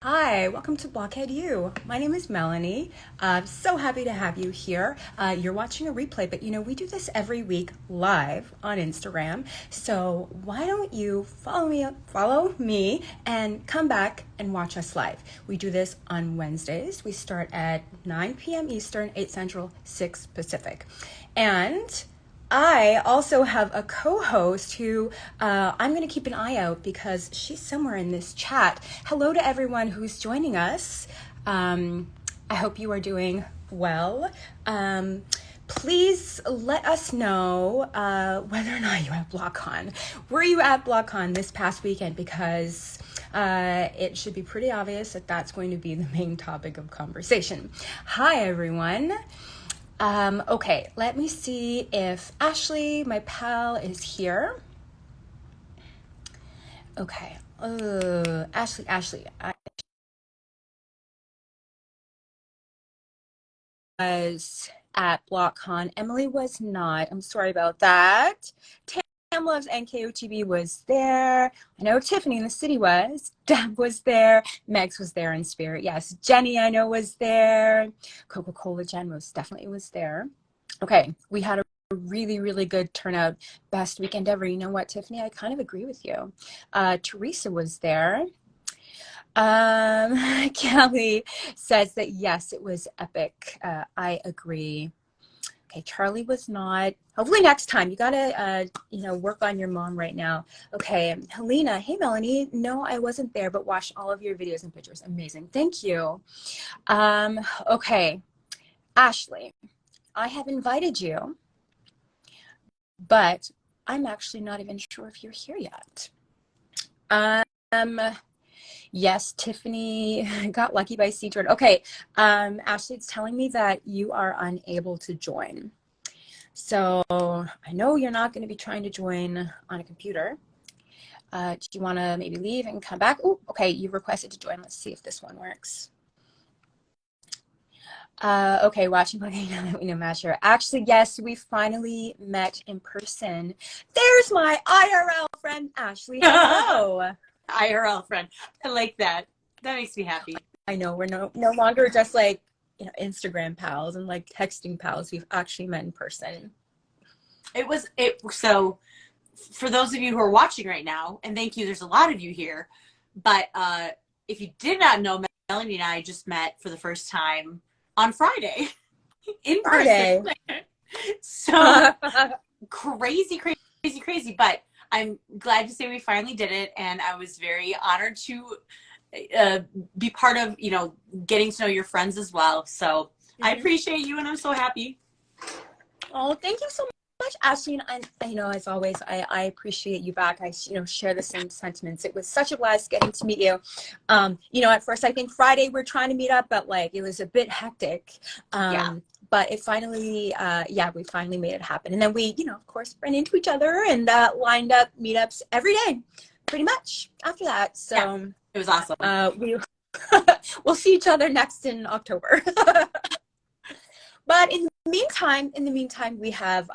Hi, welcome to Blockhead U. My name is Melanie. So happy to have you here. You're watching a replay, but we do this every week live on Instagram. So why don't you follow me and come back and watch us live. We do this on Wednesdays. We start at 9 p.m. Eastern, 8 Central, 6 Pacific. And I also have a co-host who I'm going to keep an eye out because she's somewhere in this chat. Hello to everyone who's joining us. I hope you are doing well. Please let us know whether or not you're at BLOCKCON. Were you at BLOCKCON this past weekend? Because it should be pretty obvious that that's going to be the main topic of conversation. Hi, everyone. Okay, let me see if Ashley, my pal, is here. Okay. Ashley. I was at BlockCon. Emily was not. I'm sorry about that. Tam Loves NKOTB was there. I know Tiffany in the city was. Deb was there. Megs was there in spirit. Yes. Jenni, I know, was there. Coca-Cola Jen most definitely was there. Okay. We had a really, really good turnout. Best weekend ever. You know what, Tiffany? I kind of agree with you. Teresa was there. Kelly says that yes, it was epic. I agree. Okay, Charlie was not. Hopefully next time. You gotta, work on your mom right now. Okay, Helena. Hey, Melanie. No, I wasn't there, but watched all of your videos and pictures. Amazing. Thank you. Okay, Ashley. I have invited you, but I'm actually not even sure if you're here yet. Yes, Tiffany got lucky by Sea Jordan. Okay, Ashley, it's telling me that you are unable to join. So I know you're not going to be trying to join on a computer. Do you want to maybe leave and come back? Oh, okay, you requested to join. Let's see if this one works. Okay, watching Blockhead now that we know Masher. Actually, yes, we finally met in person. There's my IRL friend, Ashley. Hello. IRL friend. I like that. That makes me happy. I know we're no longer just like, Instagram pals and like texting pals. We've actually met in person. So for those of you who are watching right now, and thank you, there's a lot of you here, but if you did not know, Melanie and I just met for the first time on Friday in person. So crazy, but I'm glad to say we finally did it, and I was very honored to be part of, getting to know your friends as well. So I appreciate you, and I'm so happy. Oh, thank you so much, Ashley. And as always, I appreciate you back. I share the same sentiments. It was such a blast getting to meet you. At first I think Friday we're trying to meet up, but it was a bit hectic. Yeah. But it finally, we finally made it happen. And then we, of course, ran into each other and lined up meetups every day, pretty much after that. So yeah, it was awesome. We'll see each other next in October. But in the meantime, we have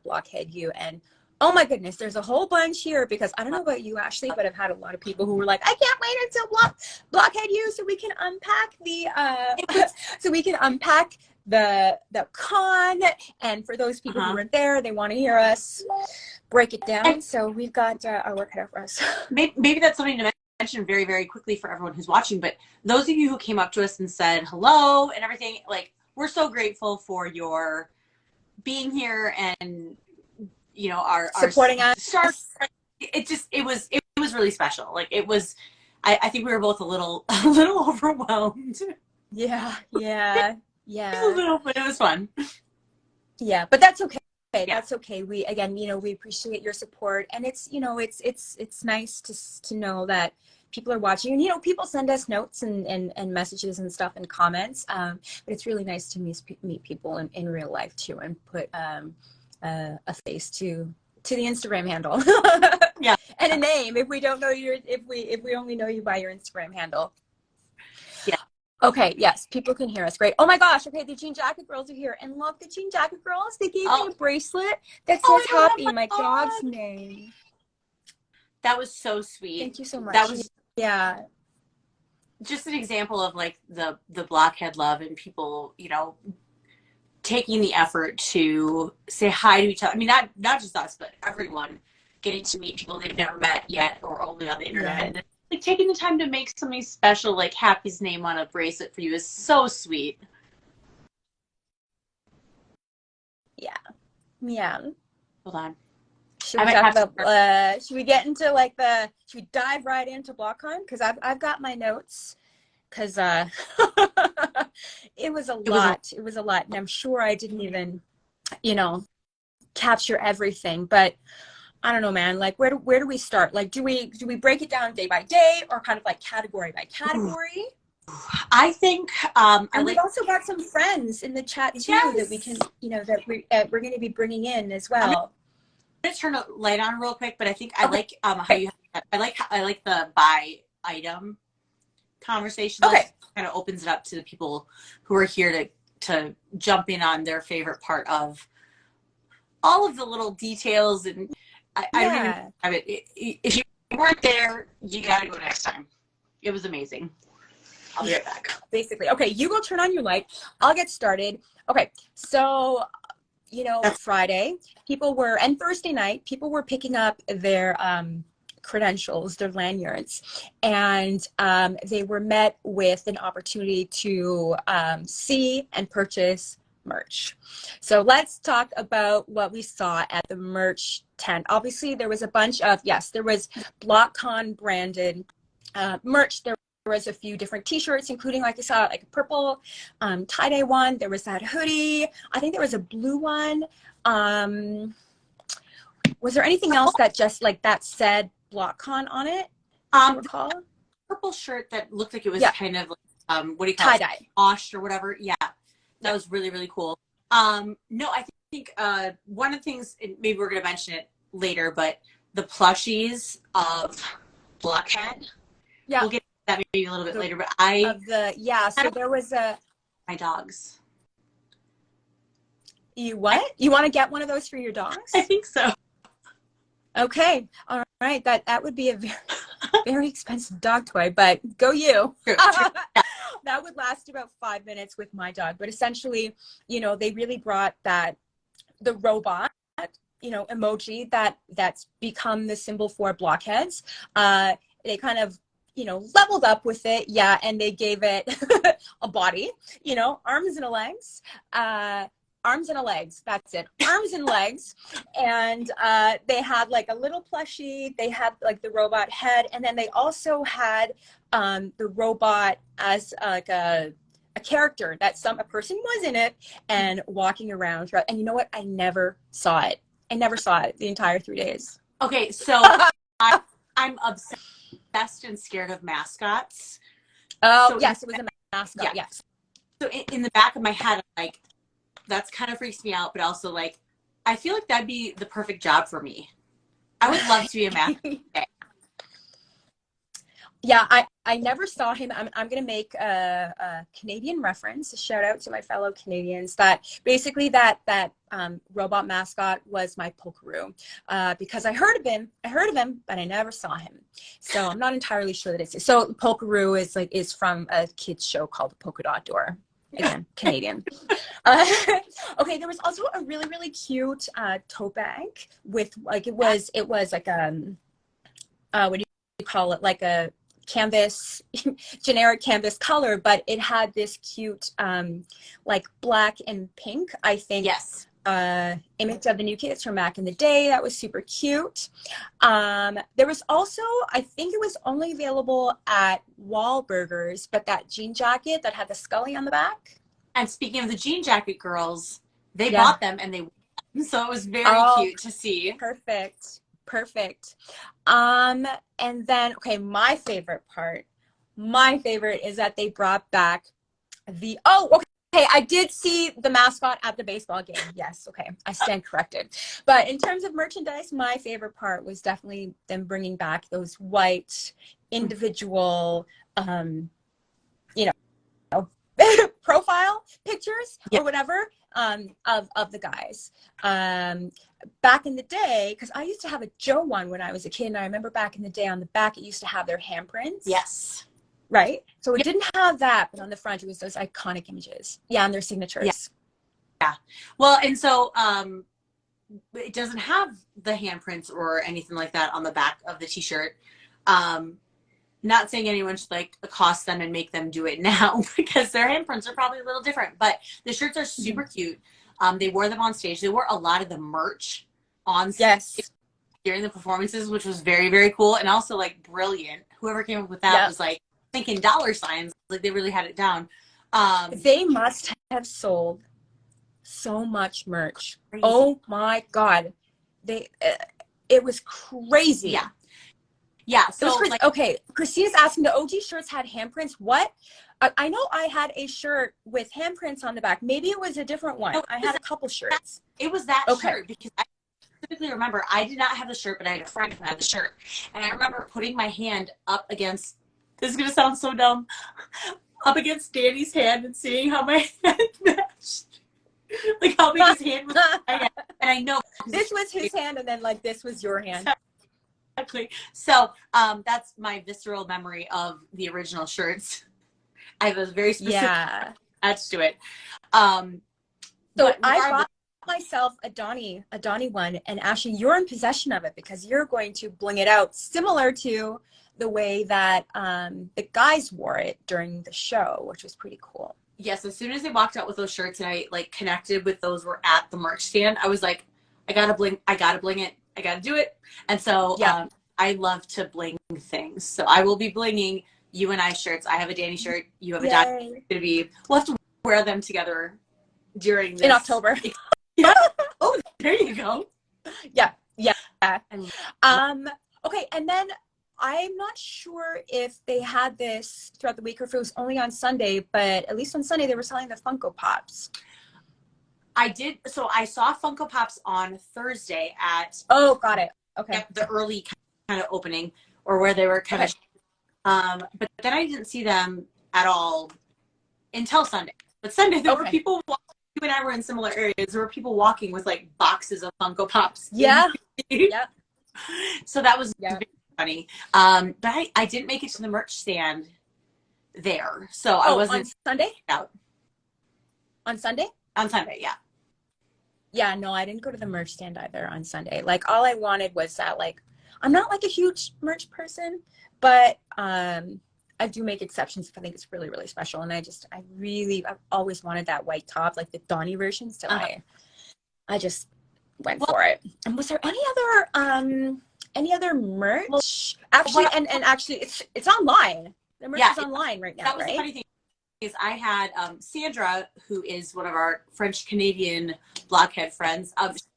Blockhead U, and oh my goodness, there's a whole bunch here because I don't know about you, Ashley, but I've had a lot of people who were like, I can't wait until Blockhead U so we can unpack the con. And for those people who weren't there, they want to hear us break it down. So we've got our work cut out for us. Maybe that's something to mention very, very quickly for everyone who's watching, but those of you who came up to us and said hello and everything, we're so grateful for your being here and our supporting us. It was really special. I think we were both a little overwhelmed. Yeah. A little, but it was fun. Yeah, but that's okay. Yeah. That's okay. We appreciate your support, and it's nice to know that people are watching, and people send us notes and messages and stuff and comments. But it's really nice to meet people in real life too, and put a face to the Instagram handle. Yeah. And a name if we don't know if we only know you by your Instagram handle. Yeah. Okay, yes, people can hear us. Great. Oh my gosh, okay, the Jean Jacket Girls are here. And look, the Jean Jacket Girls, they gave me a bracelet that says Happy, my dog's name. That was so sweet. Thank you so much. That was, yeah. just an example of like the blockhead love and people, you know, taking the effort to say hi to each other. I mean, not just us, but everyone getting to meet people they've never met yet or only on the internet. Yeah. And like taking the time to make something special, like Happy's name on a bracelet for you, is so sweet. Yeah. Yeah. Hold on. Should I we might talk have to. about should we get into like should we dive right into BlockCon? Because I've got my notes because it was a It was a lot. It was a lot. And I'm sure I didn't even, you know, capture everything. But I don't know, man. Like where do we start? Like do we break it down day by day or kind of like category by category? I think I And we've like also got some friends in the chat too that we can, yes. you know, we're going to be bringing in as I'm well. gonna turn a light on real quick, but I think I Okay. like how you I like the buy item conversation. Okay. This kind of opens it up to the people who are here to jump in on their favorite part of all of the little details. And I don't even Yeah. have it. If you weren't there, you gotta go next time. It was amazing. I'll be right back. Basically. Okay, you go turn on your light. I'll get started. Okay, so you know, Friday, and Thursday night, people were picking up their credentials, their lanyards, and they were met with an opportunity to see and purchase merch. So let's talk about what we saw at the merch tent. Obviously, there was a bunch of, yes, there was BlockCon branded merch. There was a few different t-shirts, including, like I saw, like a purple tie-dye one. There was that hoodie. I think there was a blue one. Was there anything else that just like that said BlockCon on it? Do you recall? Purple shirt that looked like it was Yeah, kind of like, what do you call it? tie-dye. Washed or whatever. Yeah, that Yeah. was really, really cool. No, I think one of the things, maybe we're going to mention it later, but the plushies of Blockhead. Yeah. We'll get to that maybe a little bit later, but So there was my dogs. you what? You want to get one of those for your dogs? I think so. Okay. All right. That would be a very, very expensive dog toy, but go you. True. That would last about 5 minutes with my dog. But essentially, you know, they really brought the robot, you know, emoji that's become the symbol for blockheads. They kind of, you know, leveled up with it. Yeah. And they gave it a body, you know, arms and a legs. Arms and a legs. That's it. Arms and legs. And they had like a little plushie. They had like the robot head. And then they also had the robot as like a character that a person was in it and walking around. And you know what? I never saw it. I never saw it the entire 3 days. Okay. So I'm obsessed and scared of mascots. Oh, so yes. It was a mascot. Yeah. Yes. So in the back of my head, I'm like, that's kind of freaks me out, but also like, I feel like that'd be the perfect job for me. I would love to be a mascot. Yeah, I never saw him. I'm going to make a Canadian reference, a shout out to my fellow Canadians, that basically that robot mascot was my Pokeroo, because I heard of him, but I never saw him. So I'm not entirely sure that it's, so Pokeroo is from a kid's show called The Polka Dot Door. Again, Canadian. Okay, there was also a really, really cute tote bag with like, it was like what do you call it? Like a canvas, generic canvas color, but it had this cute like black and pink, I think. Yes. Image of the New Kids from back in the day. That was super cute. There was also, I think it was only available at Wahlburgers, but that jean jacket that had the Scully on the back. And speaking of the jean jacket girls, they bought them and so it was very cute to see. Perfect. And then, okay, my favorite is that they brought back okay, I did see the mascot at the baseball game. Yes, okay, I stand corrected. But in terms of merchandise, my favorite part was definitely them bringing back those white individual, you know, profile pictures or whatever of the guys. Back in the day, because I used to have a Joe one when I was a kid, and I remember back in the day on the back it used to have their handprints. Yes. right? So it didn't have that, but on the front, it was those iconic images. Yeah, and their Yeah. signatures. Yeah. Well, and so it doesn't have the handprints or anything like that on the back of the t-shirt. Not saying anyone should like accost them and make them do it now because their handprints are probably a little different, but the shirts are super cute. They wore them on stage. They wore a lot of the merch on stage Yes. during the performances, which was very, very cool and also like brilliant. Whoever came up with that Yep. was like thinking dollar signs, like they really had it down. They must have sold so much merch. Crazy. Oh my God. It was crazy. Yeah. Yeah. So, it was crazy. Like, okay, Christina's asking, the OG shirts had handprints. What? I know I had a shirt with handprints on the back. Maybe it was a different one. I had a couple shirts. it was that Okay. shirt because I specifically remember I did not have the shirt, but I had a friend who had the shirt. And I remember putting my hand up against, this is going to sound so dumb, up against Danny's hand and seeing how my hand matched. Like how big his hand was. And I know. This was his hand, and then like this was your hand. Exactly. So that's my visceral memory of the original shirts. I have a very specific attached to it. So I bought myself a Donnie one, and Ashley, you're in possession of it because you're going to bling it out similar to the way that the guys wore it during the show, which was pretty cool. Yes, as soon as they walked out with those shirts and I like connected with those were at the merch stand, I was like, I gotta bling it, I gotta do it. And so I love to bling things. So I will be blinging you and I shirts. I have a Danny shirt, you have a Donnie. We'll have to wear them together during this. In October. Yeah. Oh, there you go. Yeah. Okay, and then I'm not sure if they had this throughout the week or if it was only on Sunday, but at least on Sunday they were selling the Funko Pops. I did. So I saw Funko Pops on Thursday at. Oh, got it. Okay. The early kind of opening or where they were kind of. But then I didn't see them at all until Sunday. But Sunday there were people walking. You and I were in similar areas. There were people walking with like boxes of Funko Pops. Yeah. Yep. So that was very funny. But I didn't make it to the merch stand there. So I wasn't on Sunday? Out. On Sunday? On Sunday, yeah. Yeah, no, I didn't go to the merch stand either on Sunday. Like all I wanted was that, like, I'm not like a huge merch person, but I do make exceptions if I think it's really, really special. And I've always wanted that white top, like the Donnie version. So I just went for it. And was there any other merch? Actually, and actually it's online. The merch is online right now, that was right? The funny thing is I had Sandra, who is one of our French-Canadian Blockhead friends.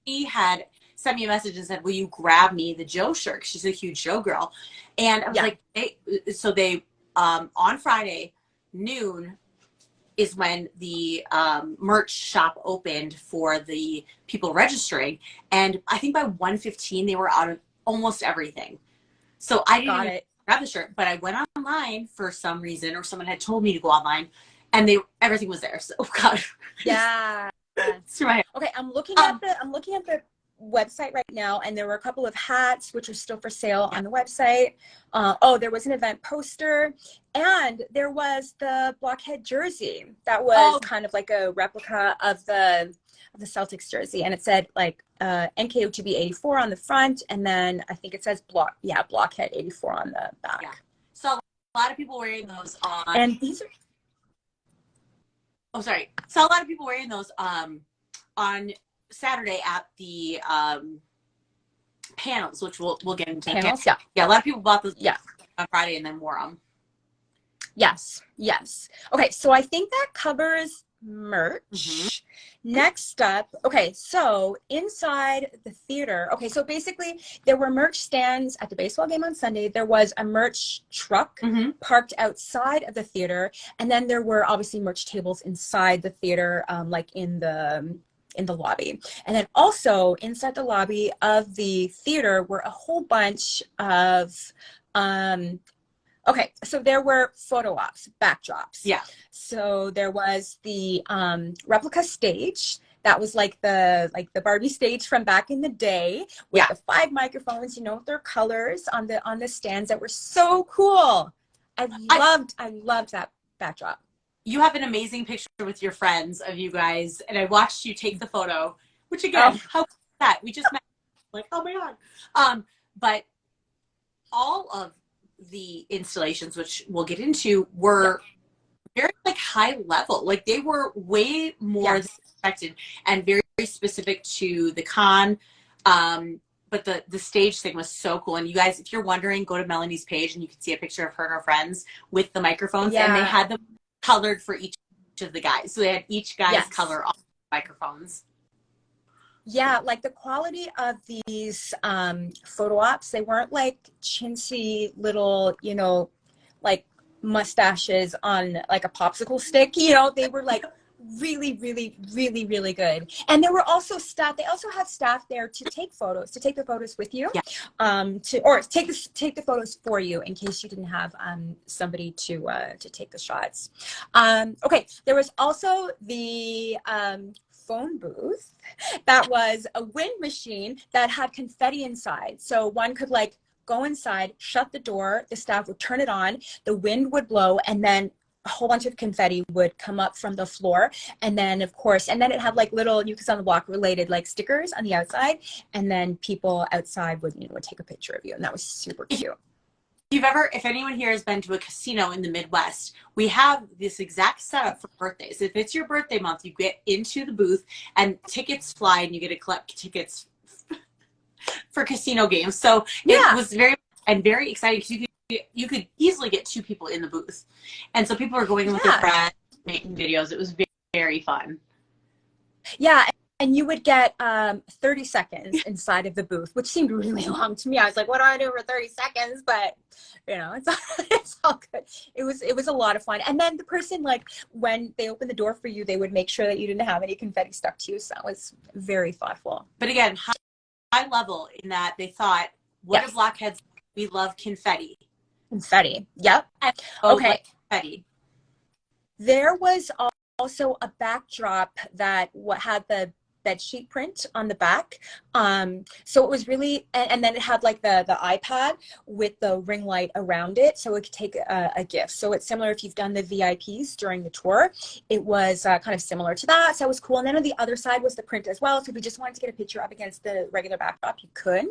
She had sent me a message and said, will you grab me the Joe shirt? She's a huge Joe girl. And I was like, hey. So they, on Friday, noon is when the merch shop opened for the people registering. And I think by 1:15, they were out of almost everything. So I didn't even grab the shirt, but I went online for some reason, or someone had told me to go online, and everything was there. So God. Yeah. Okay, I'm looking at the website right now, and there were a couple of hats which are still for sale on the website. There was an event poster, and there was the Blockhead jersey that was kind of like a replica of the Celtics jersey, and it said like NKOTB 84 on the front, and then I think it says Blockhead 84 on the back. Yeah. So a lot of people wearing those on. And these are. Oh, sorry. So a lot of people wearing those on Saturday at the panels, which we'll get into. Panels, yeah. A lot of people bought those on Friday and then wore them. Yes. Okay, so I think that covers merch. Mm-hmm. Next up, so inside the theater, so basically there were merch stands at the baseball game on Sunday. There was a merch truck parked outside of the theater, and then there were obviously merch tables inside the theater, like in the lobby. And then also inside the lobby of the theater were a whole bunch of so there were photo ops, backdrops. Yeah. So there was the replica stage that was like the Barbie stage from back in the day with the 5 microphones, with their colors on the stands that were so cool. I loved that backdrop. You have an amazing picture with your friends of you guys, and I watched you take the photo, which again, Oh, how cool is that? We just met, like, oh my God. But all of the installations, which we'll get into, were very like high level. Like they were way more than expected and very, very specific to the con. But the stage thing was so cool. And you guys, if you're wondering, go to Melanie's page and you can see a picture of her and her friends with the microphones. And they had them colored for each of the guys. So they had each guy's color on the microphones. Yeah, like the quality of these photo ops, they weren't like chintzy little, you know, like mustaches on like a popsicle stick. You know, they were like really, really, really, really good. And there were also staff. They also had staff there to take photos, to take the photos with you, or take the photos for you in case you didn't have somebody to take the shots. Okay, there was also the phone booth that was a wind machine that had confetti inside. So one could like go inside, shut the door, the staff would turn it on, the wind would blow, and then a whole bunch of confetti would come up from the floor. And then of course, and then it had like little New Kids on the Block related like stickers on the outside. And then people outside would, you know, would take a picture of you. And that was super cute. If anyone here has been to a casino in the Midwest, we have this exact setup for birthdays. If it's your birthday month, you get into the booth and tickets fly and you get to collect tickets for casino games. So it was very exciting because you could easily get 2 people in the booth. And so people are going with their friends, making videos. It was very, very fun. Yeah. And you would get 30 seconds inside of the booth, which seemed really long to me. I was like, what do I do for 30 seconds? But, you know, it's all good. It was a lot of fun. And then the person, like, when they opened the door for you, they would make sure that you didn't have any confetti stuck to you. So that was very thoughtful. But again, high level in that they thought, what do blockheads? We love confetti. Confetti. Yep. Okay. Confetti. There was also a backdrop that had the bed sheet print on the back. So it was really, and then it had like the iPad with the ring light around it, so it could take a gift. So it's similar if you've done the VIPs during the tour. It was kind of similar to that, so it was cool. And then on the other side was the print as well. So if you just wanted to get a picture up against the regular backdrop, you could.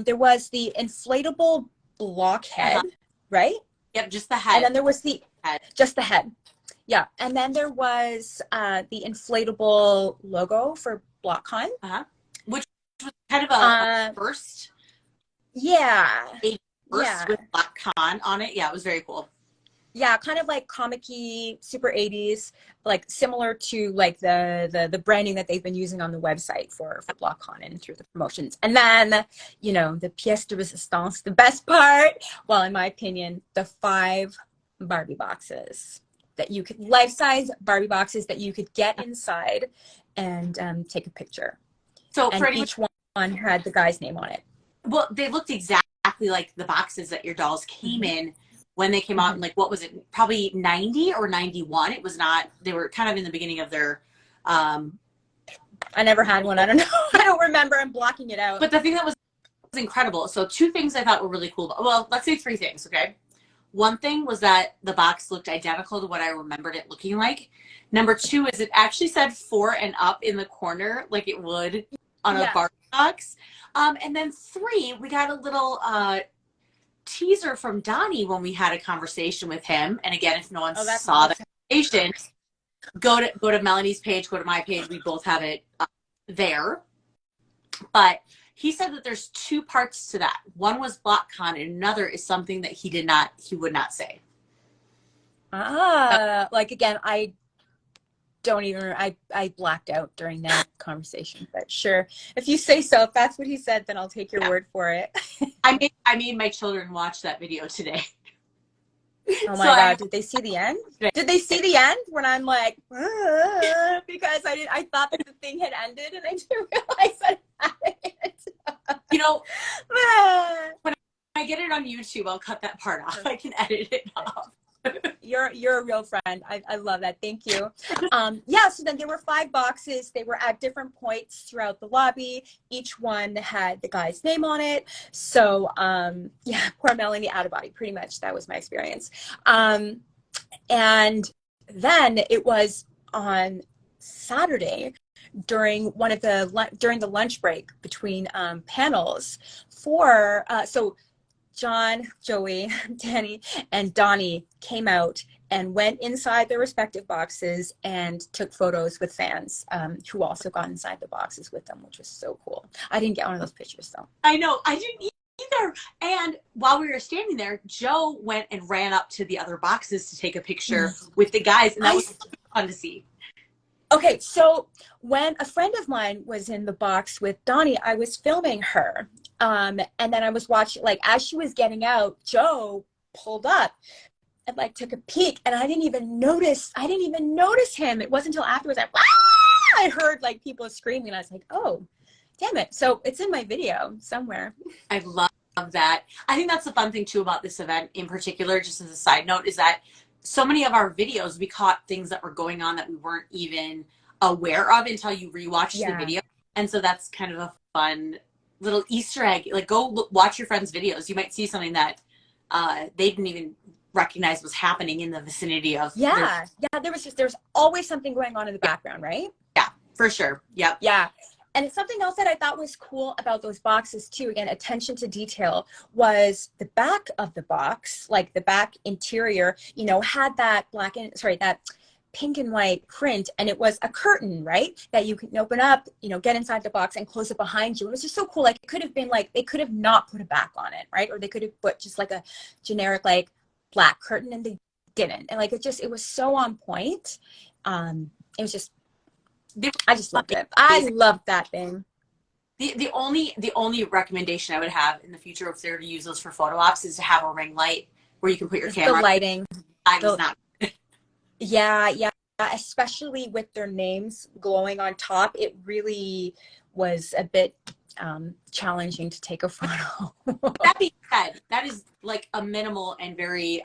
There was the inflatable blockhead, right? Yep, just the head. And then there was just the head. Yeah, and then there was the inflatable logo for BLOCKCON. Which was kind of a first. Yeah. With BLOCKCON on it. Yeah, it was very cool. Yeah, kind of like comic-y, super 80s, like similar to like the branding that they've been using on the website for BLOCKCON and through the promotions. And then, you know, the pièce de résistance, the best part, well, in my opinion, the 5 Barbie boxes that you could, life-size Barbie boxes that you could get inside and take a picture. So and each one had the guy's name on it. Well, they looked exactly like the boxes that your dolls came in when they came out in, like, what was it? Probably 90 or 91. It was not, they were kind of in the beginning of their, I never had one. I don't know. I don't remember. I'm blocking it out. But the thing that was incredible. So 2 things I thought were really cool. Well, let's say 3 things. Okay. One thing was that the box looked identical to what I remembered it looking like. Number 2 is it actually said 4 and up in the corner, like it would on a Barbie box. And then 3, we got a little teaser from Donnie when we had a conversation with him. And again, if no one saw that conversation, go to Melanie's page, go to my page. We both have it there. But he said that there's 2 parts to that. One was BLOCKCON, and another is something that he would not say. Like again, I blacked out during that conversation, but sure. If you say so, if that's what he said, then I'll take your word for it. I made my children watch that video today. Oh my God, did they see the end? Did they see the end when I'm like, because I thought that the thing had ended and I didn't realize that it hadn't. You know, when I get it on YouTube, I'll cut that part off. I can edit it off. you're a real friend. I love that. Thank you. Yeah, so then there were 5 boxes. They were at different points throughout the lobby. Each one had the guy's name on it. So yeah, poor Melanie, out of body, pretty much. That was my experience. And then it was on Saturday during the lunch break between panels for so John, Joey, Danny, and Donnie came out and went inside their respective boxes and took photos with fans who also got inside the boxes with them, which was so cool. I didn't get one of those pictures though. I know, I didn't either. And while we were standing there, Joe went and ran up to the other boxes to take a picture with the guys, and that was fun to see. Okay, so when a friend of mine was in the box with Donnie, I was filming her. And then I was watching, like, as she was getting out, Joe pulled up and like took a peek, and I didn't even notice him. It wasn't until afterwards I heard like people screaming, and I was like, oh, damn it. So it's in my video somewhere. I love that. I think that's the fun thing too about this event in particular, just as a side note, is that so many of our videos, we caught things that were going on that we weren't even aware of until you rewatched the video. And so that's kind of a fun little Easter egg. Like, go watch your friends' videos. You might see something that they didn't even recognize was happening in the vicinity of. Yeah. There's always something going on in the background, right? Yeah, for sure. Yep. Yeah. And something else that I thought was cool about those boxes too, again, attention to detail, was the back of the box, like the back interior, had that that pink and white print, and it was a curtain, right? That you can open up, get inside the box and close it behind you. It was just so cool. Like, it could have been like, they could have not put a back on it, right? Or they could have put just like a generic like black curtain, and they didn't. And like, it was so on point. It was just, I just loved it. I loved that thing. The only recommendation I would have in the future, if they're to use those for photo ops, is to have a ring light where you can put your camera. The lighting. Not. Yeah. Especially with their names glowing on top, it really was a bit challenging to take a photo. That being said, that is like a minimal and very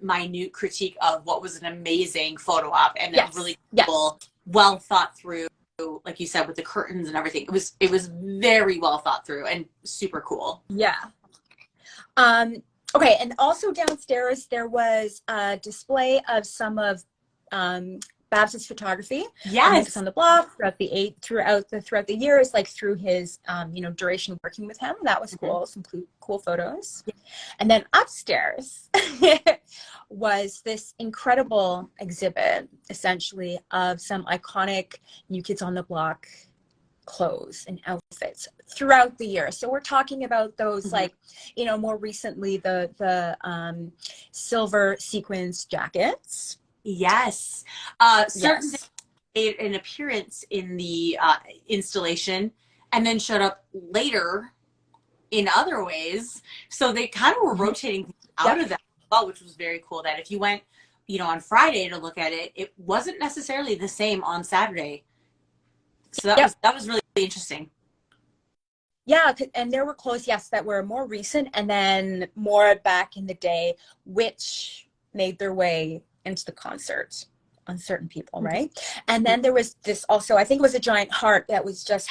minute critique of what was an amazing photo op, and a really cool, well thought through, like you said, with the curtains and everything. It was very well thought through and super cool. Yeah. Okay, and also downstairs there was a display of some of Babs's photography. Yes, on the blog throughout the years, like through his duration working with him. That was cool. Some cool photos. And then upstairs was this incredible exhibit, essentially, of some iconic New Kids on the Block clothes and outfits throughout the year. So we're talking about those like, more recently the silver sequins jackets. Yes. Certain made an appearance in the installation and then showed up later in other ways. So they kind of were rotating out of that as well, which was very cool. That if you went, on Friday to look at it, it wasn't necessarily the same on Saturday. So that was really interesting. Yeah, and there were clothes, that were more recent, and then more back in the day, which made their way into the concert on certain people, right? And then there was this also, I think it was a giant heart that was just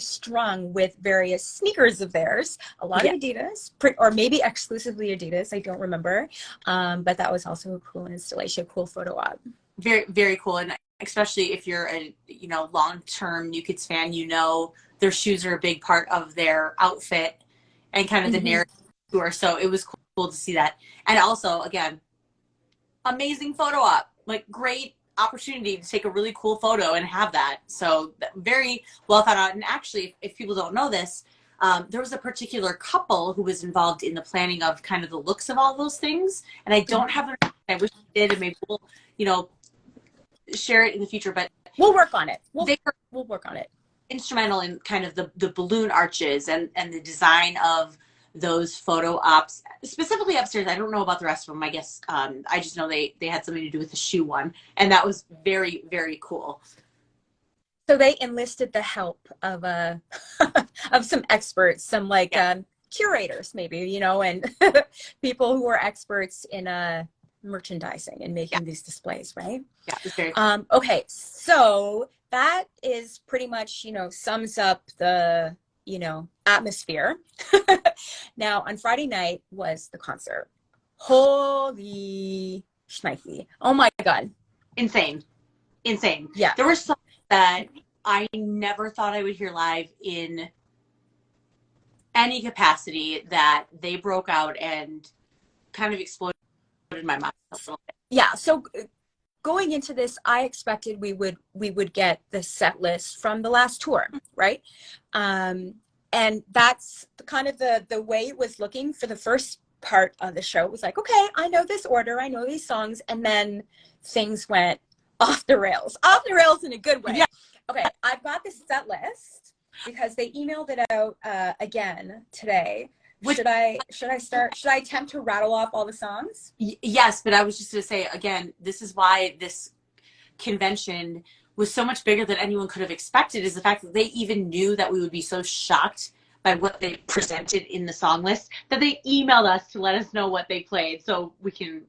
strung with various sneakers of theirs, a lot of Adidas, or maybe exclusively Adidas, I don't remember. But that was also a cool installation, cool photo op. Very, very cool. And especially if you're a long-term New Kids fan, their shoes are a big part of their outfit and kind of the narrative tour. So it was cool to see that. And also, again, amazing photo op, like great opportunity to take a really cool photo and have that. So very well thought out. And actually, if people don't know this, there was a particular couple who was involved in the planning of kind of the looks of all those things. And I don't have their name. I wish I did, and maybe we'll, share it in the future. But we'll work on it. We'll work on it. Instrumental in kind of the balloon arches and the design of those photo ops, specifically upstairs. I don't know about the rest of them. I guess I just know they had something to do with the shoe one, and that was very, very cool. So they enlisted the help of of some experts, some curators maybe, and people who were experts in merchandising and Yeah. making these displays, right? Yeah, it was very cool. Okay, so that is pretty much, sums up the, atmosphere. Now, on Friday night was the concert. Holy shnikey. Oh my God. Insane. Yeah. There were songs that I never thought I would hear live in any capacity that they broke out and kind of exploded in my mind a little bit. Yeah. So going into this, I expected we would get the set list from the last tour, right? And that's kind of the way it was looking for the first part of the show. It was like, okay, I know this order, I know these songs, and then things went off the rails in a good way. Yeah. Okay, I've got the set list because they emailed it out again today. Should I attempt to rattle off all the songs? Yes, but I was just going to say, again, this is why this convention was so much bigger than anyone could have expected, is the fact that they even knew that we would be so shocked by what they presented in the song list that they emailed us to let us know what they played so we can,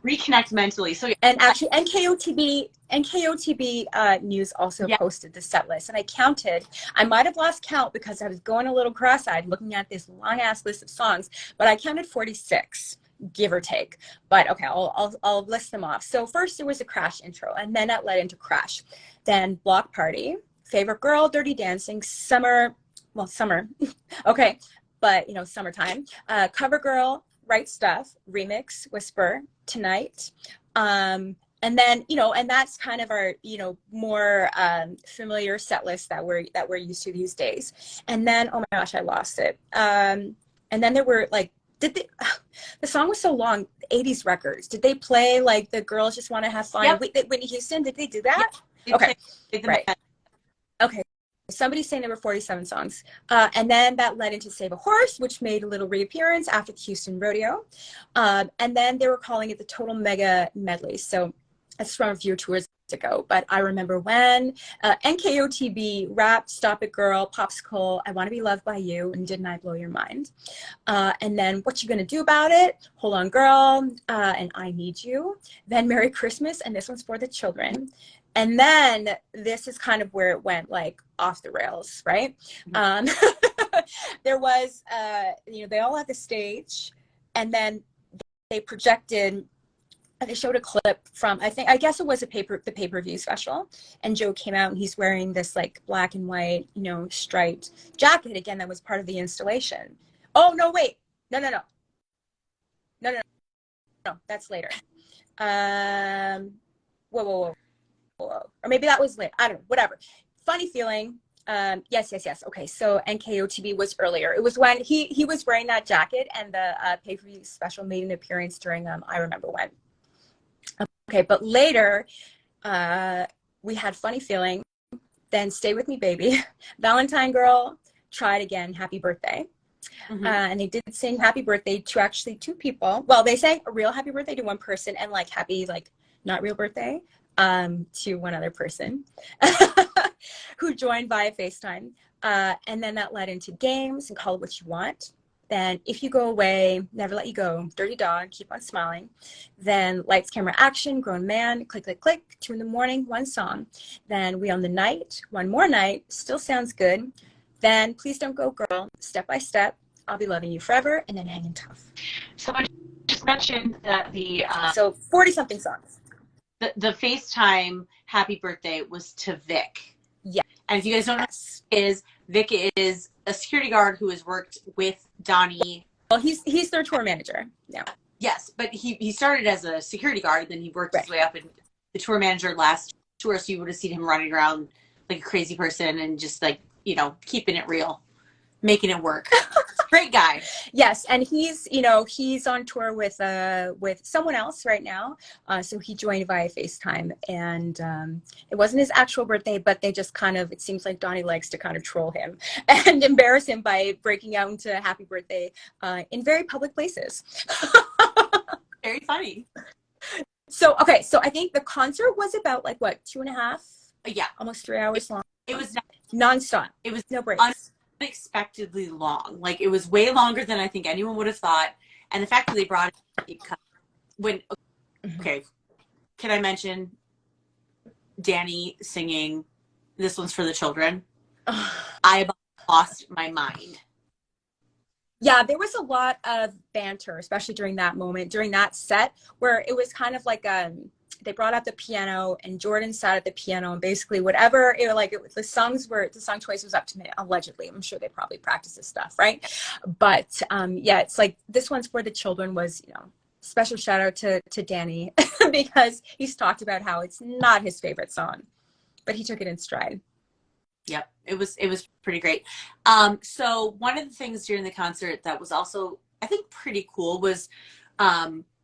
reconnect mentally. So and actually NKOTB News also posted the set list, and I counted. I might have lost count because I was going a little cross-eyed looking at this long-ass list of songs, but I counted 46, give or take. But okay, I'll list them off. So first there was a Crash intro, and then that led into Crash. Then Block Party, Favorite Girl, Dirty Dancing, Summer, okay, but Summertime, Cover Girl, Right Stuff, Remix, Whisper, Tonight, and then and that's kind of our more familiar set list that we're used to these days. And then, oh my gosh, I lost it. And then there were like, the song was so long, 80s records. Did they play like The Girls Just Want to Have Fun? Yep. Whitney Houston, did they do that? Yep. Okay, right. Okay. Somebody's saying there were 47 songs. And then that led into Save a Horse, which made a little reappearance after the Houston Rodeo. And then they were calling it the Total Mega Medley. So that's from a few tours ago. But I remember when NKOTB rapped Stop It Girl, Popsicle, I Want to Be Loved by You, and Didn't I Blow Your Mind? And then What You Gonna Do About It, Hold On Girl, and I Need You. Then Merry Christmas, and this one's for the children. And then this is kind of where it went like off the rails, right? There was, they all had the stage, and then they projected, they showed a clip from, I guess it was the pay-per-view special, and Joe came out and he's wearing this like black and white, striped jacket again that was part of the installation. Oh, no, wait. No, that's later. Whoa. Or maybe that was later. I don't know, whatever. Funny Feeling. Yes. Okay, so NKOTB was earlier. It was when he was wearing that jacket, and the pay-per-view special made an appearance during I Remember When. Okay, but later we had Funny Feeling, then Stay With Me Baby, Valentine Girl, Try It Again, Happy Birthday. Mm-hmm. And they did sing Happy Birthday to two people. Well, they sang a real Happy Birthday to one person, and like happy, like not real birthday, to one other person who joined via FaceTime. And then that led into Games and Call It What You Want. Then If You Go Away, Never Let You Go, Dirty Dog, Keep On Smiling. Then Lights, Camera, Action, Grown Man, Click, Click, Click, 2 in the Morning, one song. Then We Own the Night, One More Night, Still Sounds Good. Then Please Don't Go Girl, Step by Step, I'll Be Loving You Forever, and then Hangin' Tough. Someone just mentioned that so 40-something songs. The FaceTime Happy Birthday was to Vic. Yeah. And if you guys don't know, Vic is a security guard who has worked with Donnie. Well, he's their tour manager now. Yes, but he started as a security guard, then he worked his way up in the tour manager last tour, so you would have seen him running around like a crazy person and just like, keeping it real, making it work. Great guy. Yes, and he's on tour with someone else right now. So he joined via FaceTime, and it wasn't his actual birthday, but they just kind of, it seems like Donnie likes to kind of troll him and embarrass him by breaking out into Happy Birthday in very public places. Very funny. So okay, so I think the concert was about like what, 2.5? Yeah, almost 3 hours long. It was nonstop. It was no breaks. Unexpectedly long. Like it was way longer than I think anyone would have thought. And the fact that they brought it when, okay, can I mention Danny singing This One's for the Children? I about lost my mind. Yeah, there was a lot of banter, especially during that moment, during that set, where it was kind of like they brought out the piano and Jordan sat at the piano, and basically whatever the song choice was up to me, allegedly. I'm sure they probably practiced this stuff, right? But yeah, it's like This One's for the Children was, special shout out to Danny because he's talked about how it's not his favorite song, but he took it in stride. Yep, it was pretty great. So one of the things during the concert that was also, I think, pretty cool was,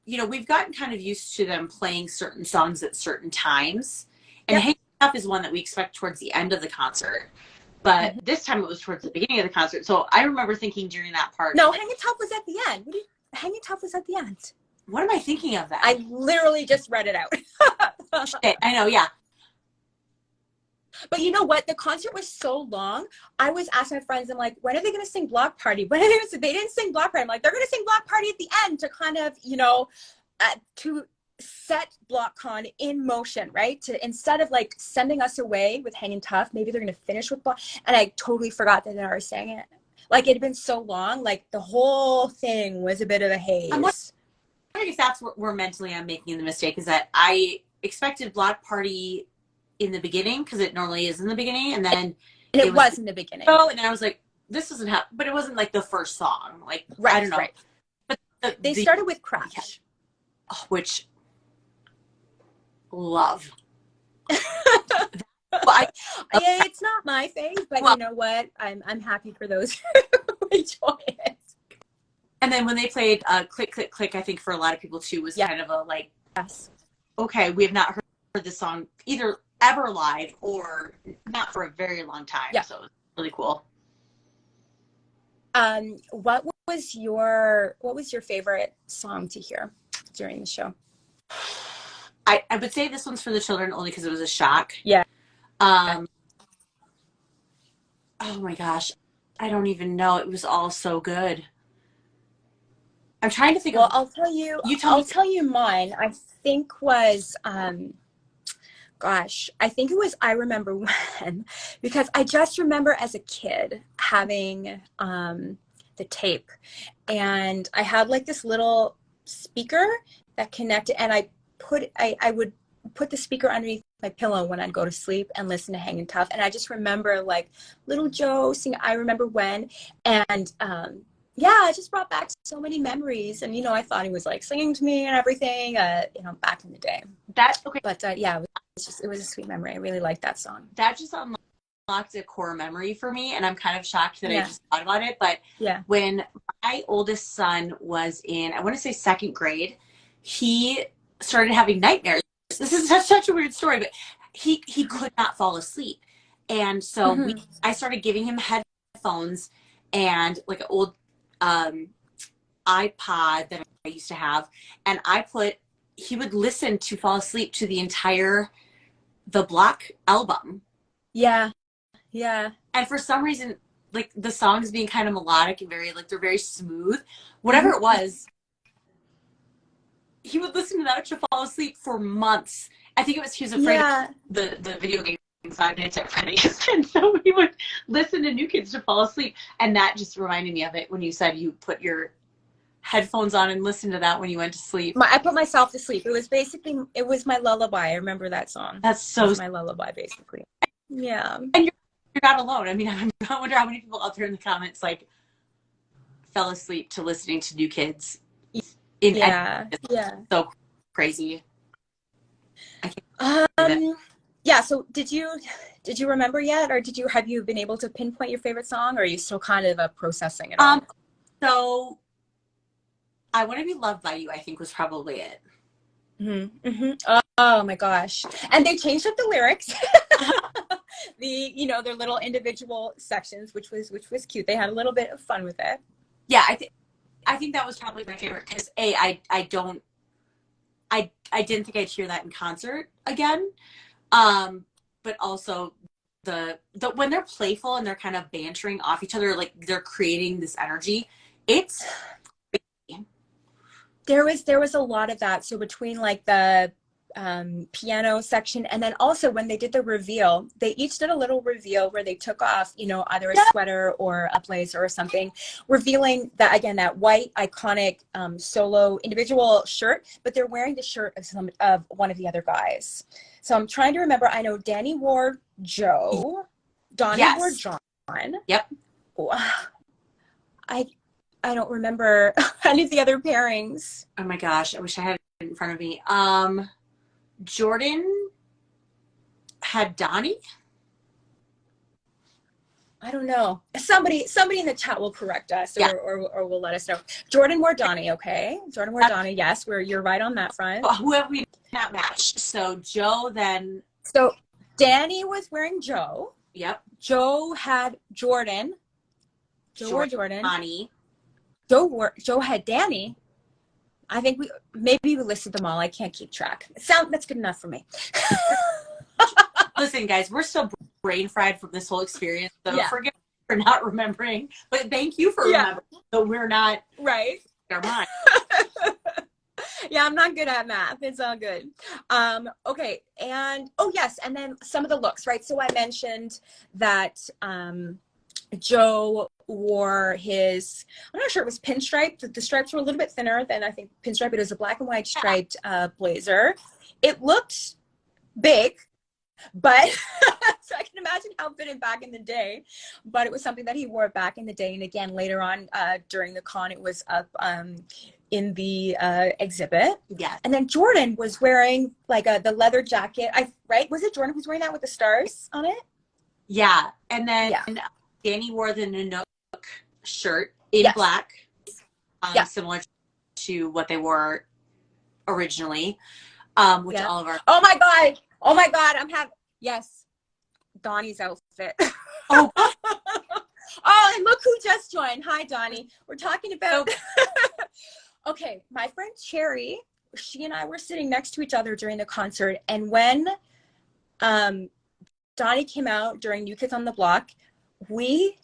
we've gotten kind of used to them playing certain songs at certain times, and Hanging Up is one that we expect towards the end of the concert, but this time it was towards the beginning of the concert. So I remember thinking during that part, no, Hanging Tough was at the end. Hanging Tough was at the end. What am I thinking of that? I literally just read it out. Shit, I know, yeah. But you know what? The concert was so long. I was asking my friends, I'm like, when are they going to sing Block Party? When are they going to? They didn't sing Block Party. I'm like, they're going to sing Block Party at the end to kind of, to set BlockCon in motion, right? To instead of like sending us away with Hanging Tough, maybe they're going to finish with Block. And I totally forgot that they already sang it. Like it had been so long. Like the whole thing was a bit of a haze. I'm wondering if that's where mentally I'm making the mistake, is that I expected Block Party in the beginning, because it normally is in the beginning, and then it was in the beginning. Oh, and then I was like, this doesn't have, but it wasn't like the first song. Like, right, I don't know. Right. But they started with Crash. Which, love. It's not my fave, but you know what? I'm happy for those who enjoy it. And then when they played Click, Click, Click, I think for a lot of people too was kind of a like, yes, okay, we have not heard this song either ever live or not for a very long time. Yeah. So it was really cool. What was your favorite song to hear during the show? I would say This One's for the Children, only because it was a shock. Yeah. Oh my gosh, I don't even know. It was all so good. I'm trying to think. Well, I'll tell you. I'll tell you mine. I think was gosh, I think it was I Remember When, because I just remember as a kid having the tape, and I had like this little speaker that connected, and I would put the speaker underneath my pillow when I'd go to sleep and listen to Hanging Tough. And I just remember like little Joe singing I Remember When, and yeah, it just brought back so many memories. And I thought he was like singing to me and everything, back in the day. That's okay. But yeah, it was a sweet memory. I really liked that song. That just unlocked a core memory for me, and I'm kind of shocked that I just thought about it. But when my oldest son was in, I want to say second grade, he started having nightmares. This is such a weird story, but he could not fall asleep. And so I started giving him headphones and like an old iPod that I used to have, and he would listen to fall asleep to the Block album. Yeah. And for some reason, like the songs being kind of melodic and very, like, they're very smooth, whatever it was, he would listen to that to fall asleep for months. I think he was afraid of the video game 5 Nights at Freddy's, and so he would listen to New Kids to fall asleep. And that just reminded me of it when you said you put your headphones on and listened to that when you went to sleep. I put myself to sleep. It was my lullaby. I remember that song. That's so. It was my lullaby, basically. Yeah. And you're not alone. I mean, I wonder how many people out there in the comments like fell asleep to listening to New Kids. Yeah. So crazy. Yeah. So did you remember yet, or have you been able to pinpoint your favorite song, or are you still kind of processing it all? So I Want to Be Loved by You, I think, was probably it. Oh my gosh. And they changed up the lyrics. Their little individual sections, which was cute. They had a little bit of fun with it. Yeah, I think that was probably my favorite, because I didn't think I'd hear that in concert again. But also the when they're playful and they're kind of bantering off each other, like they're creating this energy. It's there was a lot of that. So between like the piano section, and then also when they did the reveal, they each did a little reveal where they took off, you know, either a sweater or a blazer or something, revealing that, again, that white iconic solo individual shirt, but they're wearing the shirt of one of the other guys. So I'm trying to remember. I know Danny wore Joe, Donnie wore John. Yep. I don't remember any of the other pairings. Oh my gosh, I wish I had it in front of me. Jordan had Donnie. I don't know. Somebody in the chat will correct us, or will let us know. Jordan wore Donnie, okay? Jordan wore Donnie. Yes, you're right on that front. Who have we not matched? So Joe then. So Danny was wearing Joe. Yep. Joe had Jordan. Joe wore Jordan. Donnie. Joe had Danny. I think we listed them all. I can't keep track. That's good enough for me. Listen, guys, we're still brain fried from this whole experience, so forgive me for not remembering. But thank you for remembering. So we're not right. Our mind. Yeah, I'm not good at math. It's all good. Okay, and yes, and then some of the looks, right? So I mentioned that Joe wore his, I'm not sure it was pinstriped. The stripes were a little bit thinner than I think pinstripe. It was a black and white striped blazer. It looked big, but so I can imagine how it fitted back in the day. But it was something that he wore back in the day. And again, later on during the con, it was up in the exhibit. Yeah. And then Jordan was wearing like the leather jacket. Right? Was it Jordan who's wearing that with the stars on it? Yeah. And then Danny wore the Nanook shirt in black, similar to what they wore originally, which all of our. Oh my God! Yes, Donnie's outfit. Oh. Oh, and look who just joined. Hi, Donnie. We're talking about. Okay, my friend Cherry. She and I were sitting next to each other during the concert, and when Donnie came out during New Kids on the Block, we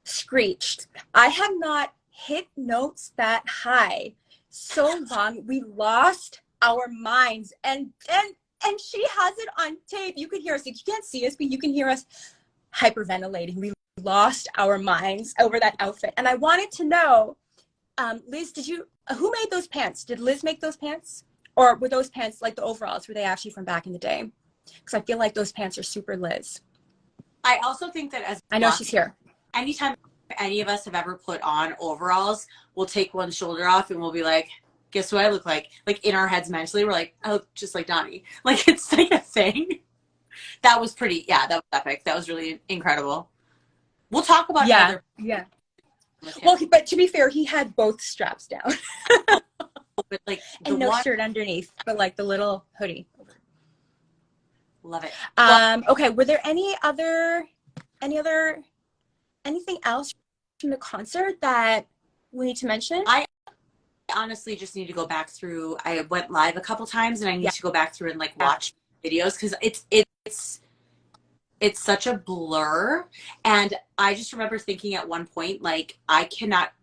screeched. I have not hit notes that high so long. We lost our minds, and she has it on tape. You can hear us. You can't see us, but you can hear us hyperventilating. We lost our minds over that outfit. And I wanted to know, Liz, who made those pants? Did Liz make those pants? Or were those pants, like the overalls, were they actually from back in the day? Because I feel like those pants are super Liz. I also think that I know she's here. Anytime any of us have ever put on overalls, we'll take one shoulder off and we'll be like, guess what I look like? Like in our heads mentally, we're like, I look just like Donnie. Like it's like a thing. That was that was epic. That was really incredible. We'll talk about Yeah. Well, but to be fair, he had both straps down. But like and no shirt underneath, but like the little hoodie. Love it. Okay, were there anything else from the concert that we need to mention? I honestly just need to go back through. I went live a couple times and I need to go back through and like watch videos because it's such a blur. And I just remember thinking at one point, like, I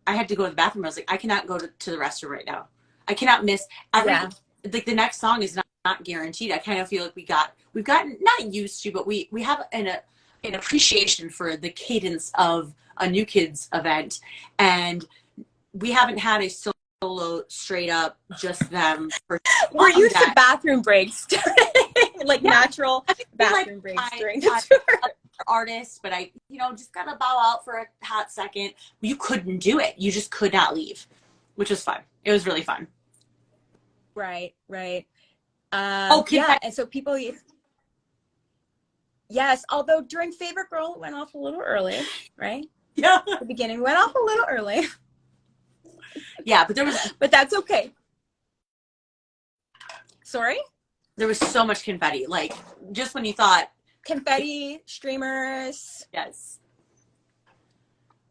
had to go to the bathroom. I was like, I cannot go to the restroom right now. I cannot miss like the next song is not guaranteed. I kind of feel like we've gotten not used to, but we have an appreciation for the cadence of a New Kids event, and we haven't had a solo straight up just them. We're used to bathroom breaks, like natural bathroom breaks during the tour. Artist, but I just gotta bow out for a hot second. You couldn't do it. You just could not leave, which was fun. It was really fun. Right. Yeah, and so people. Yes, although during Favorite Girl, it went off a little early, right? Yeah. At the beginning, went off a little early. Yeah, but that's okay. Sorry? There was so much confetti. Like, just when you thought. Confetti, streamers. Yes.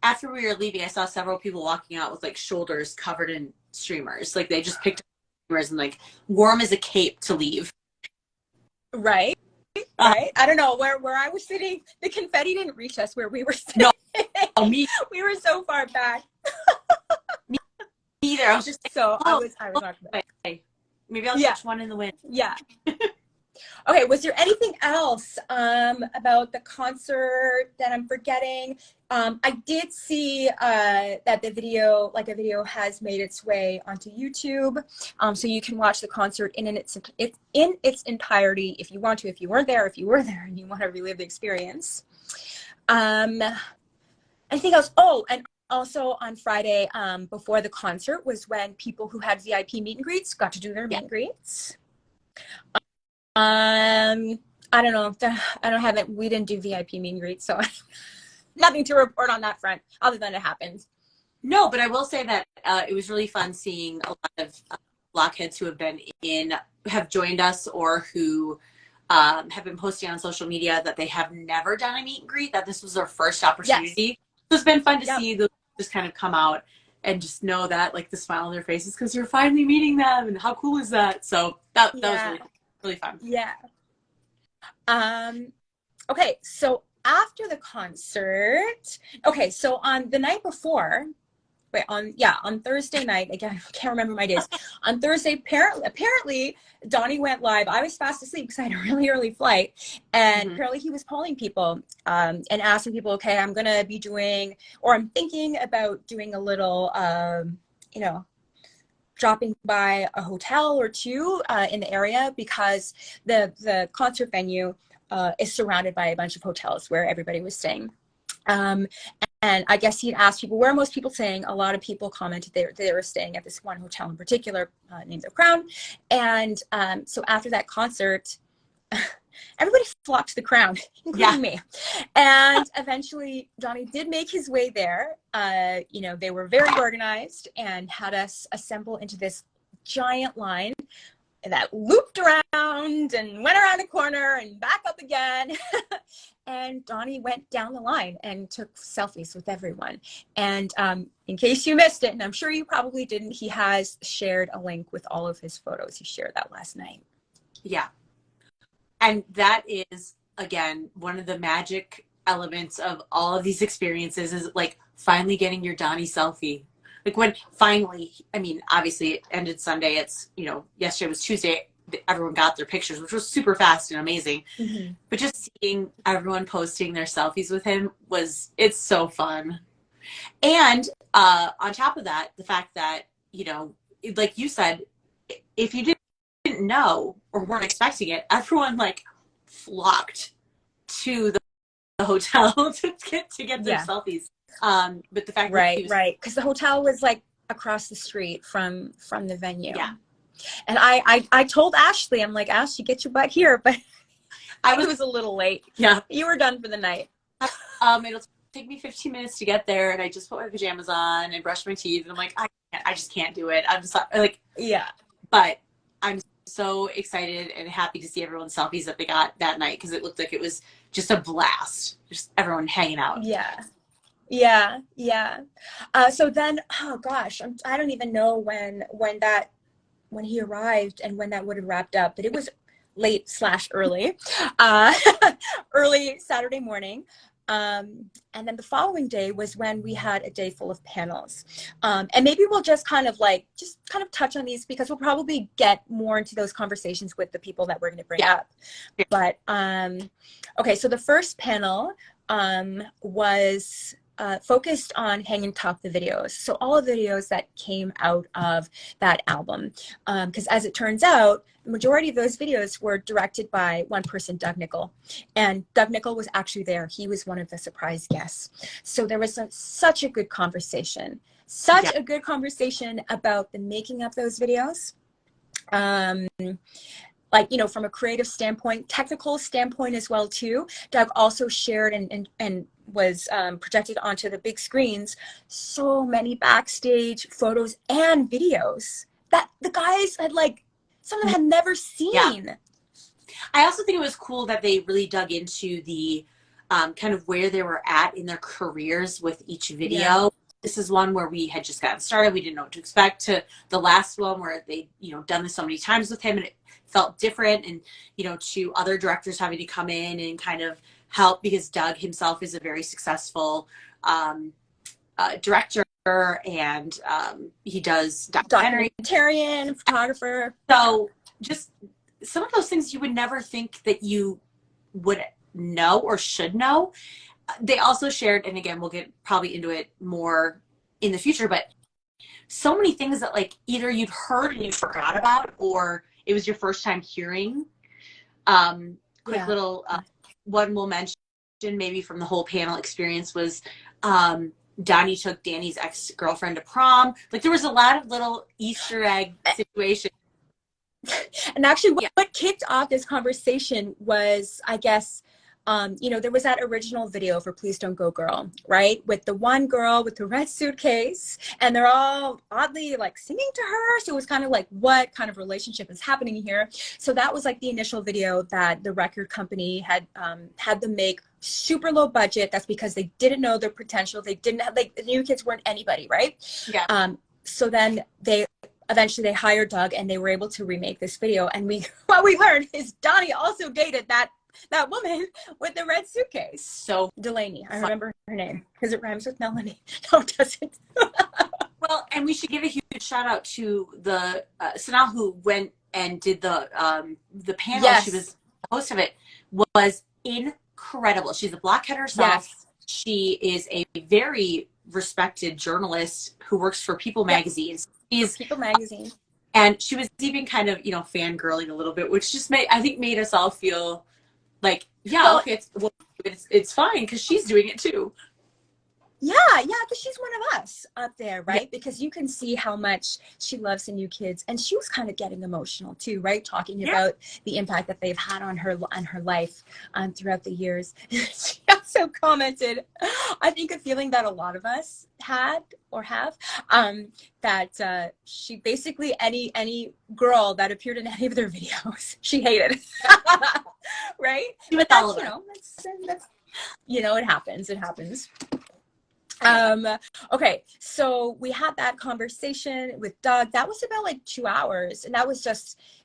After we were leaving, I saw several people walking out with, like, shoulders covered in streamers. Like, they just picked up streamers and, like, warm as a cape to leave. Right. Right. I don't know where I was sitting. The confetti didn't reach us where we were sitting. No, me. We were so far back. either. I was just like, So oh, I was not gonna. okay. Maybe I'll Yeah. catch one in the wind. Yeah. Okay, was there anything else about the concert that I'm forgetting? I did see that the video, like a video, has made its way onto YouTube, so you can watch the concert in its entirety if you want to. If you weren't there, if you were there and you want to relive the experience. Anything else? Oh, and also on Friday, before the concert, was when people who had VIP meet and greets got to do their meet and greets. I don't know. We didn't do VIP meet and greets, so nothing to report on that front other than it happened. No, but I will say that it was really fun seeing a lot of blockheads who have joined us, or who have been posting on social media that they have never done a meet and greet, that this was their first opportunity. Yes. So it's been fun to see those just kind of come out and just know that, like, the smile on their faces because you're finally meeting them, and how cool is that? So that was really fun. Yeah. Okay, so after the concert, so on the night before, on Thursday night, again, I can't remember my days. On Thursday, apparently Donnie went live. I was fast asleep because I had a really early flight, and apparently he was calling people and asking people, okay, I'm gonna be doing, or I'm thinking about doing a little, dropping by a hotel or two in the area, because the concert venue is surrounded by a bunch of hotels where everybody was staying. And I guess he'd asked people, where are most people staying? A lot of people commented they were staying at this one hotel in particular, named the Crown. And so after that concert, everybody flocked to the Crown, including me. And eventually, Donnie did make his way there. They were very organized and had us assemble into this giant line that looped around and went around a corner and back up again. And Donnie went down the line and took selfies with everyone. And in case you missed it, and I'm sure you probably didn't, he has shared a link with all of his photos. He shared that last night. Yeah. And that is, again, one of the magic elements of all of these experiences, is like finally getting your Donnie selfie. Like when finally, I mean, obviously it ended Sunday. It's, yesterday was Tuesday. Everyone got their pictures, which was super fast and amazing. But just seeing everyone posting their selfies with him it's so fun. And on top of that, the fact that, like you said, if you didn't know or weren't expecting it, everyone like flocked to the hotel to get their selfies. But the fact that because the hotel was like across the street from the venue. Yeah. And I told Ashley, I'm like, Ashley, get your butt here, but I was a little late. Yeah, you were done for the night. It'll take me 15 minutes to get there, and I just put my pajamas on and brushed my teeth, and I'm like, I just can't do it. I'm just like, but I'm so excited and happy to see everyone's selfies that they got that night, because it looked like it was just a blast, just everyone hanging out. Yeah. So then, oh gosh, I don't even know when he arrived and when that would have wrapped up, but it was late/early, early Saturday morning. And then the following day was when we had a day full of panels. And maybe we'll just kind of touch on these, because we'll probably get more into those conversations with the people that we're going to bring up. But, okay, so the first panel was focused on hanging top the videos. So all of the videos that came out of that album. Because as it turns out, the majority of those videos were directed by one person, Doug Nickel. And Doug Nickel was actually there. He was one of the surprise guests. So there was such a good conversation. A good conversation about the making of those videos. From a creative standpoint, technical standpoint as well too. Doug also shared and was projected onto the big screens so many backstage photos and videos that the guys had some of them had never seen. Yeah. I also think it was cool that they really dug into the kind of where they were at in their careers with each video. Yeah. This is one where we had just gotten started. We didn't know what to expect, to the last one where they, done this so many times with him and it felt different, and, to other directors having to come in and kind of help, because Doug himself is a very successful director and he does documentary. Documentarian, photographer. So just some of those things you would never think that you would know or should know. They also shared, and again, we'll get probably into it more in the future, but so many things that like either you'd heard and you forgot about, or it was your first time hearing. Quick little one we'll mention maybe from the whole panel experience was Donnie took Danny's ex-girlfriend to prom. Like there was a lot of little Easter egg situations. And actually what kicked off this conversation was, I guess, there was that original video for Please Don't Go Girl, right? With the one girl with the red suitcase, and they're all oddly like singing to her. So it was kind of like, what kind of relationship is happening here? So that was like the initial video that the record company had them make, super low budget. That's because they didn't know their potential. They didn't have, like, the New Kids weren't anybody, right? Yeah. So then eventually they hired Doug, and they were able to remake this video. And what we learned is Donnie also dated that woman with the red suitcase. So Delaney, I remember her name because it rhymes with Melanie. No, it doesn't. Well, and we should give a huge shout out to the Sanal, who went and did the panel. Yes. She was the host of it. Was incredible. She's a Blockhead herself. Yes. She is a very respected journalist who works for People magazine. She's People magazine. And she was even kind of, fangirling a little bit, which just made us all feel like, okay, it's fine because she's doing it too. Yeah, because she's one of us up there, right? Yeah. Because you can see how much she loves the New Kids, and she was kind of getting emotional too, right? Talking about the impact that they've had on her life throughout the years. She also commented, I think a feeling that a lot of us had or have, that she basically any girl that appeared in any of their videos, she hated, right? But that's, that's it happens. It happens. Okay, so we had that conversation with Doug. That was about like 2 hours, and it was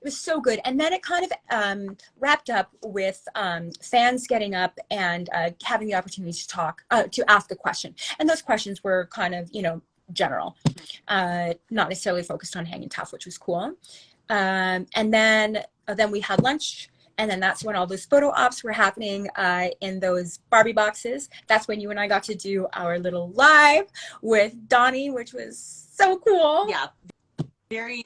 so good. And then it kind of wrapped up with fans getting up and having the opportunity to talk, to ask a question. And those questions were kind of, general, not necessarily focused on Hanging Tough, which was cool. And then we had lunch. And then that's when all those photo ops were happening in those Barbie boxes. That's when you and I got to do our little live with Donnie, which was so cool. Yeah. Very,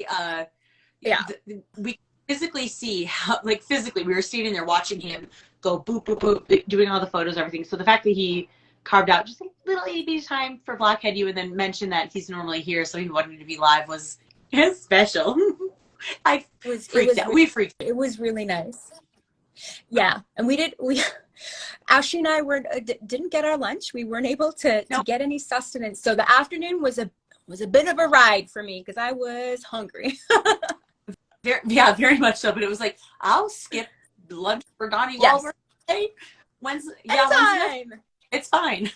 we physically see how, physically, we were standing there watching him go boop, boop, boop, doing all the photos, everything. So the fact that he carved out just a little AB time for Blockhead U and then mentioned that he's normally here, so he wanted to be live was special. We freaked out. It was really nice. Yeah, and Ashley and I didn't get our lunch. We weren't able to get any sustenance. So the afternoon was a bit of a ride for me because I was hungry. Very much so. But it was like, I'll skip lunch for Donnie while we're Wednesday. It's fine.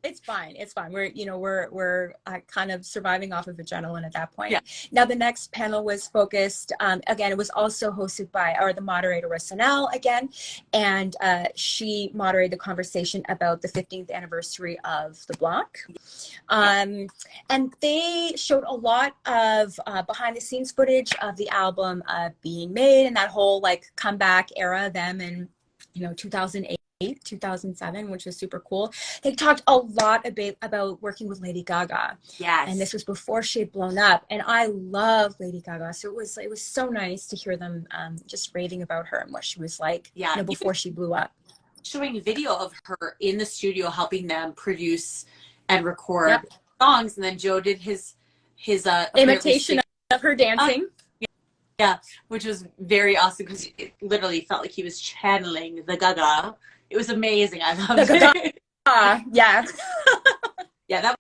It's fine. We're kind of surviving off of adrenaline at that point. Yeah. Now the next panel was focused, again, it was also hosted by, the moderator was Sanal again, and she moderated the conversation about the 15th anniversary of the Block. And they showed a lot of behind the scenes footage of the album being made and that whole comeback era, them in 2008. 2007, which was super cool. They talked a lot about working with Lady Gaga. Yes. And this was before she had blown up. And I love Lady Gaga. So it was so nice to hear them just raving about her and what she was like before she blew up. Showing video of her in the studio helping them produce and record songs. And then Joe did his imitation of her dancing. Yeah, which was very awesome because it literally felt like he was channeling the Gaga. It was amazing. I loved it. Yeah. Yeah, that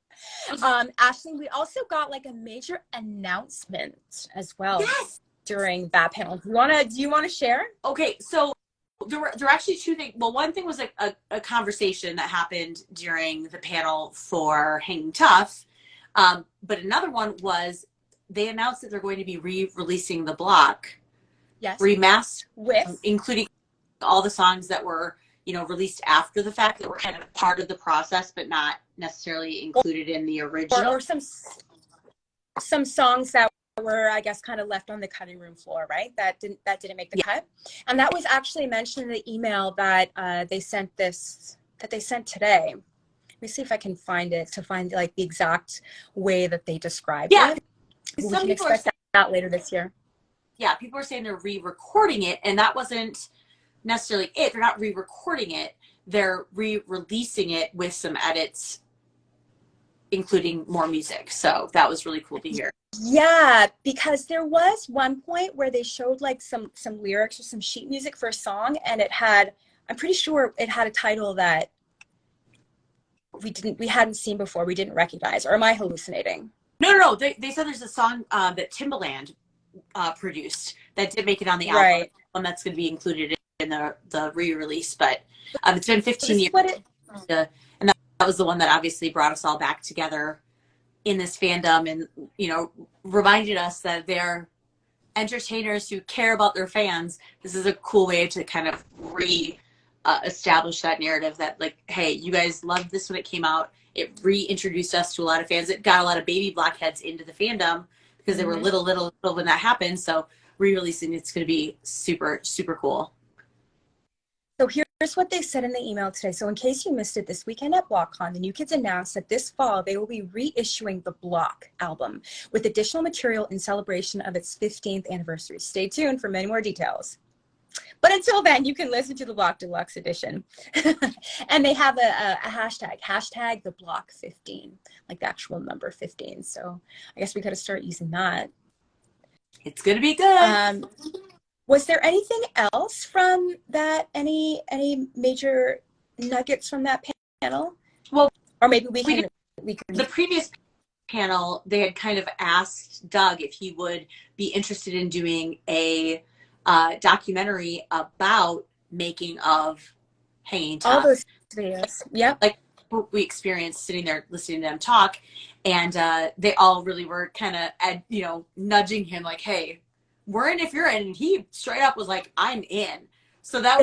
was... Ashley, we also got a major announcement as well during that panel. Do you want to share? Okay, so there were actually two things. Well, one thing was a conversation that happened during the panel for Hanging Tough. But another one was they announced that they're going to be re-releasing the Block. Yes. Remastered with including all the songs that were released after the fact that were kind of part of the process, but not necessarily included in the original. Or some songs that were, I guess, kind of left on the cutting room floor, right? That didn't make the cut. And that was actually mentioned in the email that they sent today. Let me see if I can find it to find like the exact way that they described it. We can expect that later this year. Yeah, people are saying they're re-recording it, and that wasn't necessarily it. They're not re-recording it. They're re-releasing it with some edits, including more music. So that was really cool to hear. Yeah, because there was one point where they showed like some lyrics or some sheet music for a song, and I'm pretty sure it had a title that we hadn't seen before, we didn't recognize. Or am I hallucinating? No. They said there's a song that Timbaland produced that did make it on the album. Right. And that's going to be included in the re-release. But it's been 15 years. And that was the one that obviously brought us all back together in this fandom, and reminded us that they're entertainers who care about their fans. This is a cool way to kind of establish that narrative that, like, hey, you guys loved this when it came out. It reintroduced us to a lot of fans. It got a lot of baby blockheads into the fandom because they were little when that happened. So re-releasing it's going to be super, super cool. So here's what they said in the email today. So in case you missed it, this weekend at BlockCon, the New Kids announced that this fall they will be reissuing the Block album with additional material in celebration of its 15th anniversary. Stay tuned for many more details. But until then, you can listen to the Block Deluxe edition. And they have a hashtag the Block 15, like the actual number 15. So I guess we got to start using that. It's going to be good. Was there anything else from that? Any major nuggets from that panel? Well, or maybe we can. The previous panel, they had kind of asked Doug if he would be interested in doing a documentary about making of Hanging Tough. All those videos. Yep. Like what we experienced sitting there listening to them talk, and they all really were kind of nudging him like, hey, we're in if you're in. And he straight up was like, I'm in. So that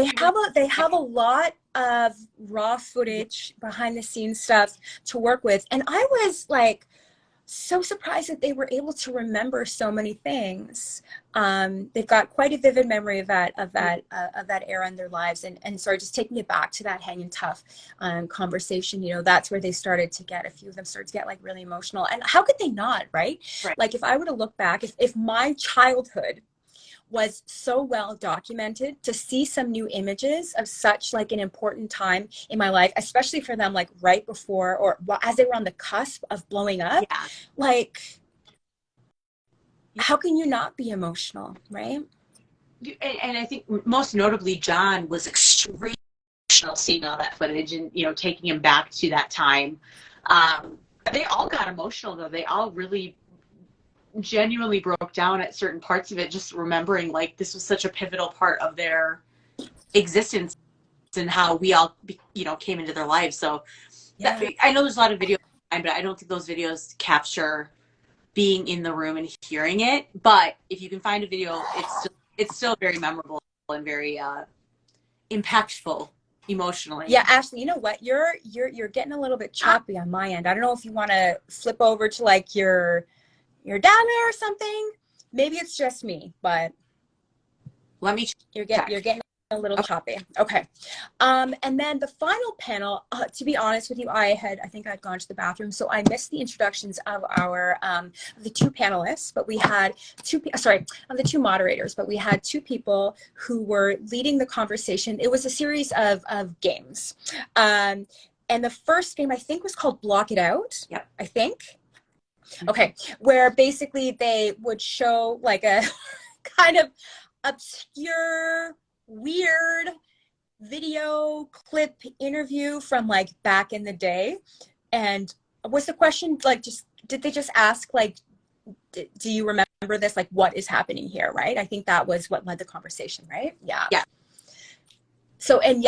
they have a lot of raw footage, behind the scenes stuff to work with, and I was like so surprised that they were able to remember so many things. They've got quite a vivid memory of that era in their lives, and sorry, just taking it back to that Hanging Tough conversation. That's where they started to get, a few of them started to get like really emotional. And how could they not, right? Like if I were to look back, if my childhood was so well documented, to see some new images of such like an important time in my life, especially for them, like right before or as they were on the cusp of blowing up, like how can you not be emotional, right? And I think most notably, John was extremely emotional seeing all that footage and taking him back to that time. They all got emotional though. They all really genuinely broke down at certain parts of it, just remembering like this was such a pivotal part of their existence and how we all came into their lives. So I know there's a lot of videos, but I don't think those videos capture being in the room and hearing it. But if you can find a video, it's still very memorable and very impactful emotionally. Yeah, Ashley, you know what, you're getting a little bit choppy on my end. I don't know if you want to flip over to like your data or something. Maybe it's just me, but let me you're getting a little choppy. Okay. And then the final panel, to be honest with you, I think I'd gone to the bathroom, so I missed the introductions of our the two panelists, but we had of the two moderators, but we had two people who were leading the conversation. It was a series of games. And the first game I think was called Block It Out. Yep. I think. Okay, where basically they would show like a kind of obscure, weird video clip interview from like back in the day. And was the question like, did they just ask like, do you remember this? Like, what is happening here, right? I think that was what led the conversation, right? Yeah. So, and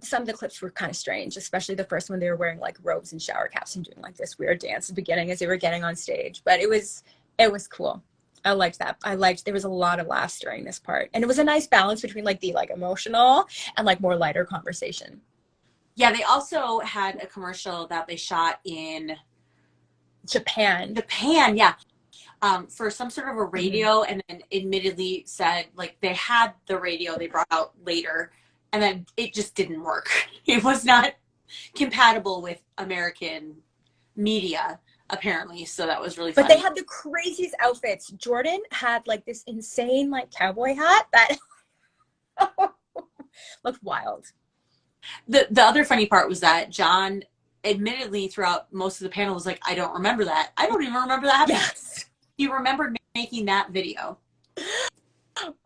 some of the clips were kind of strange, especially the first one. They were wearing like robes and shower caps and doing like this weird dance at the beginning as they were getting on stage. But it was cool. I liked that. There was a lot of laughs during this part. And it was a nice balance between like the like emotional and like more lighter conversation. Yeah, they also had a commercial that they shot in Japan. Yeah. For some sort of a radio, and then admittedly said like they had the radio they brought out later, and then it just didn't work. It was not compatible with American media, apparently. So that was really funny. But they had the craziest outfits. Jordan had like this insane like cowboy hat that looked wild. The other funny part was that John admittedly throughout most of the panel was like, I don't remember that. I don't even remember that happening. Yes. He remembered making that video.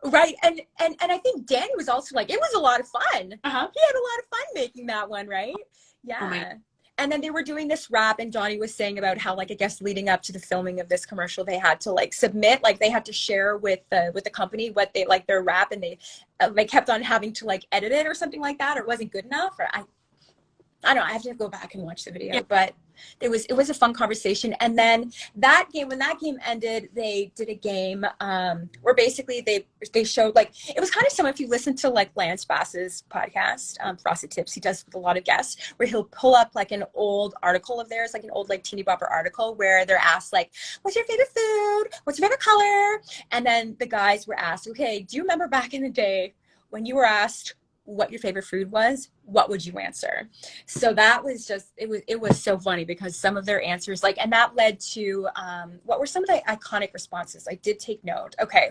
Right. And I think Danny was also like, it was a lot of fun. Uh-huh. He had a lot of fun making that one, right? Yeah. And then they were doing this rap, and Johnny was saying about how, like, I guess leading up to the filming of this commercial, they had to like submit, like they had to share with the company what they like their rap, and they kept on having to like edit it or something like that, or it wasn't good enough, or I don't know. I have to go back and watch the video, yeah. But it was a fun conversation. And then when that game ended, they did a game where basically they showed like, it was kind of similar if you listen to like Lance Bass's podcast, Frosted Tips, he does with a lot of guests, where he'll pull up like an old article of theirs, like an old like teeny bopper article where they're asked like, what's your favorite food? What's your favorite color? And then the guys were asked, okay, do you remember back in the day when you were asked what your favorite food was, what would you answer? So that was just, it was so funny because some of their answers, like, and that led to what were some of the iconic responses? I did take note. Okay.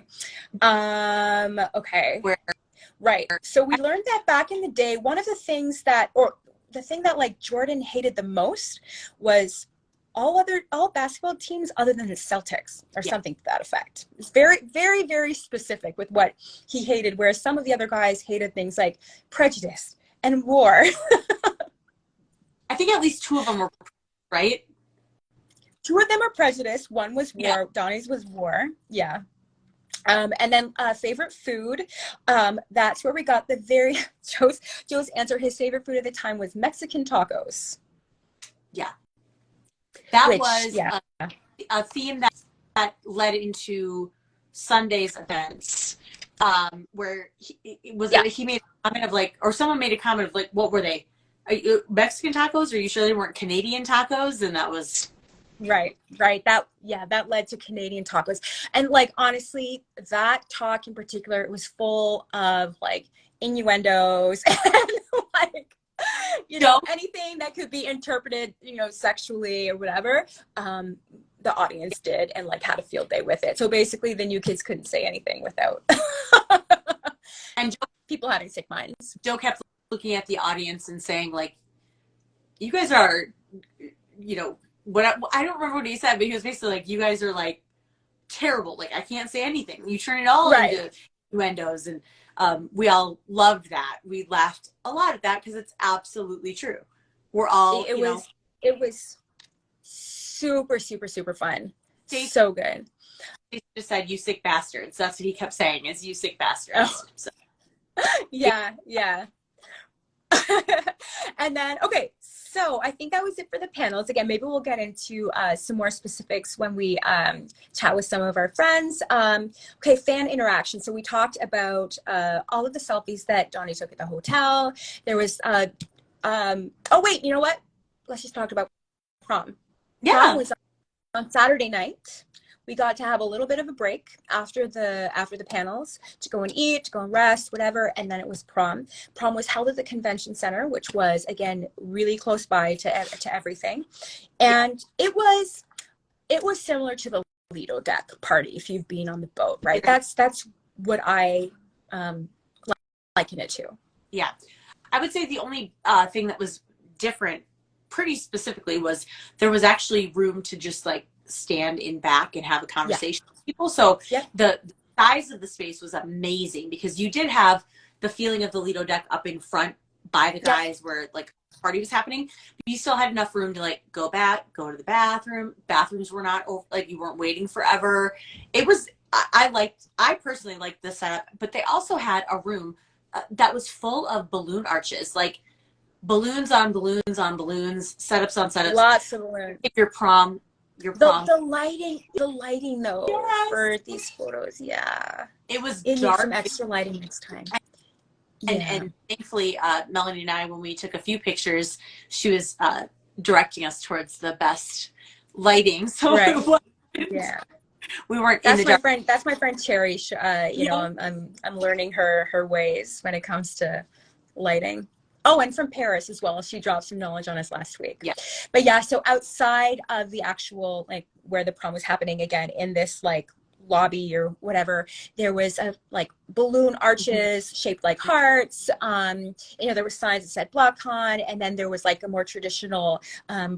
Right. So we learned that back in the day, one of the things that, or the thing that like Jordan hated the most was all basketball teams other than the Celtics, or something to that effect. It's very, very, very specific with what he hated, whereas some of the other guys hated things like prejudice and war. I think at least two of them were, right? Two of them are prejudice. One was war. Yeah. Donnie's was war. Yeah. And then favorite food. That's where we got the very Joe's answer. His favorite food at the time was Mexican tacos. Yeah. That was a theme that led into Sunday's events, where he made a comment of like, or someone made a comment of like, what were they? Mexican tacos? Are you sure they weren't Canadian tacos? And that was right. That led to Canadian tacos. And like, honestly, that talk in particular, it was full of like innuendos and like, you know, anything that could be interpreted, you know, sexually or whatever, the audience did, and like had a field day with it. So basically the new kids couldn't say anything without and people having sick minds. Joe kept looking at the audience and saying like, you guys are, you know, I don't remember what he said, but he was basically like, you guys are like terrible. Like, I can't say anything. You turn it all into innuendos. And we all loved that. We laughed a lot at that because it's absolutely true. We're all, it was super, super, super fun. So good. He just said, you sick bastards. That's what he kept saying, is you sick bastards. Oh. So. Yeah. And then, okay, so I think that was it for the panels. Again, maybe we'll get into some more specifics when we chat with some of our friends. Okay, fan interaction. So we talked about all of the selfies that Donnie took at the hotel. There was, oh wait, you know what? Let's just talk about prom. Yeah. Prom was on Saturday night. We got to have a little bit of a break after the panels to go and eat, to go and rest, whatever. And then it was prom. Prom was held at the convention center, which was, again, really close by to everything. And it was similar to the Lido deck party, if you've been on the boat, right? That's what I liken it to. Yeah. I would say the only thing that was different pretty specifically was there was actually room to just like stand in back and have a conversation with people. So the size of the space was amazing because you did have the feeling of the Lido deck up in front by the guys where like the party was happening. But you still had enough room to like go to the bathroom. Bathrooms were not like, you weren't waiting forever. It was, I personally liked the setup, but they also had a room that was full of balloon arches, like balloons on balloons on balloons, setups on setups. Lots of balloons. If your prom your prom. The lighting though, Yes. for these photos, yeah. It was It needs some dark. extra lighting next time. And thankfully, Melanie and I, when we took a few pictures, she was directing us towards the best lighting. So right. yeah, we weren't that's in the dark. That's my friend Cherry. You know, I'm learning her ways when it comes to lighting. Oh, and from Paris as well. She dropped some knowledge on us last week. Yeah. But yeah, so outside of the actual, like, where the prom was happening, again, in this, like, lobby or whatever, there was a, like, balloon arches shaped like hearts. You know, there were signs that said BLOCKCON, and then there was, like, a more traditional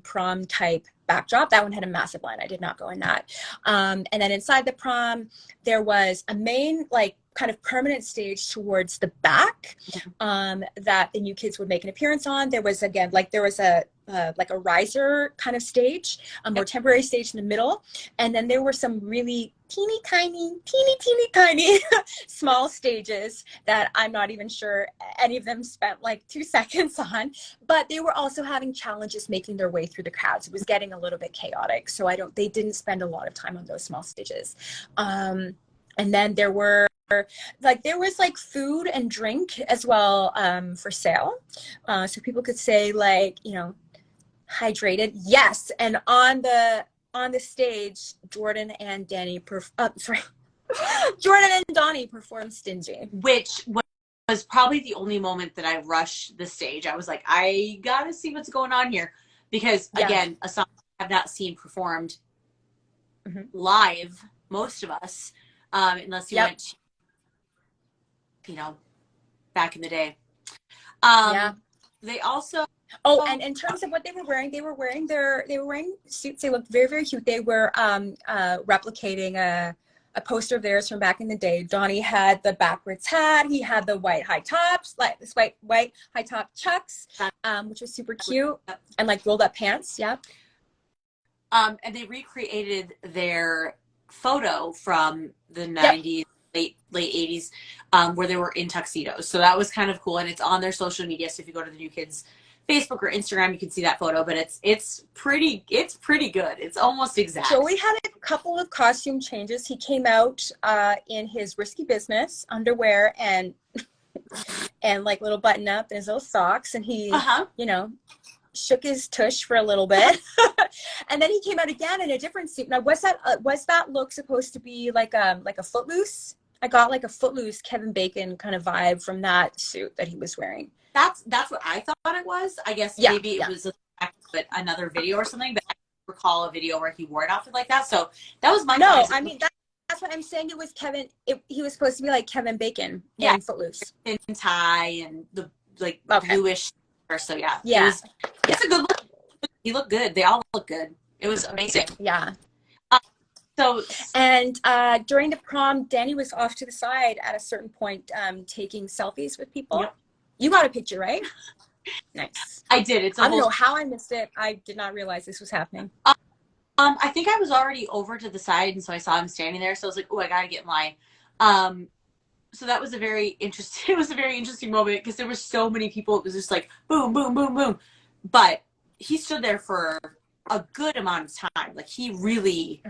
prom type backdrop. That one had a massive line. I did not go in that. And then inside the prom, there was a main, like, kind of permanent stage towards the back that the new kids would make an appearance on. There was, again, like, there was a like a riser kind of stage, a more temporary stage in the middle, and then there were some really teeny tiny small stages that I'm not even sure any of them spent like 2 seconds on, but they were also having challenges making their way through the crowds. It was getting a little bit chaotic, so they didn't spend a lot of time on those small stages. And then there was like food and drink as well for sale, so people could say, like, you know, hydrated. Yes. And on the stage, Jordan and Donnie performed Stingy, Which was probably the only moment that I rushed the stage. I was like, I gotta see what's going on here, because again, a song I have not seen performed live, most of us, unless you went, you know, back in the day. They also and in terms of what they were wearing suits. They looked very, very cute. They were replicating a poster of theirs from back in the day. Donnie had the backwards hat. He had the white high tops, like this white high top chucks, which was super cute, and like rolled up pants. And they recreated their photo from the 90s, late 80s, where they were in tuxedos. So that was kind of cool, and it's on their social media. So if you go to the New Kids Facebook or Instagram, you can see that photo, but it's pretty good. It's almost exact. Joey had a couple of costume changes. He came out in his Risky Business underwear and like little button up and his little socks, and he you know, shook his tush for a little bit. And then he came out again in a different suit. Now, was that look supposed to be like a Footloose? I got like a Footloose Kevin Bacon kind of vibe from that suit that he was wearing. That's what I thought it was. I guess maybe it was another video or something, but I don't recall a video where he wore an outfit like that. So that was my I mean, that's what I'm saying. It was Kevin. He was supposed to be like Kevin Bacon in Footloose. Thin tie and the like bluish. So it's a good look. He looked good. They all look good. It was amazing. Yeah. And during the prom, Danny was off to the side at a certain point, taking selfies with people. Yep. You got a picture, right? Nice. I did. I don't know how I missed it. I did not realize this was happening. I think I was already over to the side, and so I saw him standing there. So I was like, "Oh, I gotta get in line." So that was a very interesting. It was a very interesting moment because there were so many people. It was just like boom, boom, boom, boom. But he stood there for a good amount of time. Like, he really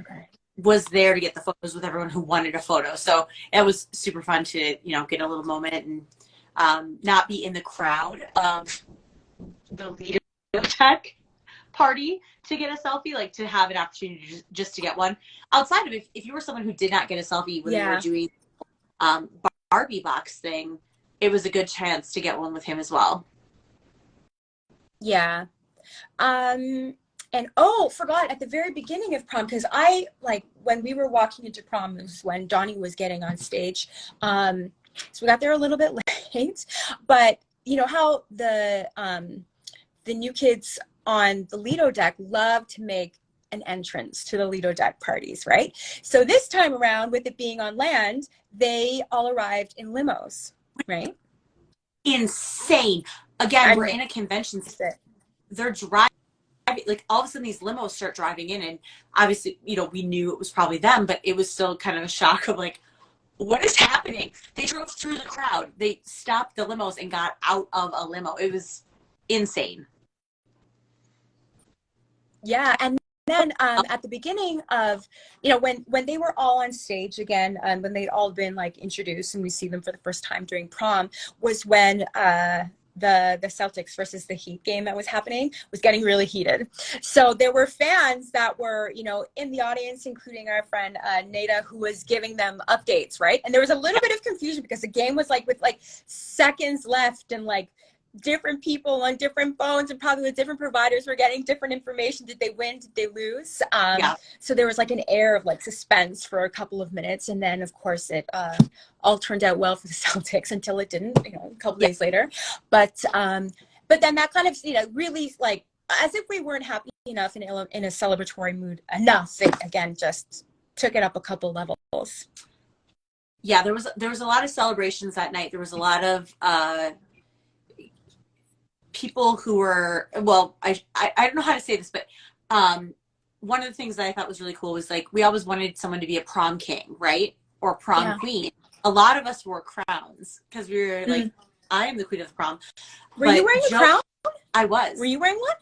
was there to get the photos with everyone who wanted a photo. So it was super fun to, you know, get a little moment and not be in the crowd of the Lido Tech party to get a selfie, like to have an opportunity just to get one. Outside of if you were someone who did not get a selfie when you were doing Barbie box thing, it was a good chance to get one with him as well. Yeah. And forgot at the very beginning of prom, because when we were walking into prom, it was when Donnie was getting on stage. So we got there a little bit late, but you know how the new kids on the Lido deck love to make an entrance to the Lido deck parties, right? So this time around, with it being on land, they all arrived in limos, right? Insane. Again, we're in a convention center. They're driving, like, all of a sudden these limos start driving in, and obviously, you know, we knew it was probably them, but it was still kind of a shock of like, what is happening? They drove through the crowd. They stopped the limos and got out of a limo. It was insane. Yeah, and then at the beginning of, when they were all on stage again, when they'd all been like introduced and we see them for the first time during prom, was when the Celtics versus the Heat game that was happening was getting really heated. So there were fans that were, in the audience, including our friend Nada, who was giving them updates, right? And there was a little bit of confusion because the game was like with like seconds left and like different people on different phones and probably with different providers were getting different information. Did they win? Did they lose? So there was like an air of like suspense for a couple of minutes. And then of course it all turned out well for the Celtics until it didn't, a couple days later. But then that kind of, really like, as if we weren't happy enough in a celebratory mood enough, it again just took it up a couple levels. Yeah, there was a lot of celebrations that night. There was a lot of people who were, well, I don't know how to say this, but one of the things that I thought was really cool was like, we always wanted someone to be a prom king, right? Or prom queen. A lot of us wore crowns because we were like, I am the queen of the prom. Were you wearing a crown? I was. Were you wearing one?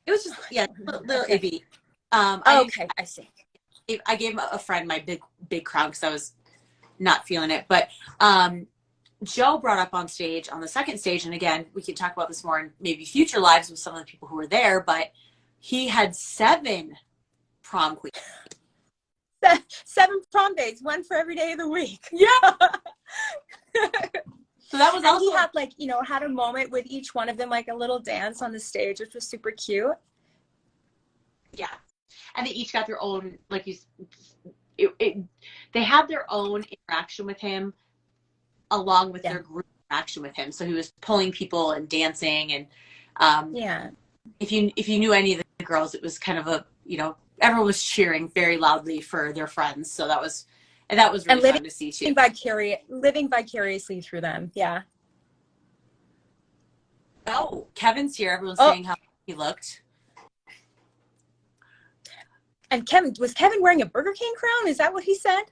It was just, little okay. AB. I see. I gave a friend my big crown because I was not feeling it. But Joe brought up on stage, on the second stage, and again, we could talk about this more in maybe future lives with some of the people who were there, but he had 7 prom queens. 7 prom dates, one for every day of the week. Yeah. So that was also, he had like, had a moment with each one of them, like a little dance on the stage, which was super cute. Yeah. And they each got their own, like they had their own interaction with him along with their group interaction with him. So he was pulling people and dancing and if you knew any of the girls, it was kind of a, everyone was cheering very loudly for their friends. So that was really fun to see too. Living vicariously through them. Yeah. Oh, Kevin's here. Everyone's saying how he looked. And was Kevin wearing a Burger King crown? Is that what he said?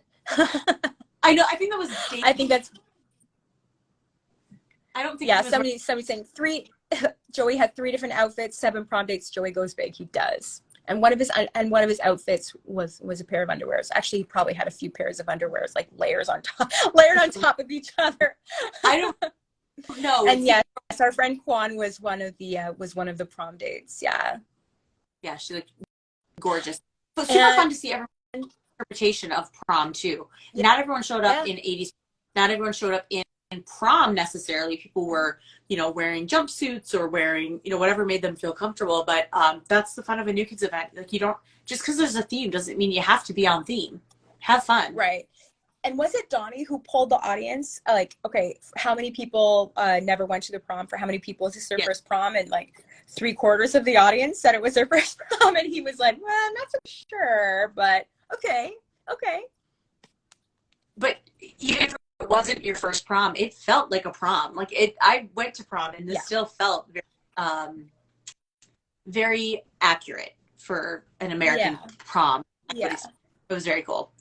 I know. I think that was Dave. I think that's. I don't think. Yeah, somebody saying 3. Joey had 3 different outfits, 7 prom dates. Joey goes big. He does. And one of his outfits was a pair of underwears. Actually, he probably had a few pairs of underwears, like layered on top of each other. I don't know. And yes, our friend Kwan was one of the prom dates. Yeah. Yeah, she looked gorgeous. But super fun to see everyone's interpretation of prom too. Yeah. Not everyone showed up in 80s. Not everyone showed up in prom necessarily. People were, wearing jumpsuits or wearing, whatever made them feel comfortable. But that's the fun of a New Kids event. Like you don't, just because there's a theme doesn't mean you have to be on theme. Have fun. Right. And was it Donnie who polled the audience? Like, okay, how many people never went to the prom? For how many people is this their first prom? And like 3/4 of the audience said it was their first prom. And he was like, well, I'm not so sure, but okay. But even if it wasn't your first prom, it felt like a prom. Like I went to prom and this still felt very, very accurate for an American prom. Yeah. It was very cool.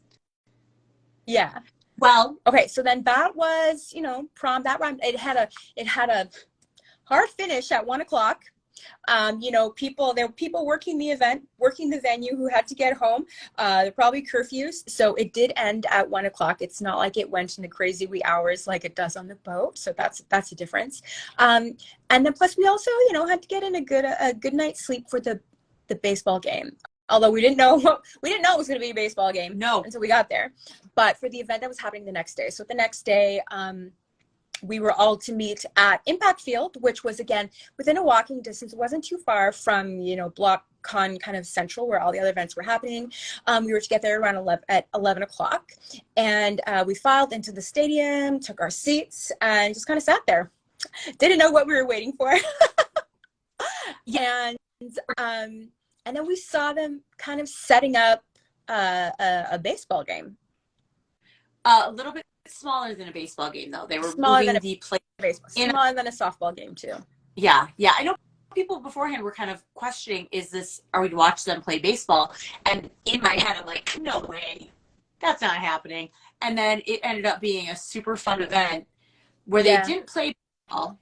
Yeah. Well, okay. So then that was, prom. That round, it had a hard finish at 1:00. There were people working the event, working the venue who had to get home. There probably curfews. So it did end at 1:00. It's not like it went into crazy wee hours like it does on the boat. So that's a difference. And then plus we also, had to get in a good night's sleep for the baseball game. Although we didn't know it was going to be a baseball game until we got there. But for the event that was happening the next day. So the next day, we were all to meet at Impact Field, which was, again, within a walking distance. It wasn't too far from, BlockCon kind of central where all the other events were happening. We were to get there around 11:00. And we filed into the stadium, took our seats, and just kind of sat there. Didn't know what we were waiting for. And then we saw them kind of setting up a baseball game. A little bit smaller than a baseball game, though. They were moving the play smaller than a softball game, too. Yeah. I know people beforehand were kind of questioning, are we to watch them play baseball? And in my head, I'm like, no way. That's not happening. And then it ended up being a super fun event where they didn't play baseball.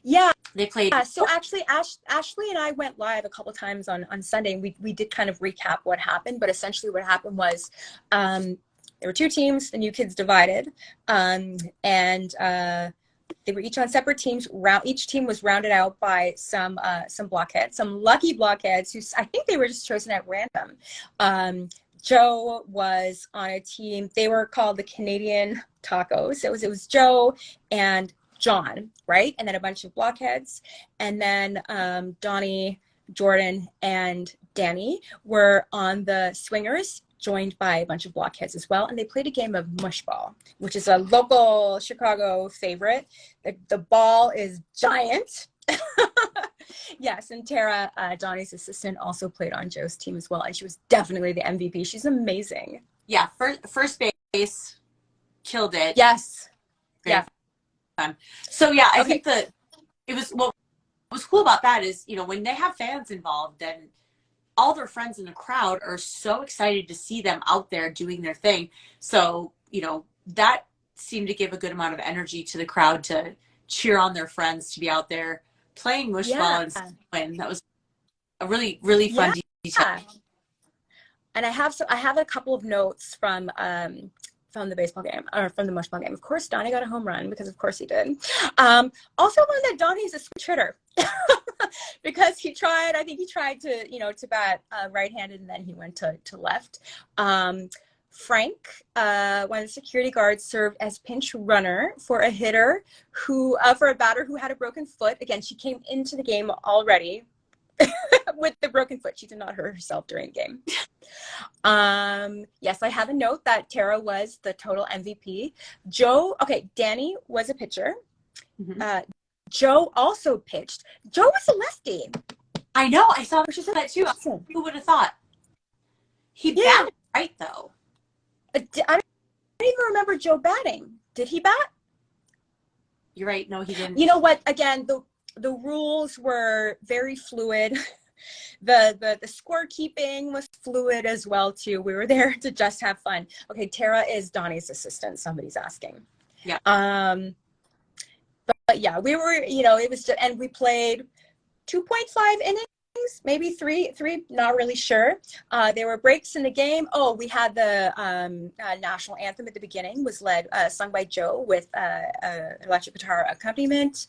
Yeah. They played. So actually, Ashley and I went live a couple times on Sunday. And we did kind of recap what happened, but essentially what happened was there were two teams. The new kids divided, and they were each on separate teams. Each team was rounded out by some blockheads, some lucky blockheads who I think they were just chosen at random. Joe was on a team. They were called the Canadian Tacos. It was Joe and John, right? And then a bunch of blockheads. And then Donnie, Jordan, and Danny were on the swingers, joined by a bunch of blockheads as well. And they played a game of mushball, which is a local Chicago favorite. The ball is giant. Yes, and Tara, Donnie's assistant, also played on Joe's team as well. And she was definitely the MVP. She's amazing. Yeah, first base, killed it. Yes. Very yeah. Fun. So yeah, I think that what was cool about that is, you know, when they have fans involved, then all their friends in the crowd are so excited to see them out there doing their thing. So, you know, that seemed to give a good amount of energy to the crowd to cheer on their friends to be out there playing mushball and win. That was a really, really fun detail. And I have a couple of notes from the baseball game, or from the mushball game. Of course, Donnie got a home run, because of course he did. Also learned that Donnie's a switch hitter because I think he tried to, you know, to bat right-handed, and then he went to left. Frank, one of the security guards, served as pinch runner for a hitter for a batter who had a broken foot. Again, she came into the game already with the broken foot. She did not hurt herself during the game. Yes, I have a note that Tara was the total MVP. Danny was a pitcher. Mm-hmm. Joe also pitched. Joe was a lefty. I know. I saw that too. Awesome. Who would have thought? He batted right, though. I don't even remember Joe batting. Did he bat? You're right. No, he didn't. You know what? Again, the rules were very fluid. The scorekeeping was fluid as well too. We were there to just have fun. Okay, Tara is Donnie's assistant. Somebody's asking. Yeah. But yeah, we were. You know, it was just, and we played 2.5 innings. Maybe three, not really sure. There were breaks in the game. Oh, we had the national anthem at the beginning, was sung by Joe with electric guitar accompaniment.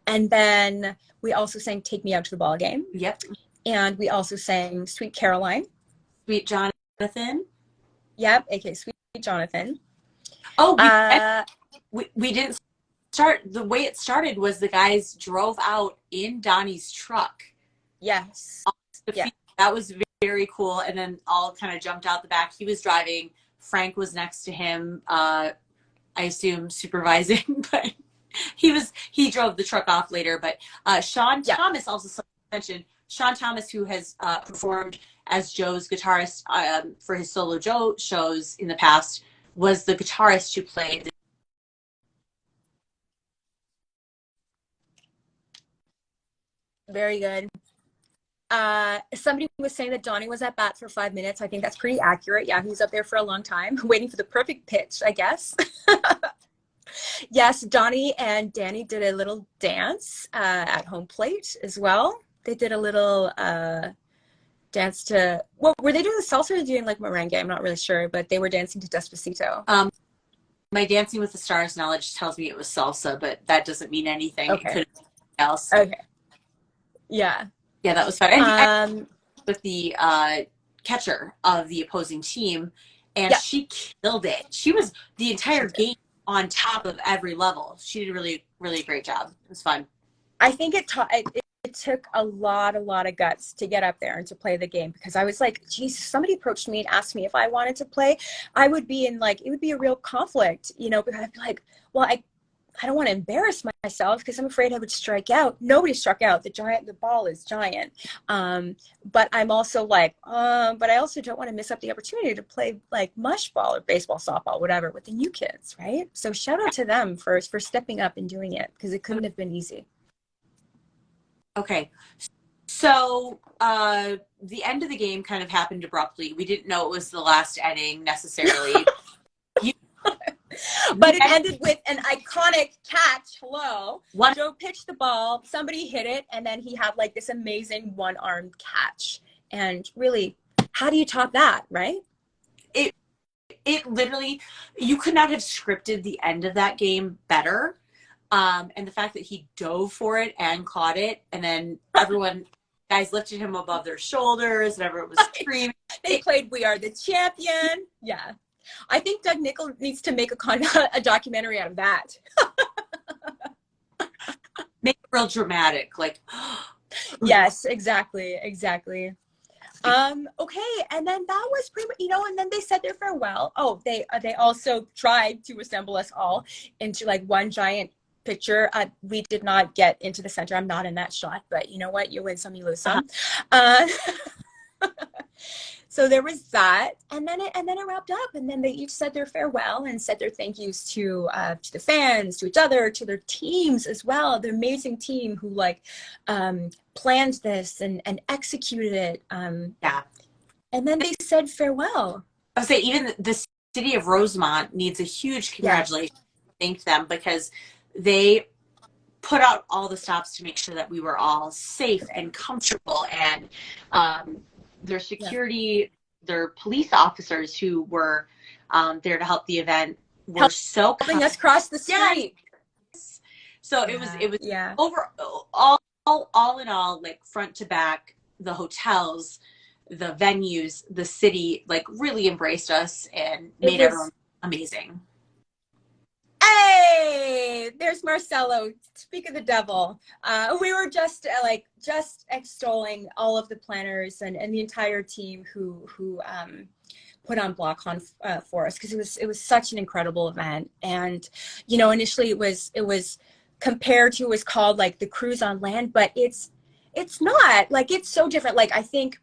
And then we also sang Take Me Out to the Ball Game. Yep. And we also sang Sweet Caroline. Sweet Jonathan. Yep, aka Sweet Jonathan. Oh, we didn't start. The way it started was the guys drove out in Donnie's truck. Yes. That was very cool. And then all kind of jumped out the back. He was driving. Frank was next to him, I assume supervising, but he drove the truck off later. But Sean Thomas also mentioned, Sean Thomas, who has performed as Joe's guitarist for his solo Joe shows in the past, was the guitarist who played Very good. Somebody was saying that Donnie was at bat for 5 minutes. I think that's pretty accurate. Yeah, he was up there for a long time, waiting for the perfect pitch, I guess. Yes, Donnie and Danny did a little dance at home plate as well. They did a little dance to, well, were they doing the salsa or doing like merengue? I'm not really sure, but they were dancing to Despacito. My Dancing with the Stars knowledge tells me it was salsa, but that doesn't mean anything. Okay. It could have been something else. Okay. Yeah. Yeah, that was fun. And with the catcher of the opposing team, and she killed it. She was the entire game on top of every level. She did a really, really great job. It was fun. I think it took a lot of guts to get up there and to play the game, because I was like, geez, if somebody approached me and asked me if I wanted to play, I would be in like, it would be a real conflict, you know, because I'd be like, well, I don't want to embarrass myself because I'm afraid I would strike out. Nobody struck out. The ball is giant. But I'm also like, but I also don't want to miss up the opportunity to play like mush ball or baseball, softball, whatever, with the new kids, right? So shout out to them for stepping up and doing it, because it couldn't have been easy. Okay. So the end of the game kind of happened abruptly. We didn't know it was the last inning necessarily. But it ended with an iconic catch. Hello. What? Joe pitched the ball, somebody hit it, and then he had like this amazing one-armed catch. And really, how do you top that, right? It literally, you could not have scripted the end of that game better. And the fact that he dove for it and caught it, and then guys lifted him above their shoulders, and everyone was screaming. They played "We Are the Champion." Yeah, I think Doug Nickel needs to make a documentary out of that. Make it real dramatic, like. Yes, exactly. Okay, and then that was pretty much, and then they said their farewell. Oh, they also tried to assemble us all into like one giant picture. We did not get into the center. I'm not in that shot, but you know what? You win some, you lose some. So there was that, and then it wrapped up, and then they each said their farewell and said their thank yous to the fans, to each other, to their teams as well. The amazing team who planned this and executed it. Yeah. And then they said farewell. I would say even the city of Rosemont needs a huge congratulations. Yes. Thank them, because they put out all the stops to make sure that we were all safe and comfortable, and their security, their police officers who were there to help the event were helping us cross the street. Yes. So it was over all in all, like front to back, the hotels, the venues, the city, like really embraced us and made everyone amazing. Hey, there's Marcelo. Speak of the devil. We were just extolling all of the planners and the entire team who put on BLOCKCON for us, because it was such an incredible event. And initially it was compared to, it was called like the cruise on land, but it's not, like, it's so different. Like, I think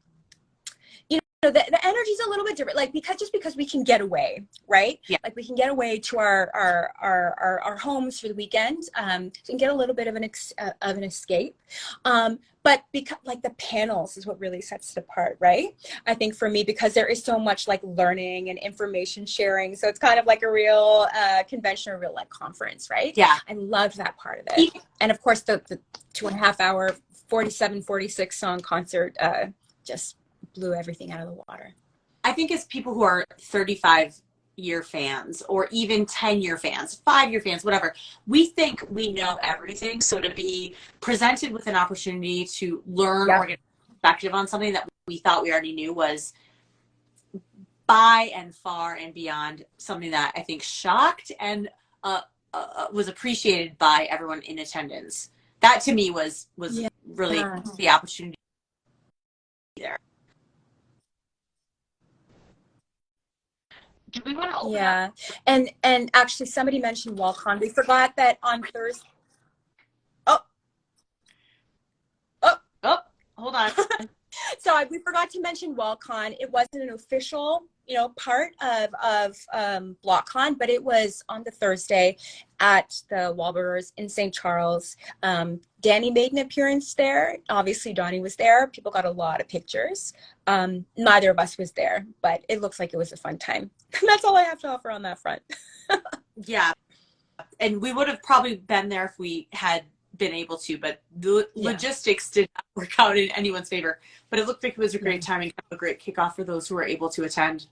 the energy's a little bit different, like, because we can get away, right? Yeah. Like, we can get away to our homes for the weekend, so we can get a little bit of an escape, but because, like, the panels is what really sets it apart, right? I think for me, because there is so much like learning and information sharing, so it's kind of like a real convention, or a real like conference, right? Yeah, I loved that part of it. And of course the 2.5 hour 46 song concert just blew everything out of the water. I think as people who are 35-year fans, or even 10-year fans, 5-year fans, whatever, we think we know everything. So to be presented with an opportunity to learn or get a perspective on something that we thought we already knew was by and far and beyond something that I think shocked and was appreciated by everyone in attendance. That to me was really the opportunity there. Do we want to open up? And actually somebody mentioned WallCon. We forgot that on Thursday. Hold on. So we forgot to mention WallCon. It wasn't an official, part of BLOCKCON, but it was on the Thursday at the Wahlburgers in St. Charles. Danny made an appearance there. Obviously, Donnie was there. People got a lot of pictures. Neither of us was there, but it looks like it was a fun time. That's all I have to offer on that front. Yeah. And we would have probably been there if we had been able to, but the logistics did not work out in anyone's favor. But it looked like it was a great time and a great kickoff for those who were able to attend.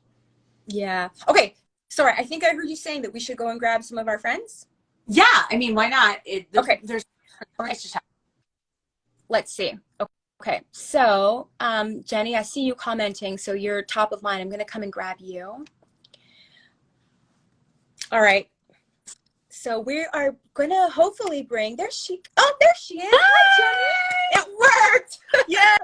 Yeah. Okay. Sorry, I think I heard you saying that we should go and grab some of our friends. Yeah. I mean, why not? Okay. Let's see. Okay. So, Jenny, I see you commenting. So you're top of mind. I'm going to come and grab you. All right. So we are going to hopefully bring, there she is. Hi, Jenny. It worked. Yay.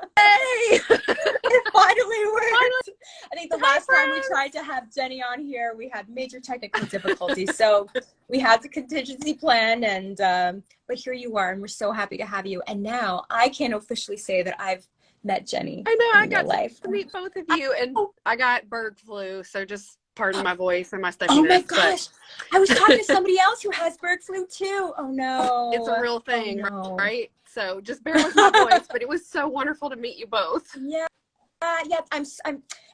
It finally worked. I think the last time we tried to have Jenny on here, we had major technical difficulties. So we had the contingency plan, and but here you are, and we're so happy to have you. And now I can officially say that I've met Jenny. I know, I got to meet both of you, and I got bird flu, so just pardon my voice and my stuffiness. Oh my gosh. I was talking to somebody else who has bird flu too. Oh no. It's a real thing, right? So just bear with my voice, but it was so wonderful to meet you both. Yeah. Yeah, I'm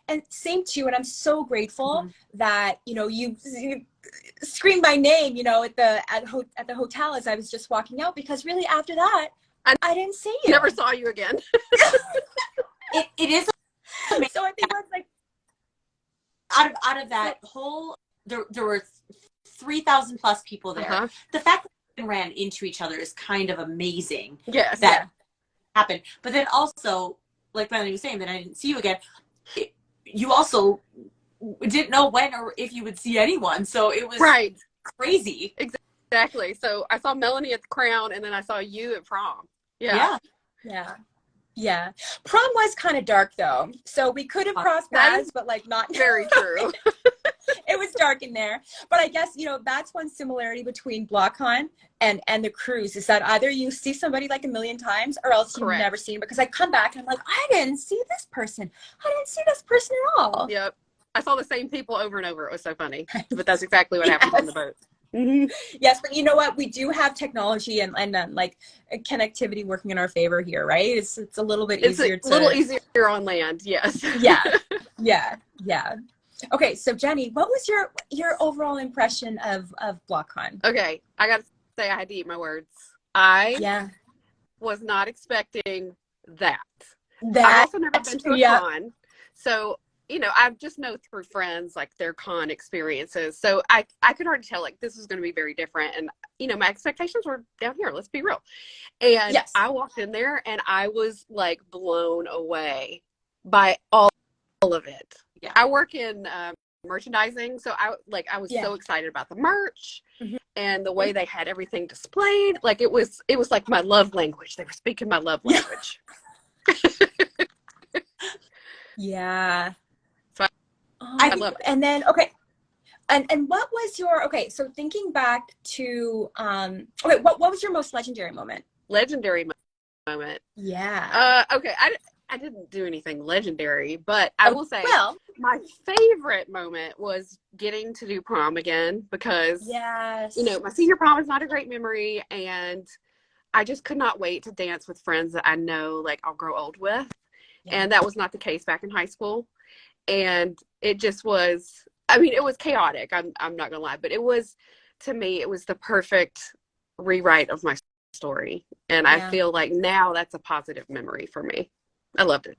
and same too. And I'm so grateful that, you know, you screamed my name, you know, at the hotel as I was just walking out, because really after that, I didn't see you. Never saw you again. It is amazing. So I think that's like, out of that whole, there were 3,000 plus people there. The fact that we ran into each other is kind of amazing. Yes. That happened. But then also, like Melanie was saying, that I didn't see you again. You also didn't know when or if you would see anyone. So it was crazy. Exactly. So I saw Melanie at the Crown, and then I saw you at prom. Yeah. Prom was kind of dark though, so we could have crossed paths, but like not very true. It was dark in there. But I guess, you know, that's one similarity between BLOCKCON and the cruise, is that either you see somebody like a million times or else you've never seen, because I come back and I'm like, I didn't see this person. I didn't see this person at all. Yep. I saw the same people over and over. It was so funny. But that's exactly what happened on the boat. Yes, but you know what? We do have technology and like connectivity working in our favor here, right? It's a little bit easier. It's a little easier on land. Yes. Yeah. Okay, so Jenni, what was your overall impression of BLOCKCON? Okay, I got to say I had to eat my words. I was not expecting that. I've also never been to a con, so you know, I just know through friends like their con experiences. So I could already tell like this was going to be very different, and you know my expectations were down here. Let's be real. And I walked in there and I was like blown away by all of it. Yeah. I work in merchandising, so I was so excited about the merch and the way they had everything displayed. Like it was like my love language. They were speaking my love language. Yeah. So I love it. And then and what was your so thinking back to what was your most legendary moment? Legendary moment. Yeah. Okay. I didn't do anything legendary, but I will say my favorite moment was getting to do prom again, because you know, my senior prom is not a great memory, and I just could not wait to dance with friends that I know like I'll grow old with. And that was not the case back in high school. And it just was, I mean, it was chaotic. I'm not gonna lie, but it was, to me, it was the perfect rewrite of my story. And I feel like now that's a positive memory for me. I loved it.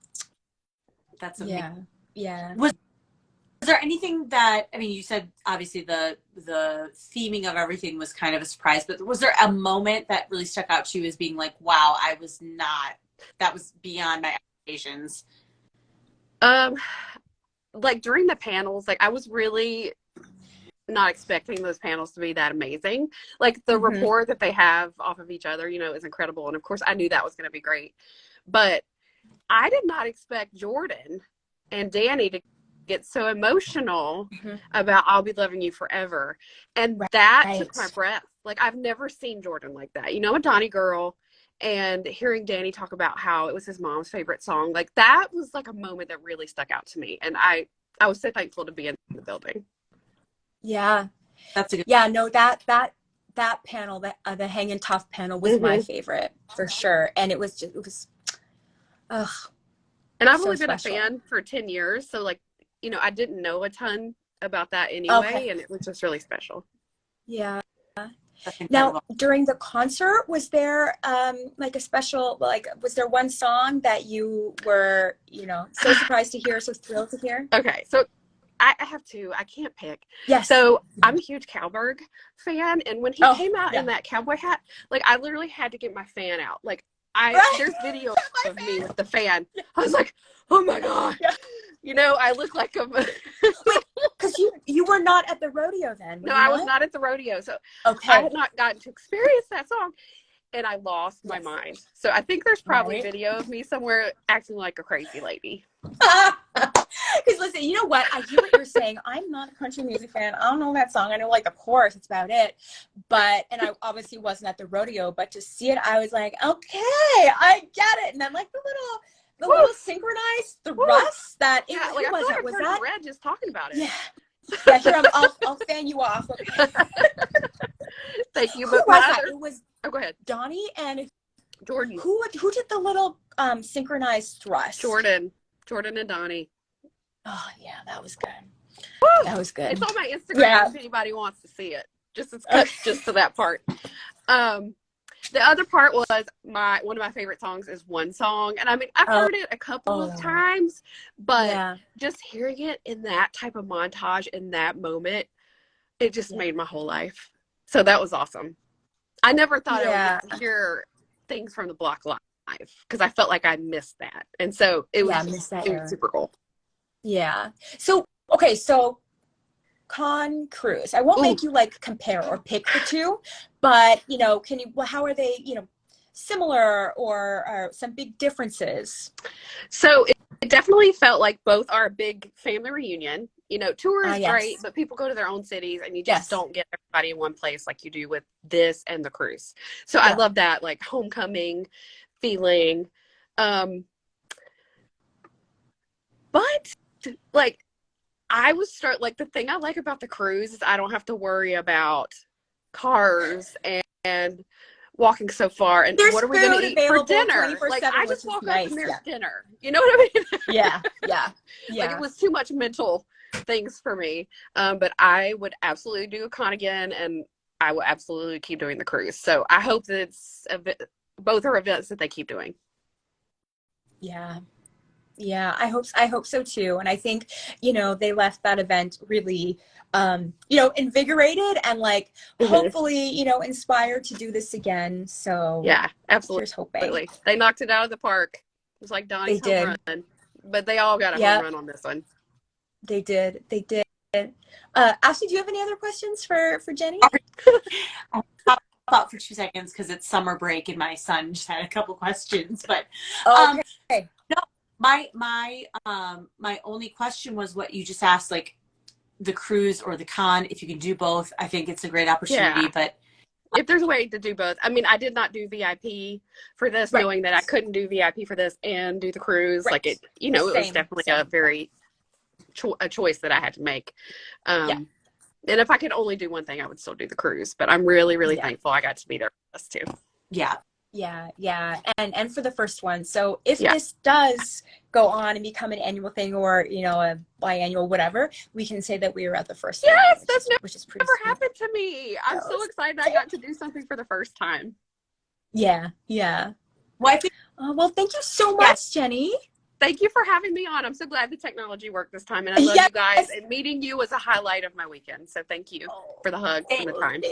That's amazing. Yeah. Was there anything that, I mean, you said obviously the theming of everything was kind of a surprise, but was there a moment that really stuck out to you as being like, wow, that was beyond my expectations? Like during the panels, like I was really not expecting those panels to be that amazing. Like the rapport that they have off of each other, you know, is incredible. And of course I knew that was going to be great, but I did not expect Jordan and Danny to get so emotional about I'll Be Loving You Forever. And that took my breath. Like I've never seen Jordan like that. You know, I'm a Donnie girl, and hearing Danny talk about how it was his mom's favorite song, like that was like a moment that really stuck out to me. And I was so thankful to be in the building. Yeah. That's a good no, that panel, the Hangin' Tough panel was my favorite for sure. And it was and I've only been a fan for 10 years, so like, you know, I didn't know a ton about that anyway, and it was just really special. Yeah. Now, during the concert, was there like a special, like, was there one song that you were, you know, so surprised to hear, so thrilled to hear? Okay, so I have two. I can't pick. Yes. So I'm a huge Cowberg fan, and when he came out in that cowboy hat, like I literally had to get my fan out. Like there's video of me with the fan. I was like, oh my God. Yeah. You know, I look like a... Because you were not at the rodeo then. No, I was not at the rodeo. So I had not gotten to experience that song. And I lost my mind. So I think there's probably video of me somewhere acting like a crazy lady. Because listen, you know what? I hear what you're saying. I'm not a country music fan. I don't know that song. I know like the chorus. It's about it. And I obviously wasn't at the rodeo. But to see it, I was like, okay, I get it. And then like the little synchronized thrust that it like I was. feel like Was I've that heard Red just talking about it? Yeah. Here I'll fan you off. Okay. Thank you. Who But was that? It was go ahead. Donnie and Jordan. Who did the little synchronized thrust? Jordan and Donnie. Oh yeah, that was good. Woo! That was good. It's on my Instagram if anybody wants to see it. Just to that part. The other part was one of my favorite songs is One Song. And I mean, I've heard it a couple of times, but just hearing it in that type of montage in that moment, it just made my whole life. So that was awesome. I never thought I would get to hear things from the Block live because I felt like I missed that. And so it was super cool. Yeah. So, okay. So con cruise. I won't make you like compare or pick the two, but how are they, similar or some big differences? So it definitely felt like both are a big family reunion. Tour is great, but people go to their own cities and you just don't get everybody in one place like you do with this and the cruise. So I love that like homecoming feeling. But like the thing I like about the cruise is I don't have to worry about cars and walking so far and there's what are we going to eat for dinner. Like I just walk up and there's dinner. You know what I mean? Yeah. Like it was too much mental things for me. But I would absolutely do a con again, and I will absolutely keep doing the cruise. So I hope that both are events that they keep doing. Yeah, I hope so too. And I think, they left that event really, invigorated and like hopefully, inspired to do this again. So yeah, absolutely. Here's hoping. They knocked it out of the park. It was like Donnie's home run, but they all got a home run on this one. They did. Ashley, do you have any other questions for Jenni? I'll pop out for 2 seconds because it's summer break and my son just had a couple questions. But okay. No, my only question was what you just asked, like the cruise or the con. If you can do both, I think it's a great opportunity. But if there's a way to do both, I mean, I did not do VIP for this, knowing that I couldn't do VIP for this and do the cruise. Like it, it was definitely a very a choice that I had to make. And if I could only do one thing, I would still do the cruise. But I'm really, really thankful I got to be there for this too. Yeah. And for the first one. So if this does go on and become an annual thing or, a biannual, whatever, we can say that we were at the first one. Yes, which is pretty never happened to me. I'm so excited I got to do something for the first time. Yeah. Well, well, thank you so much, Jenni. Thank you for having me on. I'm so glad the technology worked this time. And I love you guys. And meeting you was a highlight of my weekend. So thank you for the hugs and the time.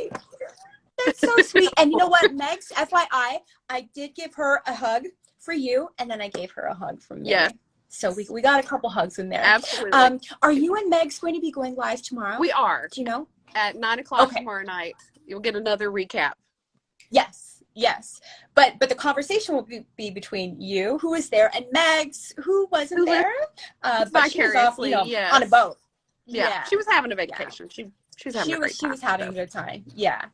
That's so sweet. And you know what, Megs, FYI, I did give her a hug for you, and then I gave her a hug from me. Yeah. So we got a couple hugs in there. Absolutely. Are you and Megs going to be going live tomorrow? We are. Do you know? At 9:00 tomorrow night. You'll get another recap. Yes. But the conversation will be between you, who was there, and Megs, who wasn't there. But she was off, on a boat. Yeah. She was having a vacation. She was having a great time. She was having a good time. Yeah.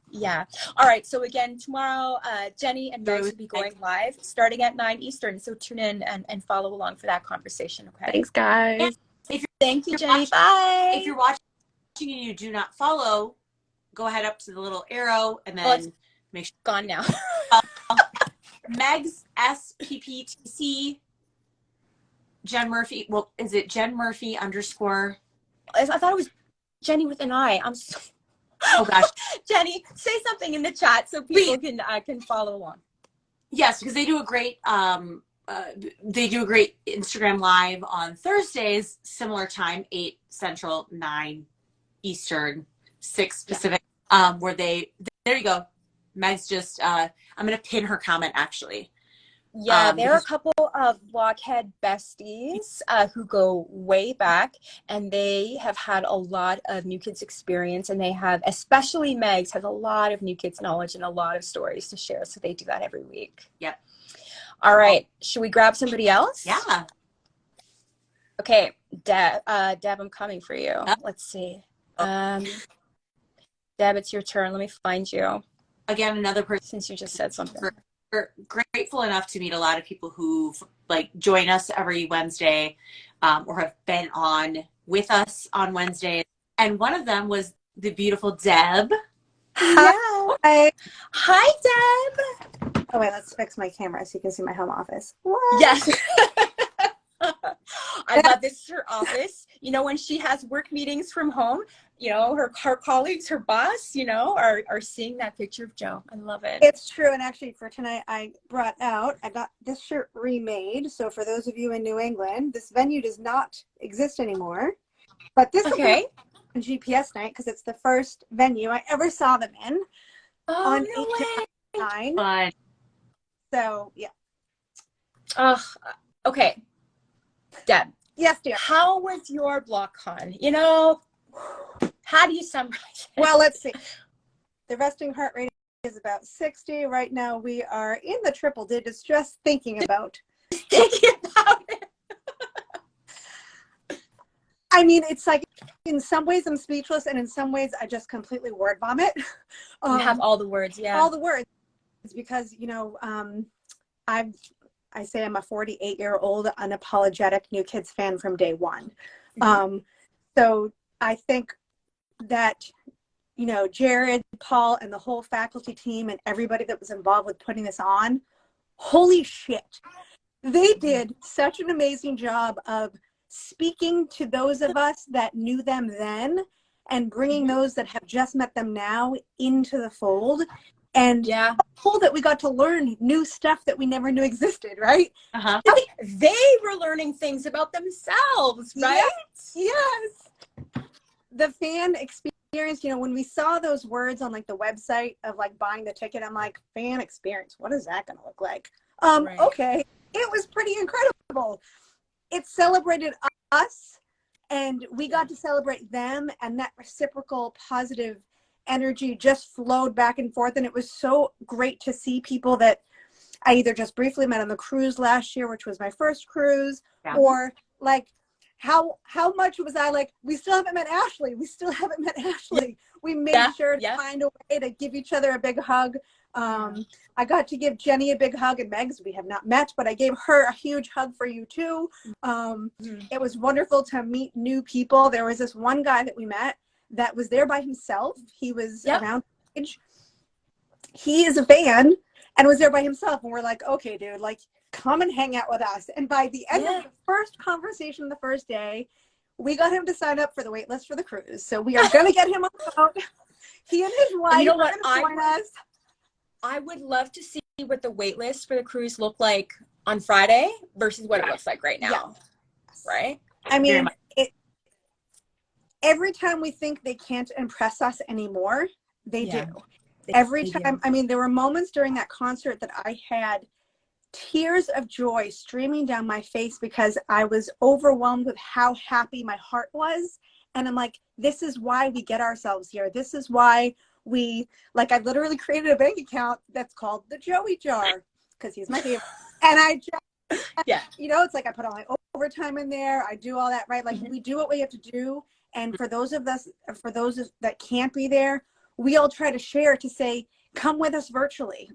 All right. So again, tomorrow, Jenni and Megs will be going live starting at 9 Eastern. So tune in and follow along for that conversation. Okay. Thanks, guys. Thank you, Jenni. Bye. If you're watching and you do not follow, go ahead up to the little arrow and then make sure it's gone now. Megs SPPTC. Jen Murphy. Well, is it Jen Murphy _? I thought it was Jenni with an I. I'm so... Oh gosh. Jenni, say something in the chat so people can follow along. Yes, because they do a great Instagram live on Thursdays, similar time, 8 Central, 9 Eastern, 6 Pacific. Where there you go. Meg's just I'm gonna pin her comment actually. Yeah, there are a couple of Blockhead besties who go way back, and they have had a lot of New Kids experience, and they have, especially Megs, has a lot of New Kids knowledge and a lot of stories to share, so they do that every week. Yep. All right, should we grab somebody else? Yeah. Okay, Deb, I'm coming for you. Let's see. Deb, it's your turn. Let me find you. Again, another person. Since you just said something. We're grateful enough to meet a lot of people who join us every Wednesday or have been on with us on Wednesdays. And one of them was the beautiful Deb. Hi. Hi, Deb. Oh, wait, let's fix my camera so you can see my home office. What? Yes. I love this is her office. when she has work meetings from home, her colleagues, her boss, are seeing that picture of Joe. I love it. It's true. And actually for tonight, I got this shirt remade. So for those of you in New England, this venue does not exist anymore, but this will be on GPS night because it's the first venue I ever saw them in on no way. 8/9. So yeah. Okay. Deb. Yes, dear. How was your BLOCKCon? How do you summarize it? Well, let's see. The resting heart rate is about 60. Right now we are in the triple digits just thinking about it. I mean, it's like in some ways I'm speechless and in some ways I just completely word vomit. You have all the words, yeah. All the words. Because, I say I'm a 48-year-old unapologetic New Kids fan from day one. Mm-hmm. So I think that, Jared, Paul, and the whole faculty team and everybody that was involved with putting this on, holy shit. They did such an amazing job of speaking to those of us that knew them then and bringing those that have just met them now into the fold. And cool that we got to learn new stuff that we never knew existed, right? They were learning things about themselves, right? Yes. The fan experience, when we saw those words on like the website of like buying the ticket, I'm like, fan experience, what is that going to look like? Okay. It was pretty incredible. It celebrated us and we got to celebrate them, and that reciprocal positive energy just flowed back and forth. And it was so great to see people that I either just briefly met on the cruise last year, which was my first cruise, or like how much was I like, we still haven't met Ashley. We made sure to find a way to give each other a big hug. I got to give Jenni a big hug, and Megs, we have not met, but I gave her a huge hug for you too. It was wonderful to meet new people. There was this one guy that we met that was there by himself. He was around age. He is a fan and was there by himself. And we're like, okay, dude, like, come and hang out with us. And by the end of the first conversation the first day, we got him to sign up for the wait list for the cruise. So we are going to get him on the boat. He and his wife are going to join us. I would love to see what the wait list for the cruise look like on Friday versus what it looks like right now. Right? I mean, every time we think they can't impress us anymore, they do. Every time. I mean, there were moments during that concert that I had tears of joy streaming down my face because I was overwhelmed with how happy my heart was. And I'm like, this is why we get ourselves here. This is why I literally created a bank account that's called the Joey Jar because he's my favorite. And I just, it's like I put all my overtime in there. I do all that, right? Like we do what we have to do. And for those that can't be there, we all try to share to say, come with us virtually,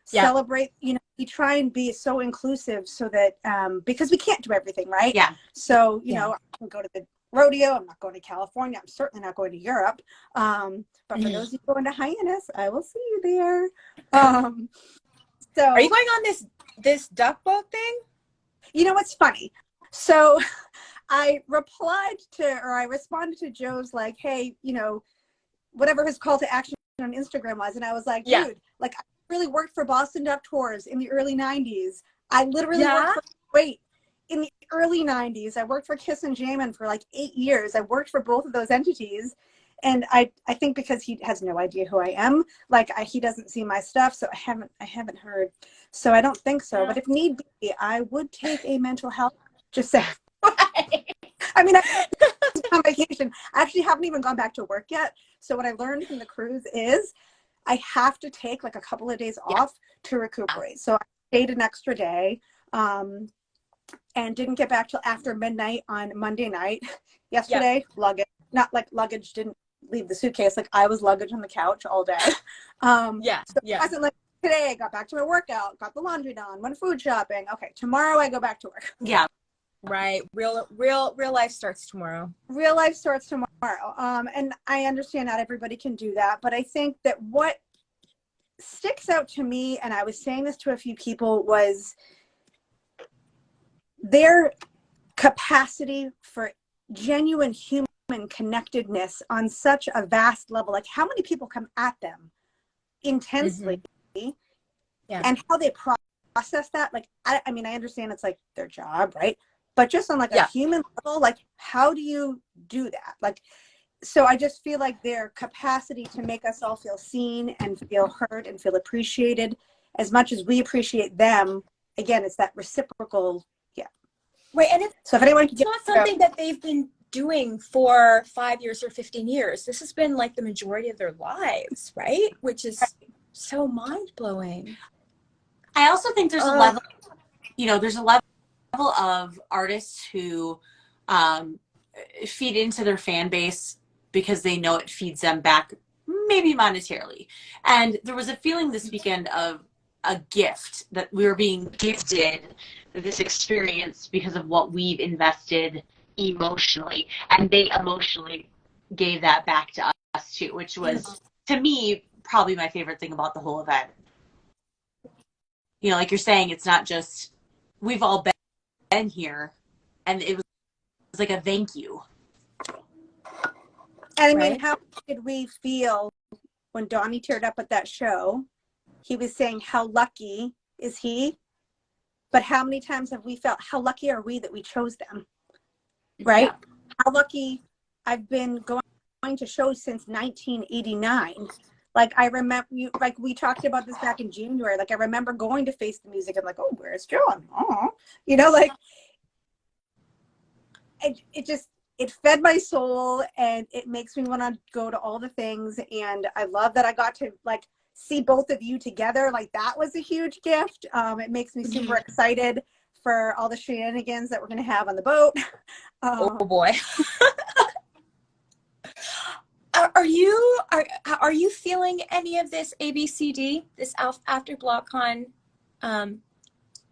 celebrate, we try and be so inclusive so that, because we can't do everything, right? Yeah. So, I can go to the rodeo. I'm not going to California. I'm certainly not going to Europe. But for those of you going to Hyannis, I will see you there. So are you going on this duck boat thing? What's funny? So I responded to Joe's like, hey, whatever his call to action on Instagram was. And I was like, dude, I really worked for Boston Duck Tours in the early 90s. I literally worked in the early 90s. I worked for Kiss and Jamin for 8 years. I worked for both of those entities. And I think because he has no idea who I am, he doesn't see my stuff. So I haven't heard. So I don't think so. But if need be, I would take a mental health, just say. I mean, I'm on vacation. I actually haven't even gone back to work yet. So what I learned from the cruise is I have to take a couple of days off to recuperate. So I stayed an extra day and didn't get back till after midnight on Monday night. Yesterday, luggage, not luggage didn't leave the suitcase. I was luggage on the couch all day. It wasn't today I got back to my workout, got the laundry done, went food shopping. Okay, tomorrow I go back to work. Yeah. Right. Real life starts tomorrow. Real life starts tomorrow. And I understand not everybody can do that, but I think that what sticks out to me, and I was saying this to a few people, was their capacity for genuine human connectedness on such a vast level. Like how many people come at them intensely and how they process that. Like, I mean, I understand it's like their job, right? But just on like a human level, like how do you do that? Like, so I just feel like their capacity to make us all feel seen and feel heard and feel appreciated as much as we appreciate them. Again, it's that reciprocal. Right. And so if anyone it's not something that they've been doing for 5 years or 15 years. This has been like the majority of their lives, right? Which is so mind-blowing. I also think there's a level, there's a level of artists who feed into their fan base because they know it feeds them back, maybe monetarily. And there was a feeling this weekend of a gift, that we were being gifted this experience because of what we've invested emotionally, and they emotionally gave that back to us too, which was, to me, probably my favorite thing about the whole event. Like you're saying, it's not just we've all been here, and it was like a thank you. And I mean, how did we feel when Donnie teared up at that show? He was saying how lucky is he, but how many times have we felt how lucky are we that we chose them, right? How lucky. I've been going to shows since 1989. Like I remember you, like we talked about this back in January. Like I remember going to Face the Music and like, oh, where's John? Oh, like it fed my soul, and it makes me want to go to all the things. And I love that I got to like see both of you together. Like that was a huge gift. It makes me super excited for all the shenanigans that we're going to have on the boat. Oh boy. Are you feeling any of this ABCD, this after BLOCKCON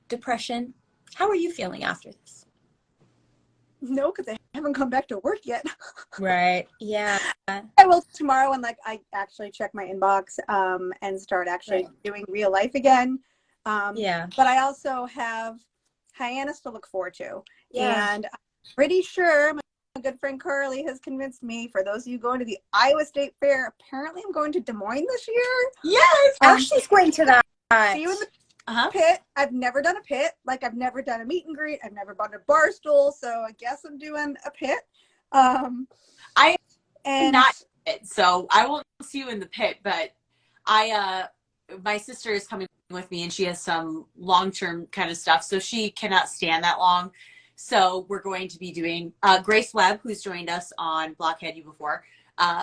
depression? How are you feeling after this? No, because I haven't come back to work yet. Right. Yeah. I will tomorrow, and like I actually check my inbox and start actually doing real life again. But I also have Hyannis to look forward to. Yeah. And I'm pretty sure my good friend Carly has convinced me, for those of you going to the Iowa State Fair, apparently I'm going to Des Moines this year. Yes, Ashley's going to that. See you in the pit. I've never done a pit. Like I've never done a meet and greet. I've never bought a bar stool. So I guess I'm doing a pit. I am not pit, so I won't see you in the pit, but my sister is coming with me, and she has some long-term kind of stuff, so she cannot stand that long. So we're going to be doing Grace Webb, who's joined us on Blockhead U before.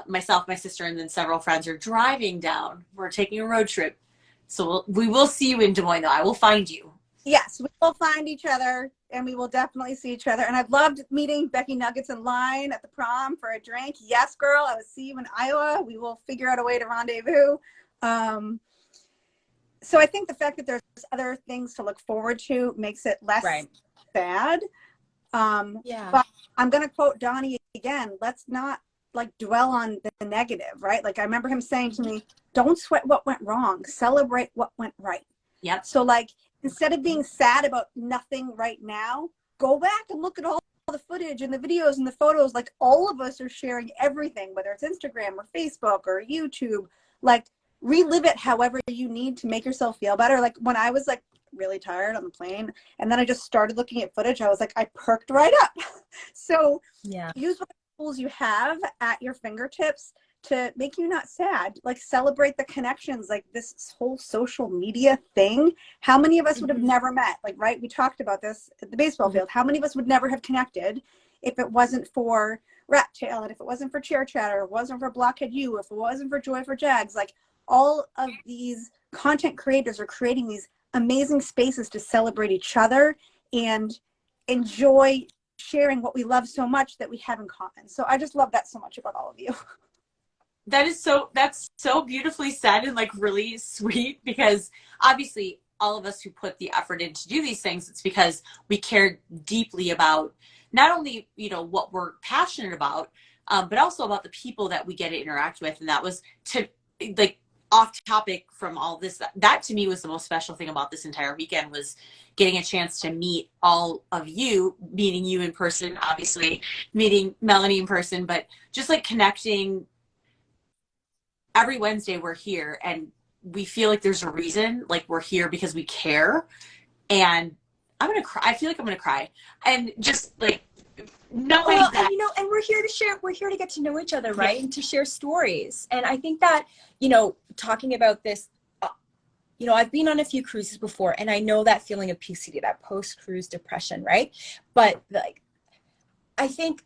Myself, my sister, and then several friends are driving down. We're taking a road trip. So we will see you in Des Moines, though. I will find you. Yes, we will find each other, and we will definitely see each other. And I've loved meeting Becky Nuggets in line at the prom for a drink. Yes, girl, I will see you in Iowa. We will figure out a way to rendezvous. So I think the fact that there's other things to look forward to makes it less sad. But I'm going to quote Donnie again. Let's not like dwell on the negative, right? Like I remember him saying to me, don't sweat what went wrong, celebrate what went right. Yep. So like, instead of being sad about nothing right now, go back and look at all the footage and the videos and the photos. Like all of us are sharing everything, whether it's Instagram or Facebook or YouTube. Like relive it however you need to make yourself feel better. Like when I was like really tired on the plane and then I just started looking at footage, I was like, I perked right up. So use what tools you have at your fingertips to make you not sad. Like celebrate the connections, like this whole social media thing. How many of us would have never met? Like, right, we talked about this at the baseball field. How many of us would never have connected if it wasn't for Rat Tail, and if it wasn't for Chair Chatter, if it wasn't for Blockhead U, if it wasn't for Joy for Jags? Like all of these content creators are creating these amazing spaces to celebrate each other and enjoy sharing what we love so much that we have in common. So I just love that so much about all of you. That's so beautifully said and like really sweet, because obviously all of us who put the effort in to do these things, it's because we care deeply about not only, what we're passionate about, but also about the people that we get to interact with. And that was to like off topic from all this, that to me was the most special thing about this entire weekend, was getting a chance to meet all of you, meeting you in person, obviously meeting Melanie in person, but just like connecting. Every Wednesday we're here and we feel like there's a reason, like we're here because we care. And I'm gonna cry. I feel like I'm gonna cry. And just like knowing that, and, you know, and we're here to share, we're here to get to know each other, right? And to share stories. And I think that, you know, talking about this, you know, I've been on a few cruises before, and I know that feeling of PCD, that post-cruise depression, right? But like, I think,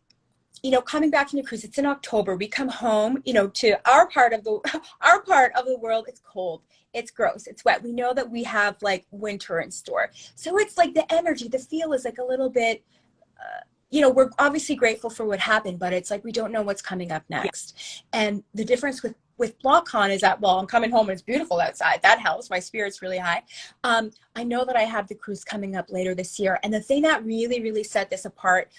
you know, coming back from the cruise, it's in October. We come home, you know, to our part of the world. It's cold, it's gross, it's wet. We know that we have like winter in store. So it's like the energy, the feel is like a little bit, you know, we're obviously grateful for what happened, but it's like we don't know what's coming up next. And the difference with BLOCKCON is that, well, I'm coming home and it's beautiful outside. That helps. My spirit's really high. I know that I have the cruise coming up later this year. And the thing that really, really set this apart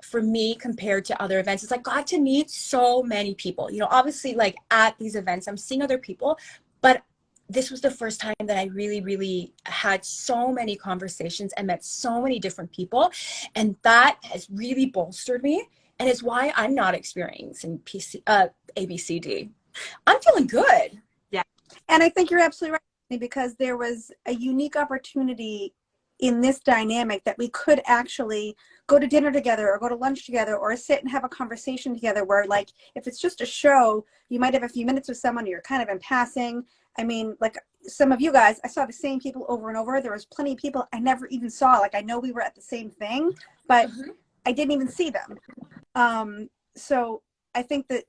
for me compared to other events is I got to meet so many people. You know, obviously, like at these events, I'm seeing other people, but this was the first time that I really, really had so many conversations and met so many different people. And that has really bolstered me. And is why I'm not experiencing ABCD. I'm feeling good. Yeah. And I think you're absolutely right, because there was a unique opportunity in this dynamic that we could actually go to dinner together or go to lunch together or sit and have a conversation together, where like, if it's just a show, you might have a few minutes with someone, you're kind of in passing. I mean, like some of you guys, I saw the same people over and over. There was plenty of people I never even saw. Like, I know we were at the same thing, but I didn't even see them. So I think that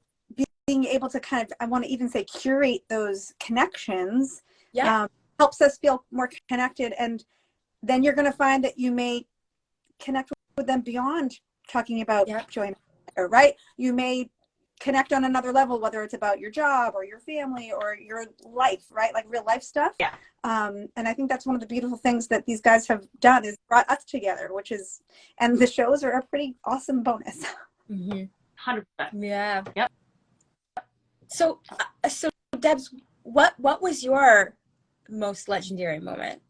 being able to kind of, I want to even say curate those connections, helps us feel more connected. And then you're going to find that you may connect with them beyond talking about joy, right? You may connect on another level, whether it's about your job or your family or your life, right? Like real life stuff. Yeah. And I think that's one of the beautiful things that these guys have done, is brought us together, which is, and the shows are a pretty awesome bonus. 100%. Yeah. Yep. So Debs, what was your most legendary moment?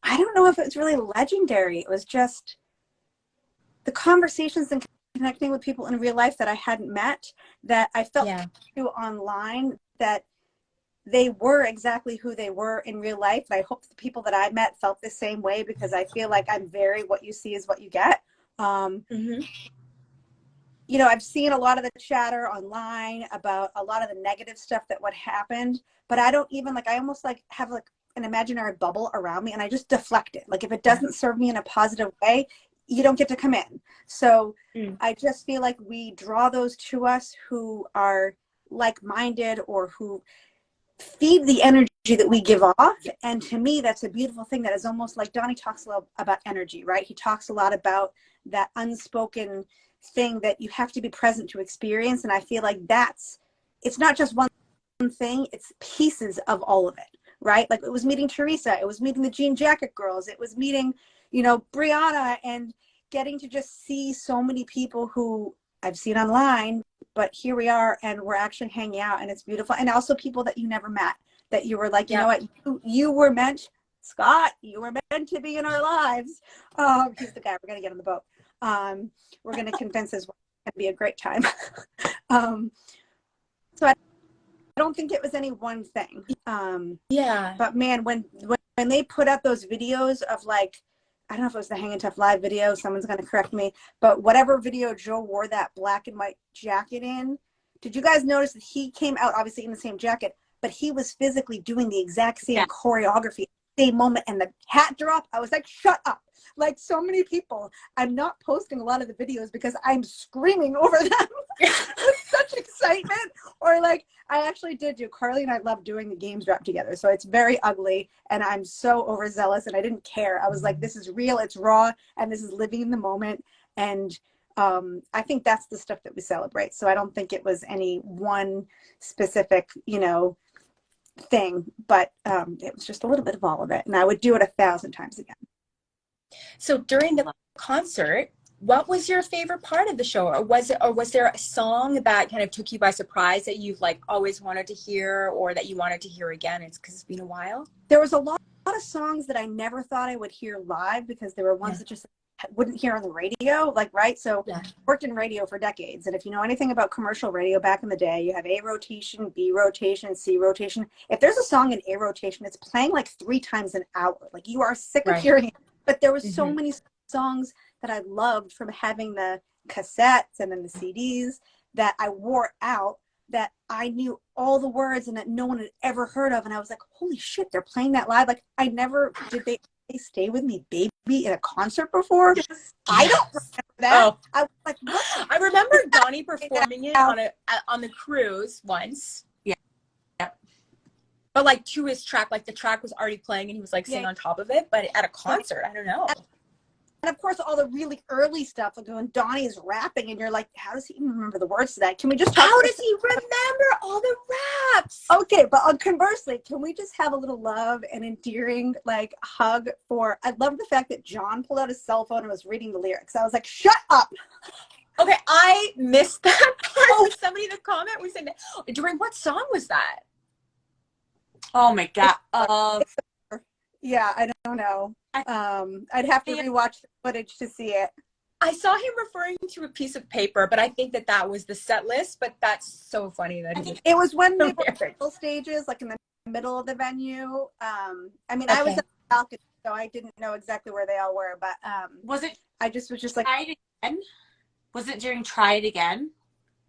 I don't know if it was really legendary. It was just the conversations and connecting with people in real life that I hadn't met, that I felt to online, that they were exactly who they were in real life. And I hope the people that I met felt the same way, because I feel like I'm very, what you see is what you get. You know, I've seen a lot of the chatter online about a lot of the negative stuff that what happened, but I don't even, like, I almost like have like an imaginary bubble around me and I just deflect it. Like, if it doesn't serve me in a positive way, you don't get to come in. So I just feel like we draw those to us who are like-minded or who feed the energy that we give off. And to me, that's a beautiful thing. That is almost like Donnie talks a lot about energy, right? He talks a lot about that unspoken thing that you have to be present to experience. And I feel like it's not just one thing, it's pieces of all of it, right? Like, it was meeting Teresa, it was meeting the Jean Jacket girls, it was meeting, you know, Brianna, and getting to just see so many people who I've seen online, but here we are and we're actually hanging out, and it's beautiful. And also people that you never met, that you were like, you know what, you were meant, Scott, you were meant to be in our lives. He's the guy, we're going to get on the boat. We're going to convince his wife it's going to be a great time. So I don't think it was any one thing. But man, when they put out those videos of, like, I don't know if it was the Hangin' Tough Live video, someone's going to correct me, but whatever video Joe wore that black and white jacket in, did you guys notice that he came out obviously in the same jacket, but he was physically doing the exact same choreography, same moment, and the hat drop, I was like, shut up. Like, so many people, I'm not posting a lot of the videos because I'm screaming over them with such excitement. Or like, I actually did do, Carly and I love doing the games drop together. So it's very ugly and I'm so overzealous and I didn't care. I was like, this is real, it's raw, and this is living in the moment. And I think that's the stuff that we celebrate. So I don't think it was any one specific, you know, thing, but it was just a little bit of all of it. And I would do it 1,000 times again. So during the concert, what was your favorite part of the show? Or was there a song that kind of took you by surprise that you've like always wanted to hear, or that you wanted to hear again? It's because it's been a while. There was a lot of songs that I never thought I would hear live, because there were ones that just wouldn't hear on the radio, like, right? So I worked in radio for decades. And if you know anything about commercial radio back in the day, you have A rotation, B rotation, C rotation. If there's a song in A rotation, it's playing like 3 times an hour. Like, you are sick of hearing it. But there was so many songs that I loved from having the cassettes and then the CDs that I wore out, that I knew all the words and that no one had ever heard of. And I was like, holy shit, they're playing that live. Like, I never, did they Stay With Me Baby in a concert before? I don't remember that. Oh. I was like, what? I remember Donnie performing it on the cruise once. Yeah. But like to his track, like the track was already playing and he was like singing on top of it. But at a concert, I don't know. And of course, all the really early stuff, like when Donnie is rapping and you're like, how does he even remember the words to that? Can we just talk How does he remember all the raps? Okay, but conversely, can we just have a little love and endearing like hug for, I love the fact that John pulled out his cell phone and was reading the lyrics. I was like, shut up. Okay, I missed that part. Somebody in the comment was saying that. During what song was that? Oh my God. Yeah, I don't know. I'd have to rewatch the footage to see it. I saw him referring to a piece of paper, but I think that was the set list. But that's so funny that it was when they were middle stages, like in the middle of the venue. I mean, I was at the balcony, so I didn't know exactly where they all were. But was it? I just was just like, Try It Again? Was it during Try It Again?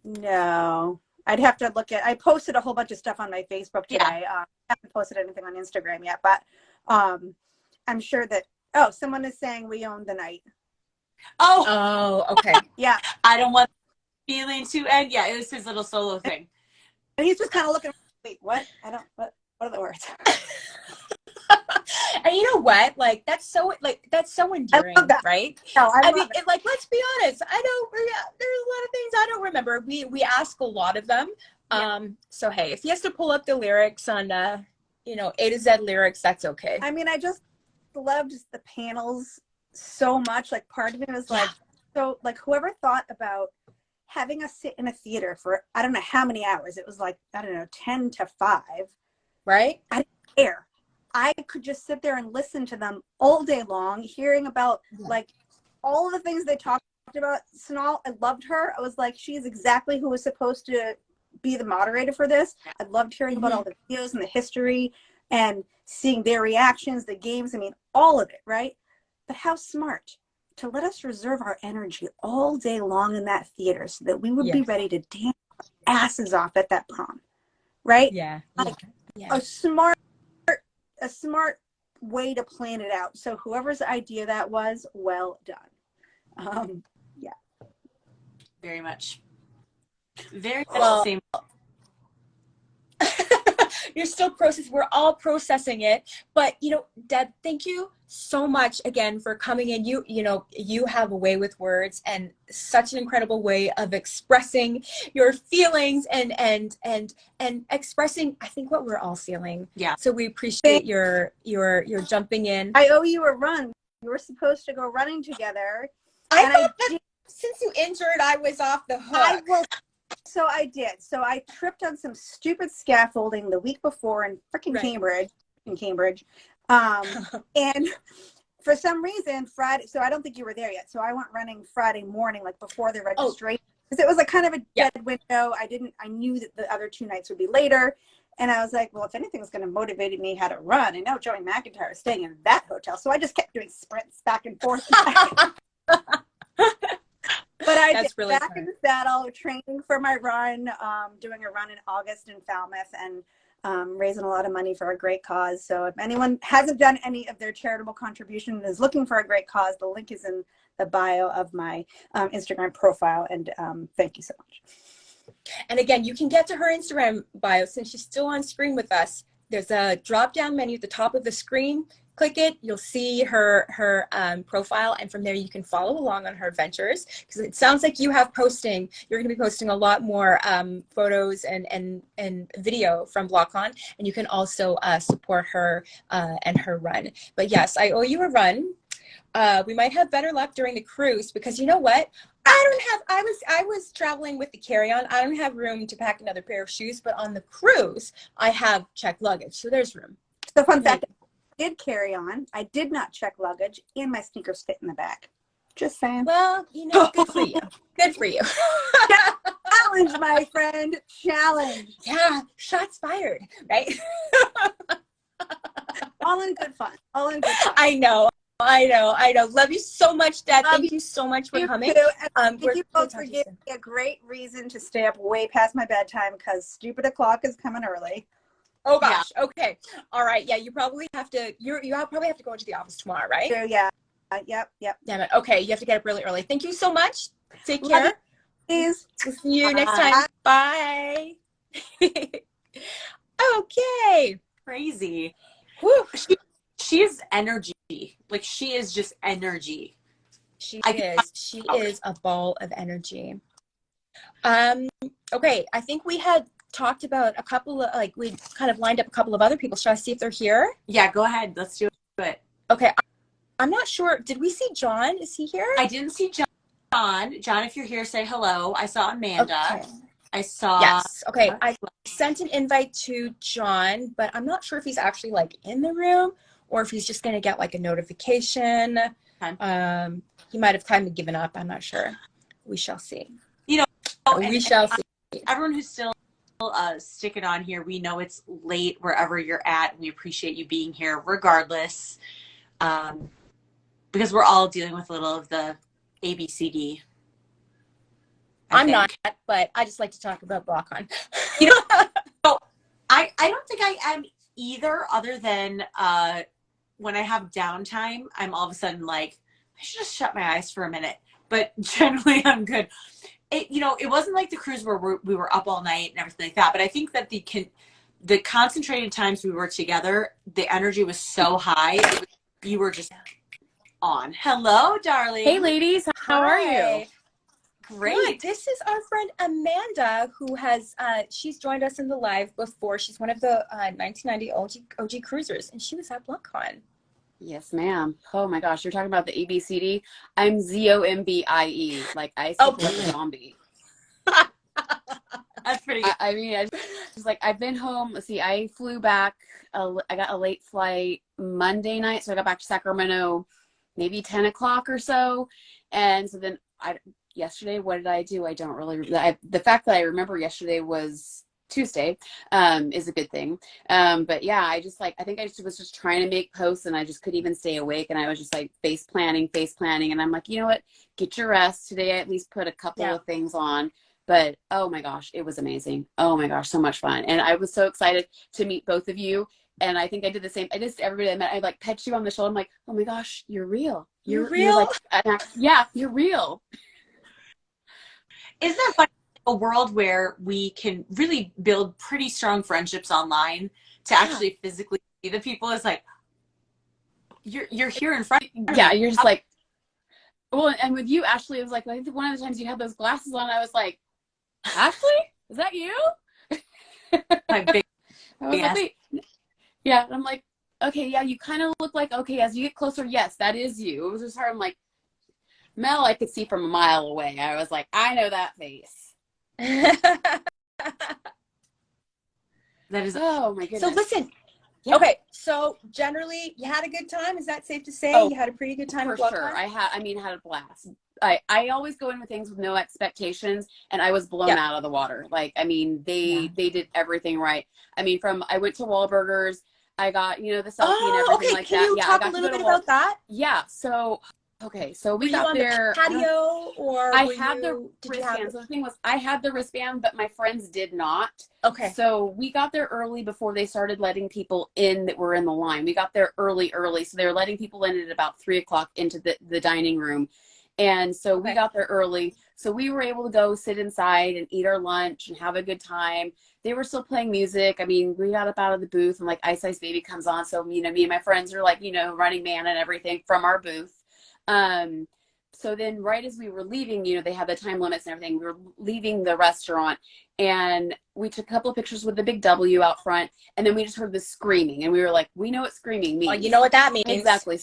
No, I'd have to look at. I posted a whole bunch of stuff on my Facebook today. I haven't posted anything on Instagram yet, but I'm sure that. Oh, someone is saying we own the night. Oh, okay. Yeah. I don't want the feeling to end. Yeah, it was his little solo thing. And he's just kind of looking, wait, what? What are the words? And you know what? Like, that's so endearing, right? No, I mean, like, let's be honest. There's a lot of things I don't remember. We ask a lot of them. So hey, if he has to pull up the lyrics on, A to Z lyrics, that's okay. I mean, I just loved the panels so much. Like, part of it was like, so like whoever thought about having us sit in a theater for I don't know how many hours. It was like, I don't know, 10 to 5. Right? I didn't care. I could just sit there and listen to them all day long, hearing about like all of the things they talked about. Sonal, I loved her. I was like, she's exactly who was supposed to be the moderator for this. I loved hearing about all the videos and the history and seeing their reactions, the games. I mean, all of it, right? But how smart to let us reserve our energy all day long in that theater so that we would be ready to dance our asses off at that prom, right? Yeah. Like a smart way to plan it out. So whoever's idea that was, well done. Very much. Very much well, the same. You're still processing. We're all processing it. But, Deb, thank you so much again for coming in. You have a way with words and such an incredible way of expressing your feelings and expressing, I think, what we're all feeling. Yeah. So we appreciate your jumping in. I owe you a run. We were supposed to go running together. I thought that since you injured, I was off the hook. So I did. So I tripped on some stupid scaffolding the week before in freaking Cambridge. And for some reason, Friday, so I don't think you were there yet. So I went running Friday morning, like before the registration. Because it was like kind of a dead window. I knew that the other 2 nights would be later. And I was like, well, if anything's going to motivate me how to run, I know Joey McIntyre is staying in that hotel. So I just kept doing sprints back and forth. But I did really back in the saddle, training for my run, doing a run in August in Falmouth, and raising a lot of money for a great cause. So if anyone hasn't done any of their charitable contribution and is looking for a great cause, the link is in the bio of my Instagram profile. And thank you so much. And again, you can get to her Instagram bio since she's still on screen with us. There's a drop-down menu at the top of the screen. Click it, you'll see her profile, and from there you can follow along on her adventures, because it sounds like you're going to be posting a lot more photos and video from BLOCKCON, and you can also support her and her run. But yes, I owe you a run. We might have better luck during the cruise because you know what? I was traveling with the carry-on. I don't have room to pack another pair of shoes, but on the cruise, I have checked luggage, so there's room. So fun fact, I did carry on. I did not check luggage, and my sneakers fit in the back. Just saying. Well, you know, good for you. Good for you. Challenge, my friend. Challenge. Yeah, shots fired, right? All in good fun. All in good fun. I know. Love you so much, Dad. Thank you so much for coming. Thank you both for giving me a great reason to stay up way past my bedtime because stupid o'clock is coming early. Oh gosh. Yeah. Okay. All right. Yeah. You probably have to. You probably have to go into the office tomorrow, right? Yeah. Yep. Damn it. Okay. You have to get up really early. Thank you so much. Take care. Please. We'll see you next time. Bye. Okay. Crazy. Whew. She is energy. Like she is just energy. She is a ball of energy. Okay. I think we had talked about a couple of, like, we kind of lined up a couple of other people. Should I see if they're here? Yeah, go ahead. Let's do it. Okay. I'm not sure. Did we see John? Is he here? I didn't see John. John, if you're here, say hello. I saw Amanda. Okay. I saw. Yes. Okay. I sent an invite to John, but I'm not sure if he's actually like in the room or if he's just going to get like a notification. Okay. He might have kind of given up. I'm not sure. We shall see. You know, we shall see. Everyone who's still sticking on here, we know it's late wherever you're at. We appreciate you being here regardless, because we're all dealing with a little of the ABCD. I'm not, but I just like to talk about BLOCKCON. You know, so I don't think I am either, other than when I have downtime, I'm all of a sudden like, I should just shut my eyes for a minute. But generally, I'm good. It wasn't like the cruise where we were up all night and everything like that. But I think that the concentrated times we were together, the energy was so high. You were just on. Hello, darling. Hey, ladies. How are you? Great. Good. This is our friend Amanda, who has she's joined us in the live before. She's one of the 1990 OG cruisers, and she was at BLOCKCON. Yes, ma'am. Oh my gosh, you're talking about the ABCD. I'm ZOMBIE. Like I sleep like a zombie. That's pretty good. I mean, I've been home. Let's see, I flew back. I got a late flight Monday night, so I got back to Sacramento maybe 10 o'clock or so. And so then yesterday, what did I do? I don't really. The fact that I remember yesterday was Tuesday is a good thing. But yeah, I think I was just trying to make posts and I just couldn't even stay awake. And I was just like face planning. And I'm like, you know what? Get your rest. Today I at least put a couple of things on. But oh my gosh, it was amazing. Oh my gosh, so much fun. And I was so excited to meet both of you. And I think I did the same. I just, everybody I met, I like pet you on the shoulder. I'm like, oh my gosh, you're real. You're real. Yeah, you're real. Isn't that funny? A world where we can really build pretty strong friendships online to actually physically see the people is like, you're here in front of me. Yeah, you're just like, well, and with you, Ashley, it was like, I think one of the times you had those glasses on, I was like, Ashley, is that you? My big, yeah, and I'm like, okay, yeah, you kind of look like, okay, as you get closer, yes, that is you. It was just hard. I'm like, Mel, I could see from a mile away. I was like, I know that face. That is. Oh my goodness. So listen. Yeah. Okay, so generally, you had a good time. Is that safe to say? You had a pretty good time. For sure. I had a blast. I always go in with things with no expectations, and I was blown out of the water. Like, I mean, they did everything right. I mean, I went to Wahlburgers. I got, the selfie and everything like that. Can you talk a little bit about that? Yeah. So, okay. So we got there. The patio, or I had the wristband. So the thing was, I had the wristband, but my friends did not. Okay. So we got there early before they started letting people in that were in the line. We got there early. So they were letting people in at about 3:00 into the dining room. And so we got there early. So we were able to go sit inside and eat our lunch and have a good time. They were still playing music. I mean, we got up out of the booth and like Ice Ice Baby comes on. So, me and my friends are like, Running Man and everything from our booth. So then right as we were leaving, they had the time limits and everything. We were leaving the restaurant and we took a couple of pictures with the big W out front. And then we just heard the screaming and we were like, we know what screaming means. Well, you know what that means. Exactly.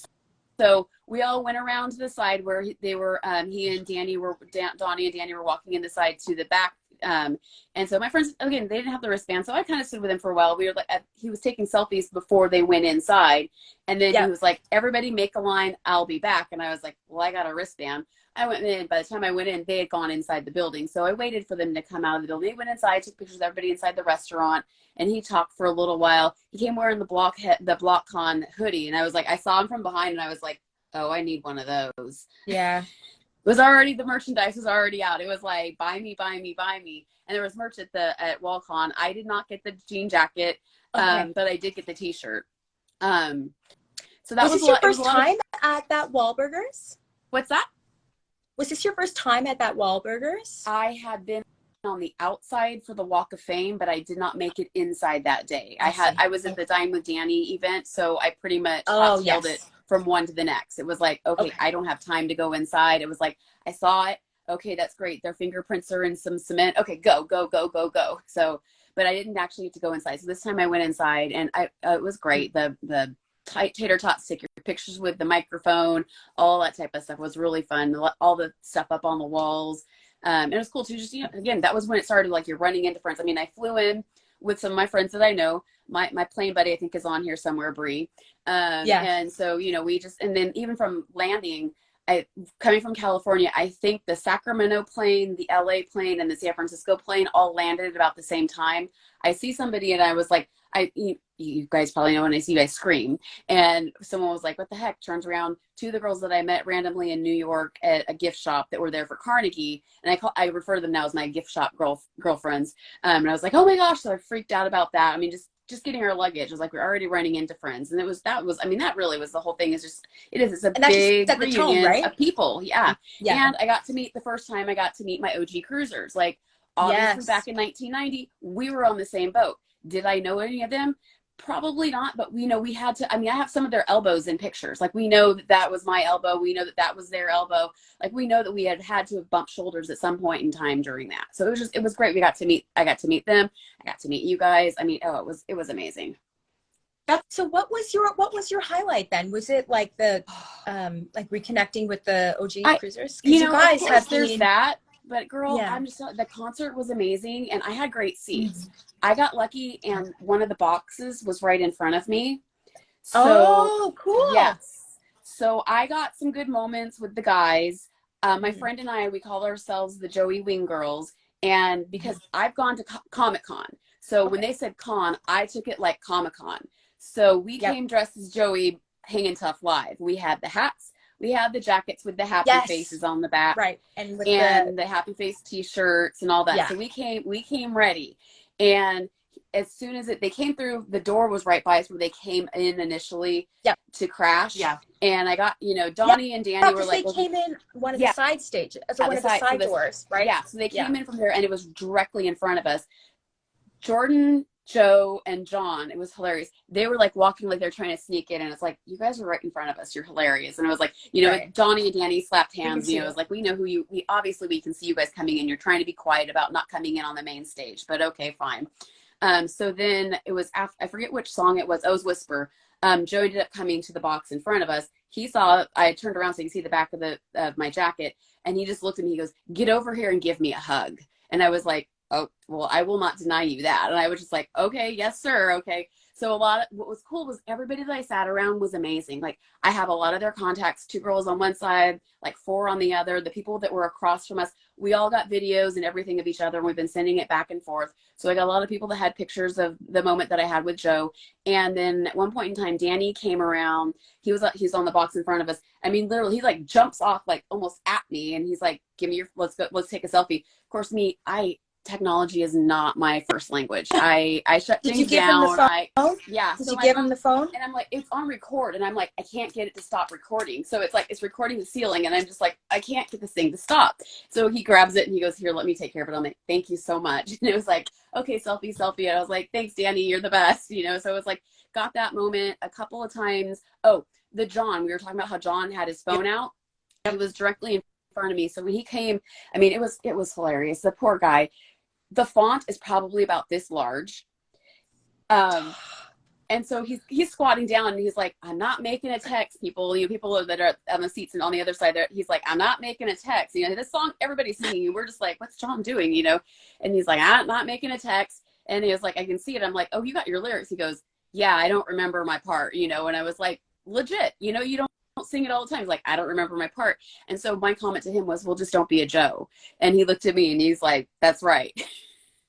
So we all went around to the side where they were, he and Danny were, Donnie and Danny were walking in the side to the back. And so my friends, again, they didn't have the wristband. So I kind of stood with him for a while. We were like, he was taking selfies before they went inside. And then he was like, everybody make a line, I'll be back. And I was like, well, I got a wristband. I went in. By the time I went in, they had gone inside the building. So I waited for them to come out of the building. They went inside, took pictures of everybody inside the restaurant, and he talked for a little while. He came wearing the BLOCKCON hoodie. And I was like, I saw him from behind and I was like, oh, I need one of those. Yeah. It was already, the merchandise was already out. It was like, buy me, buy me, buy me. And there was merch at WallCon. I did not get the jean jacket, but I did get the t-shirt. So that was this your first time at that Wahlburgers? What's that? Was this your first time at that Wahlburgers? I had been on the outside for the Walk of Fame, but I did not make it inside that day. I was at the Dine with Danny event, so I pretty much held it from one to the next. It was like, okay, I don't have time to go inside. It was like, I saw it. Okay, that's great. Their fingerprints are in some cement. Okay, go, go, go, go, go. So, but I didn't actually get to go inside. So this time I went inside and it was great. The tater tot stick, your pictures with the microphone, all that type of stuff was really fun. All the stuff up on the walls. It was cool too. Just, you know, again, that was when it started, like you're running into friends. I mean, I flew in with some of my friends that I know. My plane buddy, I think, is on here somewhere, Bree. And so, you know, we just, and then even from landing, coming from California, I think the Sacramento plane, the LA plane, and the San Francisco plane all landed at about the same time. I see somebody and I was like, you guys probably know when I see you guys scream. And someone was like, what the heck? Turns around, two of the girls that I met randomly in New York at a gift shop that were there for Carnegie. And I refer to them now as my gift shop girlfriends. And I was like, oh my gosh. So I freaked out about that. I mean, just getting our luggage. It was like, we're already running into friends. And that really was the whole thing. It's a big reunion of people. Yeah. And I got to meet, the first time I got to meet my OG cruisers. Like, obviously back in 1990, we were on the same boat. Did I know any of them? Probably not, but we know we had to. I mean, I have some of their elbows in pictures. Like, we know that was my elbow. We know that was their elbow. Like, we know that we had to have bumped shoulders at some point in time during that. So it was great. I got to meet them. I got to meet you guys. I mean, it was amazing. So what was your highlight then? Was it like the like reconnecting with the OG cruisers? You guys have there's that. But girl, I'm just, the concert was amazing and I had great seats. I got lucky and one of the boxes was right in front of me. So, cool. Yes. So I got some good moments with the guys. My friend and I, we call ourselves the Joey Wing Girls. And because I've gone to Comic-Con. So when they said con, I took it like Comic-Con. So we came dressed as Joey Hangin' Tough Live. We had the hats. We had the jackets with the happy faces on the back, right? And with the happy face T-shirts and all that. Yeah. So we came ready, and as soon as they came through, the door was right by us where they came in initially to crash. Yeah, and I got Donnie and Danny were like, they came in one of the side stages, one of the side doors, right? Yeah, so they came in from there, and it was directly in front of us. Jordan, Joe, and John, it was hilarious. They were like walking like they're trying to sneak in, and it's like, you guys are right in front of us. You're hilarious. And it was like, Donnie and Danny slapped hands. It was like, we know who you. We can see you guys coming in. You're trying to be quiet about not coming in on the main stage, but okay, fine. So then it was after, I forget which song it was. Oh, it was Whisper. Joe ended up coming to the box in front of us. He saw I turned around so you can see the back of my jacket, and he just looked at me. He goes, "Get over here and give me a hug." And I was like, oh, well, I will not deny you that. And I was just like, okay, yes, sir. Okay. So what was cool was everybody that I sat around was amazing. Like, I have a lot of their contacts, 2 girls on one side, like 4 on the other. The people that were across from us, we all got videos and everything of each other, and we've been sending it back and forth. So I got a lot of people that had pictures of the moment that I had with Joe. And then at one point in time, Danny came around. He's on the box in front of us. I mean, literally, he like jumps off like almost at me, and he's like, "Give me let's take a selfie." Of course, technology is not my first language. I shut things down. Did you give him the phone? Did you give him the phone? And I'm like, it's on record. And I'm like, I can't get it to stop recording. So it's like, it's recording the ceiling. And I'm just like, I can't get this thing to stop. So he grabs it and he goes, "Here, let me take care of it." I'm like, "Thank you so much." And it was like, okay, selfie. And I was like, "Thanks, Danny. You're the best." So it was like, got that moment a couple of times. Oh, we were talking about how John had his phone out. He was directly in front of me. So when he came, I mean, it was hilarious. The poor guy. The font is probably about this large. And so he's squatting down and he's like, I'm not making a text, people. People that are on the seats and on the other side there. He's like, I'm not making a text. This song everybody's singing. We're just like, what's John doing? And he's like, I'm not making a text. And he was like, I can see it. I'm like, oh, you got your lyrics. He goes, yeah, I don't remember my part, And I was like, legit, you don't sing it all the time. He's like, I don't remember my part. And so my comment to him was, well, just don't be a Joe. And he looked at me and he's like, that's right.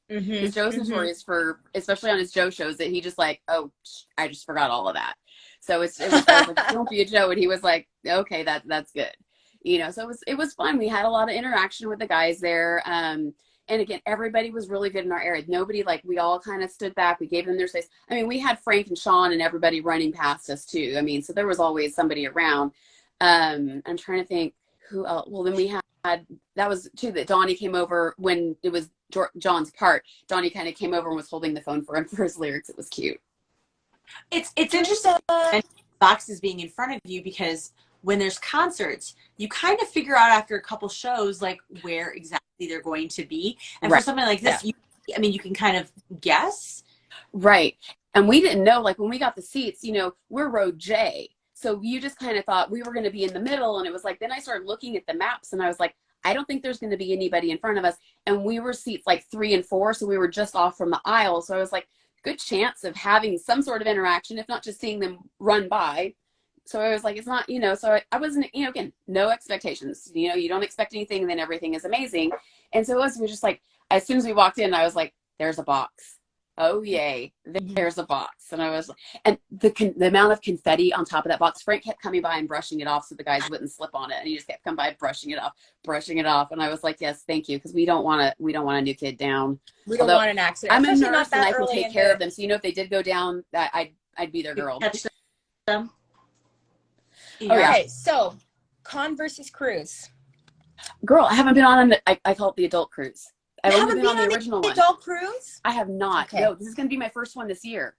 His Joe's notorious for, especially on his Joe shows, that he just like, oh, I just forgot all of that. So I was like, don't be a Joe. And he was like, okay, that's good. So it was fun. We had a lot of interaction with the guys there. And again, everybody was really good in our area. Nobody, like, we all kind of stood back. We gave them their space. I mean, we had Frank and Sean and everybody running past us too. I mean, so there was always somebody around. I'm trying to think who else. Well, then we had, that was too, that Donnie came over when it was John's part. Donnie kind of came over and was holding the phone for him for his lyrics. It was cute. It's interesting boxes being in front of you, because when there's concerts, you kind of figure out after a couple shows, like, where exactly they're going to be. And for something like this, you can kind of guess. Right. And we didn't know, like, when we got the seats, we're row J. So you just kind of thought we were going to be in the middle. And it was like, then I started looking at the maps and I was like, I don't think there's going to be anybody in front of us. And we were seats like 3 and 4. So we were just off from the aisle. So I was like, good chance of having some sort of interaction, if not just seeing them run by. So I was like, it's not, so I wasn't, again, no expectations. You don't expect anything, and then everything is amazing. And so we were just like, as soon as we walked in, I was like, there's a box. Oh, yay. There's a box. And I was like, and the amount of confetti on top of that box, Frank kept coming by and brushing it off so the guys wouldn't slip on it. And he just kept coming by, brushing it off. And I was like, yes, thank you. Because we don't want a new kid down. We don't want an accident. I'm a nurse and I can take care of them. So, if they did go down, I'd be their girl. Catch them. All right. So, con versus cruise. Girl, I haven't been on I call it the adult cruise. I've only been on the original one. Adult cruise? I have not. Okay. No, this is going to be my first one this year.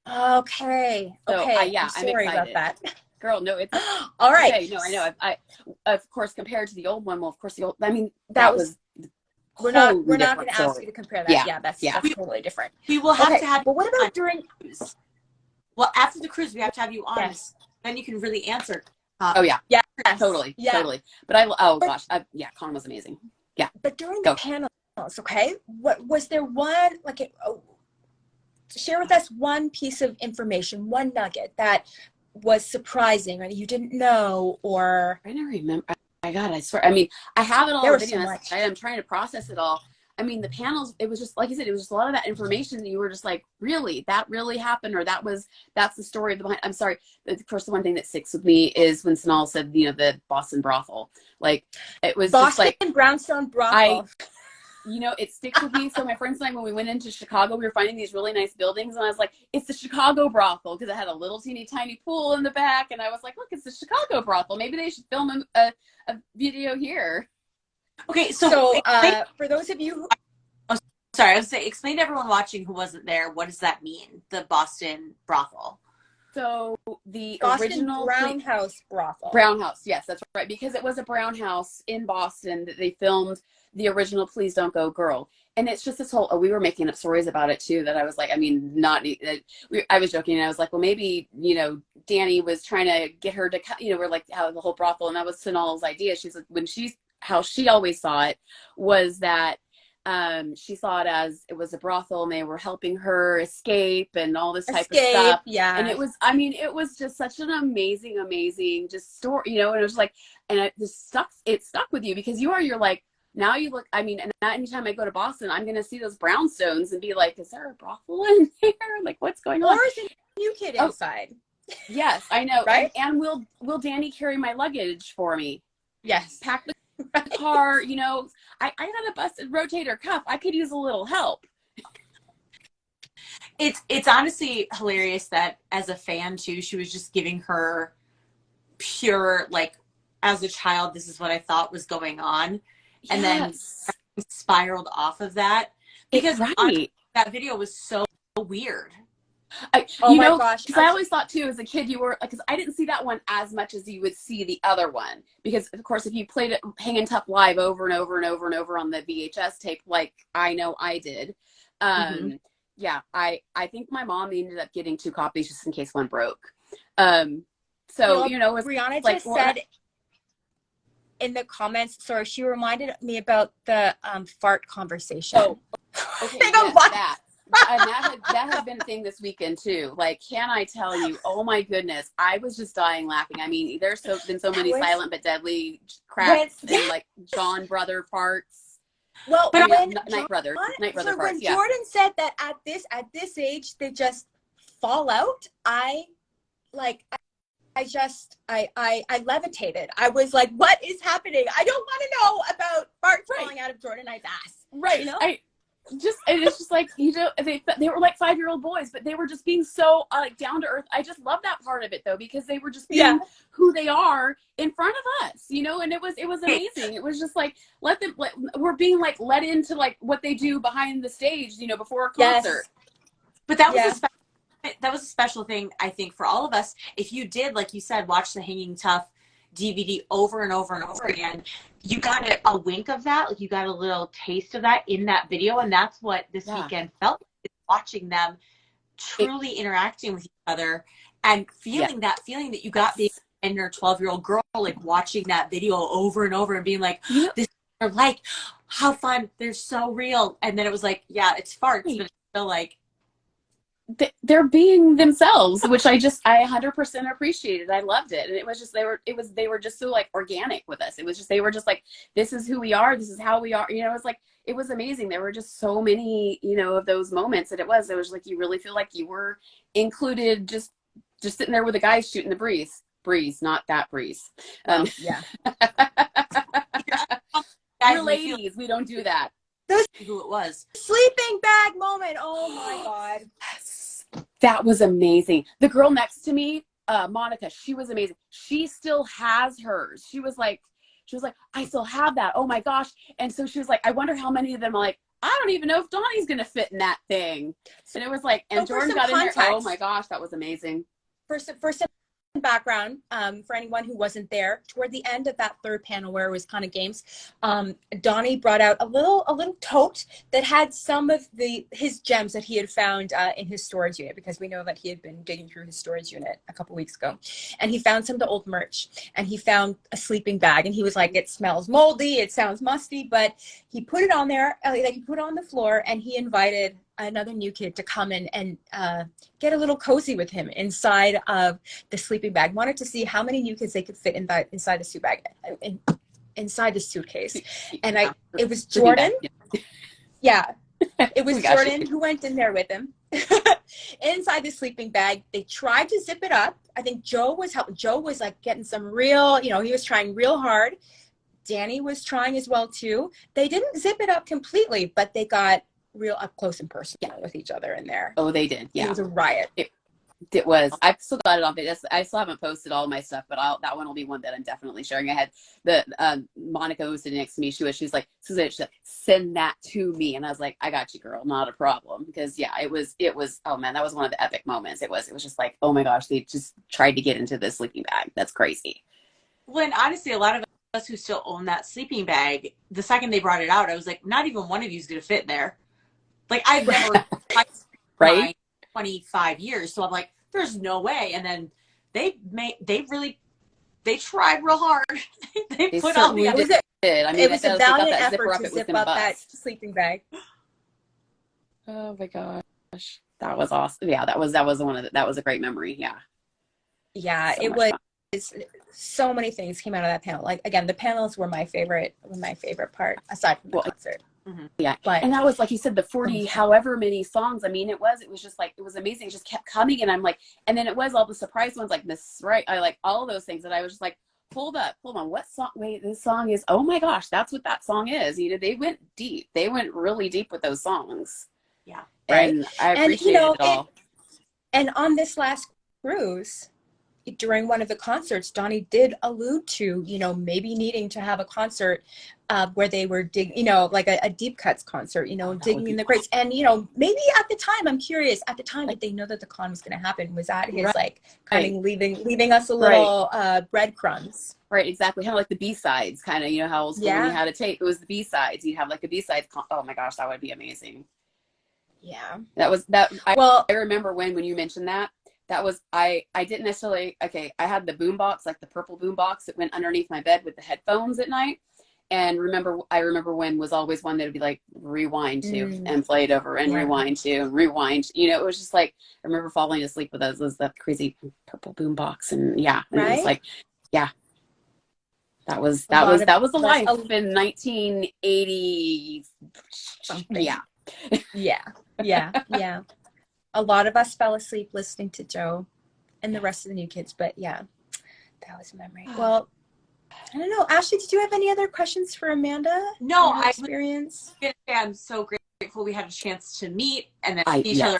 Okay. So, I'm I'm sorry excited about that. Girl, no, it's all right. Okay, no, I know. I of course, compared to the old one, well, of course, that was we're not going to ask you to compare that. Yeah, that's totally different. We will have to have. But what about during cruise? Well, after the cruise, we have to have you on. Yes. Then you can really answer. Yeah, totally. But con was amazing. Yeah. But during the panels, okay, what was there one, share with us one piece of information, one nugget that was surprising or that you didn't know, or I don't remember. My God, I swear. I mean, I have it all on video. I'm trying to process it all. I mean, the panels, it was just, like you said, it was just a lot of that information that you were just like, really? That really happened? Or that's the story of the behind. I'm sorry. Of course, the one thing that sticks with me is when Sonal said, the Boston brothel. Like, it was Boston just like. Brownstone brothel. It sticks with me. So my friends and I, when we went into Chicago, we were finding these really nice buildings. And I was like, it's the Chicago brothel, because it had a little teeny tiny pool in the back. And I was like, look, it's the Chicago brothel. Maybe they should film a video here. Okay, so for those of you who... sorry, I was saying, explain to everyone watching who wasn't there, what does that mean, the Boston brothel? So the Boston original Brown House brothel. Brown House, yes, that's right. Because it was a Brown House in Boston that they filmed the original Please Don't Go Girl. And it's just this whole, we were making up stories about it too, that I was like, I mean, I was joking, and I was like, well, maybe, Danny was trying to get her to, we're like, how the whole brothel, and that was Sonal's idea. She's like, how she always saw it was that she saw it as it was a brothel and they were helping her escape and all this type of stuff. Yeah. And it was just such an amazing just story, and it was like, and it stuck with you, because you're like, now you look, I mean, and anytime I go to Boston, I'm going to see those brownstones and be like, is there a brothel in there? Like, what's going on? Or is it a new kid inside? Yes, I know. Right? And will Danny carry my luggage for me? Yes. Pack the car, I got a busted rotator cuff. I could use a little help. It's honestly hilarious that as a fan too, she was just giving her pure, like, as a child, this is what I thought was going on. And then spiraled off of that, because that video was so weird. Oh my gosh. Because I always thought too, as a kid, you were, because I didn't see that one as much as you would see the other one. Because of course, if you played it Hangin' Tough live over and over and over and over on the VHS tape, like I know I did, Yeah, I think my mom ended up getting 2 copies just in case one broke. So, you know, it's Brianna like, just said in the comments, sorry, she reminded me about the fart conversation. Oh, okay, yes, that. And that has been a thing this weekend too. Like, can I tell you? Oh my goodness, I was just dying laughing. I mean, there's been so many silent but deadly cracks and like John brother farts. Well, I when mean, Night brother farts. When Yeah. Jordan said that at this age they just fall out, I levitated. I was like, what is happening? I don't want to know about farts falling out of Jordan Knight's ass. Right. You know? It's just like, you know, they were like 5-year-old boys, but they were just being so like down to earth. I just love that part of it though, because they were just being who they are in front of us, you know, and it was amazing. It was just like, we're being like let into like what they do behind the stage, you know, before a concert. But that was a special thing, I think, for all of us. If you did, like you said, watch the Hanging Tough DVD over and over and over again, you got a wink of that. Like, you got a little taste of that in that video. And that's what this weekend felt like, watching them truly interacting with each other and feeling that feeling that you got being a 10 or 12-year-old girl, like watching that video over and over and being like, this are like, how fun, they're so real. And then it was like, yeah, it's farts, but it's still like, they're being themselves, which I 100% appreciated. I loved it. And it was just, they were just so like organic with us. It was just, they were just like, this is who we are. This is how we are. You know, it's like, it was amazing. There were just so many, you know, of those moments that it was like, you really feel like you were included, just sitting there with the guys shooting the breeze, not that breeze. We're ladies. We don't do that. Who it was. Sleeping bag moment. Oh my God. That was amazing. The girl next to me, Monica, she was amazing. She still has hers. She was like, I still have that. Oh my gosh. And so she was like, I wonder how many of them are like, I don't even know if Donnie's going to fit in that thing. And it was like, and Jordan got in there. Oh my gosh, that was amazing. For some background, for anyone who wasn't there, toward the end of that third panel where it was kind of games, Donnie brought out a little tote that had some of his gems that he had found in his storage unit, because we know that he had been digging through his storage unit a couple weeks ago, and he found some of the old merch, and he found a sleeping bag, and he was like, it smells moldy, it sounds musty, but he put it on there, like he put it on the floor, and he invited another new kid to come in and get a little cozy with him inside of the sleeping bag. Wanted to see how many new kids they could fit inside the suit bag, inside the suitcase. And it was Jordan. It was Jordan who went in there with him inside the sleeping bag. They tried to zip it up. I think Joe was helping. Joe was like getting some real, you know, he was trying real hard. Danny was trying as well too. They didn't zip it up completely, but they got real up close and personal with each other in there. Oh, they did. Yeah. It was a riot. It was. I've still got it on video. I still haven't posted all my stuff, but that one will be one that I'm definitely sharing. I had the Monica, who was sitting next to me. She was like, send that to me. And I was like, I got you, girl. Not a problem. Because it was, oh man, that was one of the epic moments. It was just like, oh my gosh, they just tried to get into this sleeping bag. That's crazy. When honestly, a lot of us who still own that sleeping bag, the second they brought it out, I was like, not even one of you is going to fit there. Like, I've never right 25 years, so I'm like, there's no way. And then they tried real hard. they put all the did. I mean, it was a valiant effort to zip up that sleeping bag. Oh my gosh, that was awesome. Yeah, that was a great memory. Yeah, it was. So many things came out of that panel. Like, again, the panels were my favorite part, aside from the concert. Mm-hmm. Yeah, and that was, like you said, the 40 however many songs. I mean, it was just like, it was amazing. It just kept coming, and I'm like, and then it was all the surprise ones, like this, right? I like all of those things that I was just like, hold on, what song? Wait, this song is, oh my gosh, that's what that song is. You know, they went deep. They went really deep with those songs. Yeah, right. And I appreciate it all. And on this last cruise, during one of the concerts, Donnie did allude to, you know, maybe needing to have a concert where they were like a deep cuts concert, you know, digging in the crates. And, you know, maybe at the time, I'm curious, at the time, did they know that the con was going to happen? Was that his like kind of leaving us a little breadcrumbs? Right, exactly. Kind of like the B-sides, kind of, you know, how old school when you had a tape, it was the B-sides. You'd have like a B-sides. Oh my gosh, that would be amazing. Yeah. That was that. Well, I remember when you mentioned that. That was I didn't necessarily okay. I had the boom box, like the purple boom box that went underneath my bed with the headphones at night. And I remember when was always one that would be like rewind to and play it over and rewind to and rewind. You know, it was just like I remember falling asleep with those that crazy purple boom box, and and it was like, yeah, that was the life in 1980 something. Yeah. Yeah. A lot of us fell asleep listening to Joe and the rest of the new kids, but yeah, that was a memory. Well, I don't know. Ashley, did you have any other questions for Amanda? No, I experience. I'm so grateful we had a chance to meet and then see each other.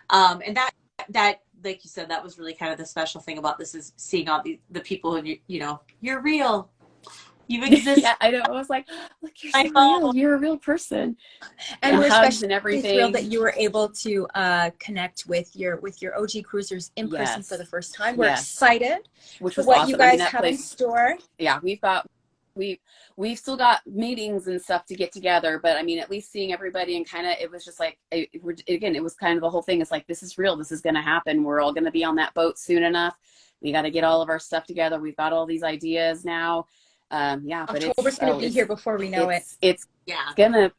And that, like you said, that was really kind of the special thing about this is seeing all the people who you're real. You exist. Yeah, I know. I was like, look, you're so real. You're a real person. And we're hugs especially and everything. thrilled that you were able to connect with your OG cruisers in person for the first time. We're excited which was what awesome. you guys have in store. Yeah, we've still got meetings and stuff to get together, but I mean, at least seeing everybody and kind of, it was just like, it was kind of the whole thing. It's like, this is real. This is going to happen. We're all going to be on that boat soon enough. We got to get all of our stuff together. We've got all these ideas now. But October's going to be here before we know it. It's gonna,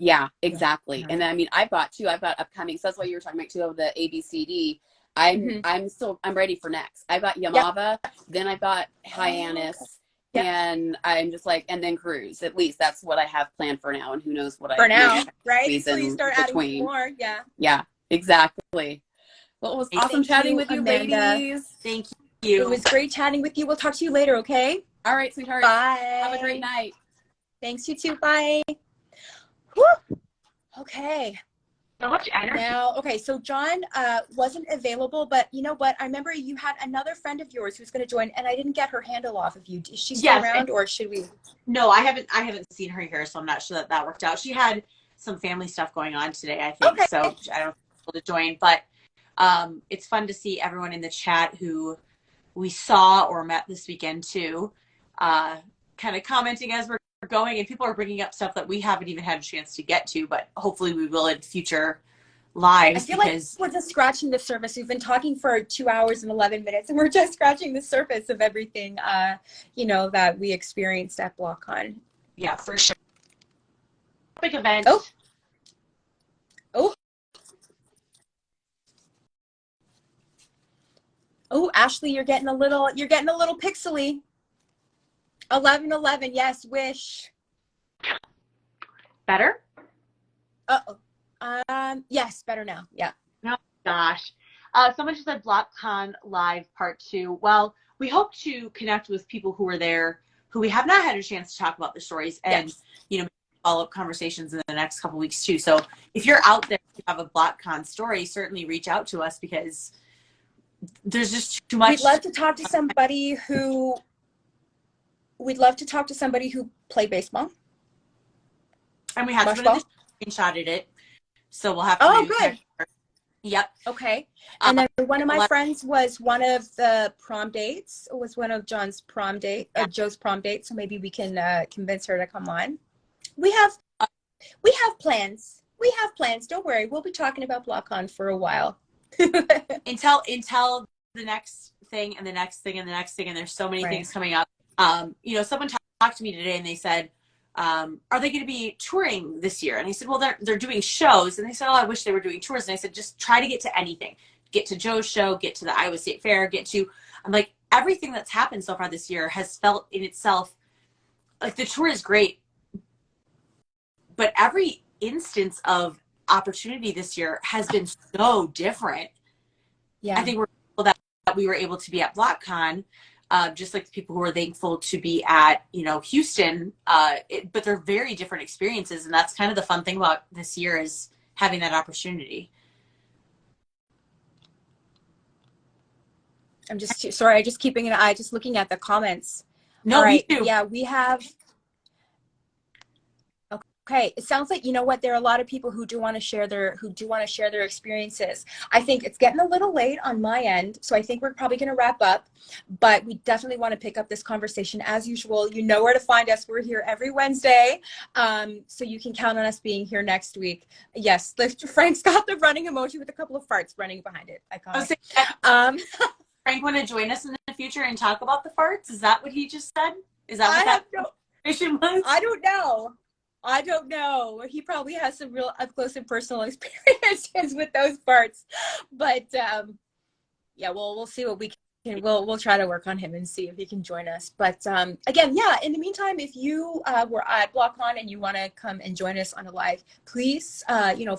exactly. And then, I mean, I've got upcoming, so that's why you were talking about too, of the ABCD. I'm ready for next. I've got Yamava, then I've got Hyannis, and I'm just like, and then cruise. At least that's what I have planned for now, and who knows what right? So you start adding more, Yeah, exactly. Well, it was awesome chatting with you, Amanda. ladies. Thank you. It was great chatting with you. We'll talk to you later, okay? All right, sweetheart. Bye. Have a great night. Thanks, you too. Bye. Whew. Okay. So much energy. Now, okay, so John wasn't available, but you know what? I remember you had another friend of yours who's going to join, and I didn't get her handle off of you. Is she still around, or should we? No, I haven't seen her here, so I'm not sure that worked out. She had some family stuff going on today, I think, so I don't know if able to join, but it's fun to see everyone in the chat who we saw or met this weekend too, kind of commenting as we're going, and people are bringing up stuff that we haven't even had a chance to get to, but hopefully we will in future lives. I feel like we're just scratching the surface. We've been talking for 2 hours and 11 minutes, and we're just scratching the surface of everything, that we experienced at BLOCKCON. Yeah, for sure. Big event. Oh, Ashley, you're getting a little pixely. 11:11. Yes, wish. Better? Yes, better now. Yeah. Oh gosh. Someone just said BLOCKCON Live Part 2. Well, we hope to connect with people who were there who we have not had a chance to talk about their stories and follow-up conversations in the next couple weeks too. So if you're out there, you have a BLOCKCON story, certainly reach out to us because there's just too much. We'd love to talk to somebody who played baseball. And we had someone who screenshotted it. So we'll have to Oh, good. Yep. Okay. And then one of my friends was one of the prom dates. It was one of Joe's prom date. So maybe we can convince her to come on. We have plans. Don't worry. We'll be talking about BLOCKCON for a while. until the next thing and the next thing and the next thing, and there's so many things coming up. Someone talked to me today and they said, are they going to be touring this year? And I said, well, they're doing shows. And they said, oh, I wish they were doing tours. And I said, just try to get to anything. Get to Joe's show, get to the Iowa State Fair, I'm like, everything that's happened so far this year has felt in itself like the tour is great, but every instance of opportunity this year has been so different. I think we're thankful that we were able to be at BLOCKCON, just like the people who are thankful to be at Houston, but they're very different experiences, and that's kind of the fun thing about this year is having that opportunity. I'm just sorry, just keeping an eye, just looking at the comments. No, all right. Me too. Yeah, we have. Okay, it sounds like, you know what, there are a lot of people who do want to share their experiences. I think it's getting a little late on my end, so I think we're probably going to wrap up, but we definitely want to pick up this conversation as usual. You know where to find us. We're here every Wednesday, so you can count on us being here next week. Yes, Frank's got the running emoji with a couple of farts running behind it. Iconic. Frank want to join us in the future and talk about the farts? Is that what he just said? Is that what that conversation was? I don't know. He probably has some real up close and personal experiences with those parts, but yeah, we'll see what we can. We'll try to work on him and see if he can join us. But again, yeah. In the meantime, if you were at BLOCKCON and you want to come and join us on a live, please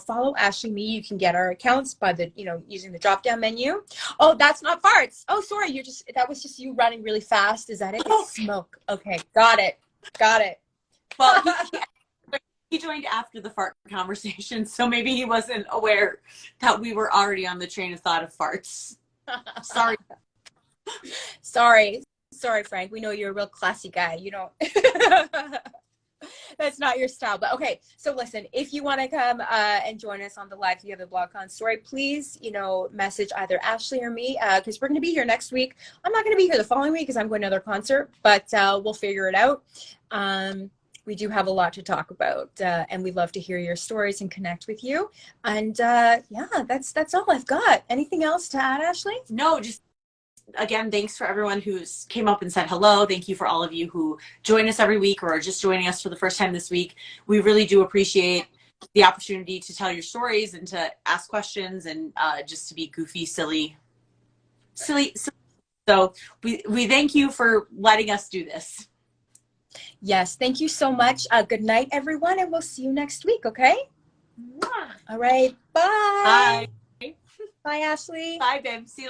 follow Ashley and me. You can get our accounts by the using the drop down menu. Oh, that's not farts. Oh, sorry. That was just you running really fast. Is that it? It's smoke. Okay, got it. Well. He joined after the fart conversation, so maybe he wasn't aware that we were already on the train of thought of farts. Sorry, Frank. We know you're a real classy guy. You don't. That's not your style. But okay, so listen, if you want to come and join us on the live Together BLOCKCON story, please, message either Ashley or me because we're going to be here next week. I'm not going to be here the following week because I'm going to another concert, but we'll figure it out. We do have a lot to talk about, and we'd love to hear your stories and connect with you. And yeah, that's all I've got. Anything else to add, Ashley? No, just again, thanks for everyone who's came up and said hello. Thank you for all of you who join us every week or are just joining us for the first time this week. We really do appreciate the opportunity to tell your stories and to ask questions and just to be goofy, silly. So we thank you for letting us do this. Yes, thank you so much. Good night, everyone, and we'll see you next week, okay? All right, bye. Bye. Bye, Ashley. Bye, babe. See you later.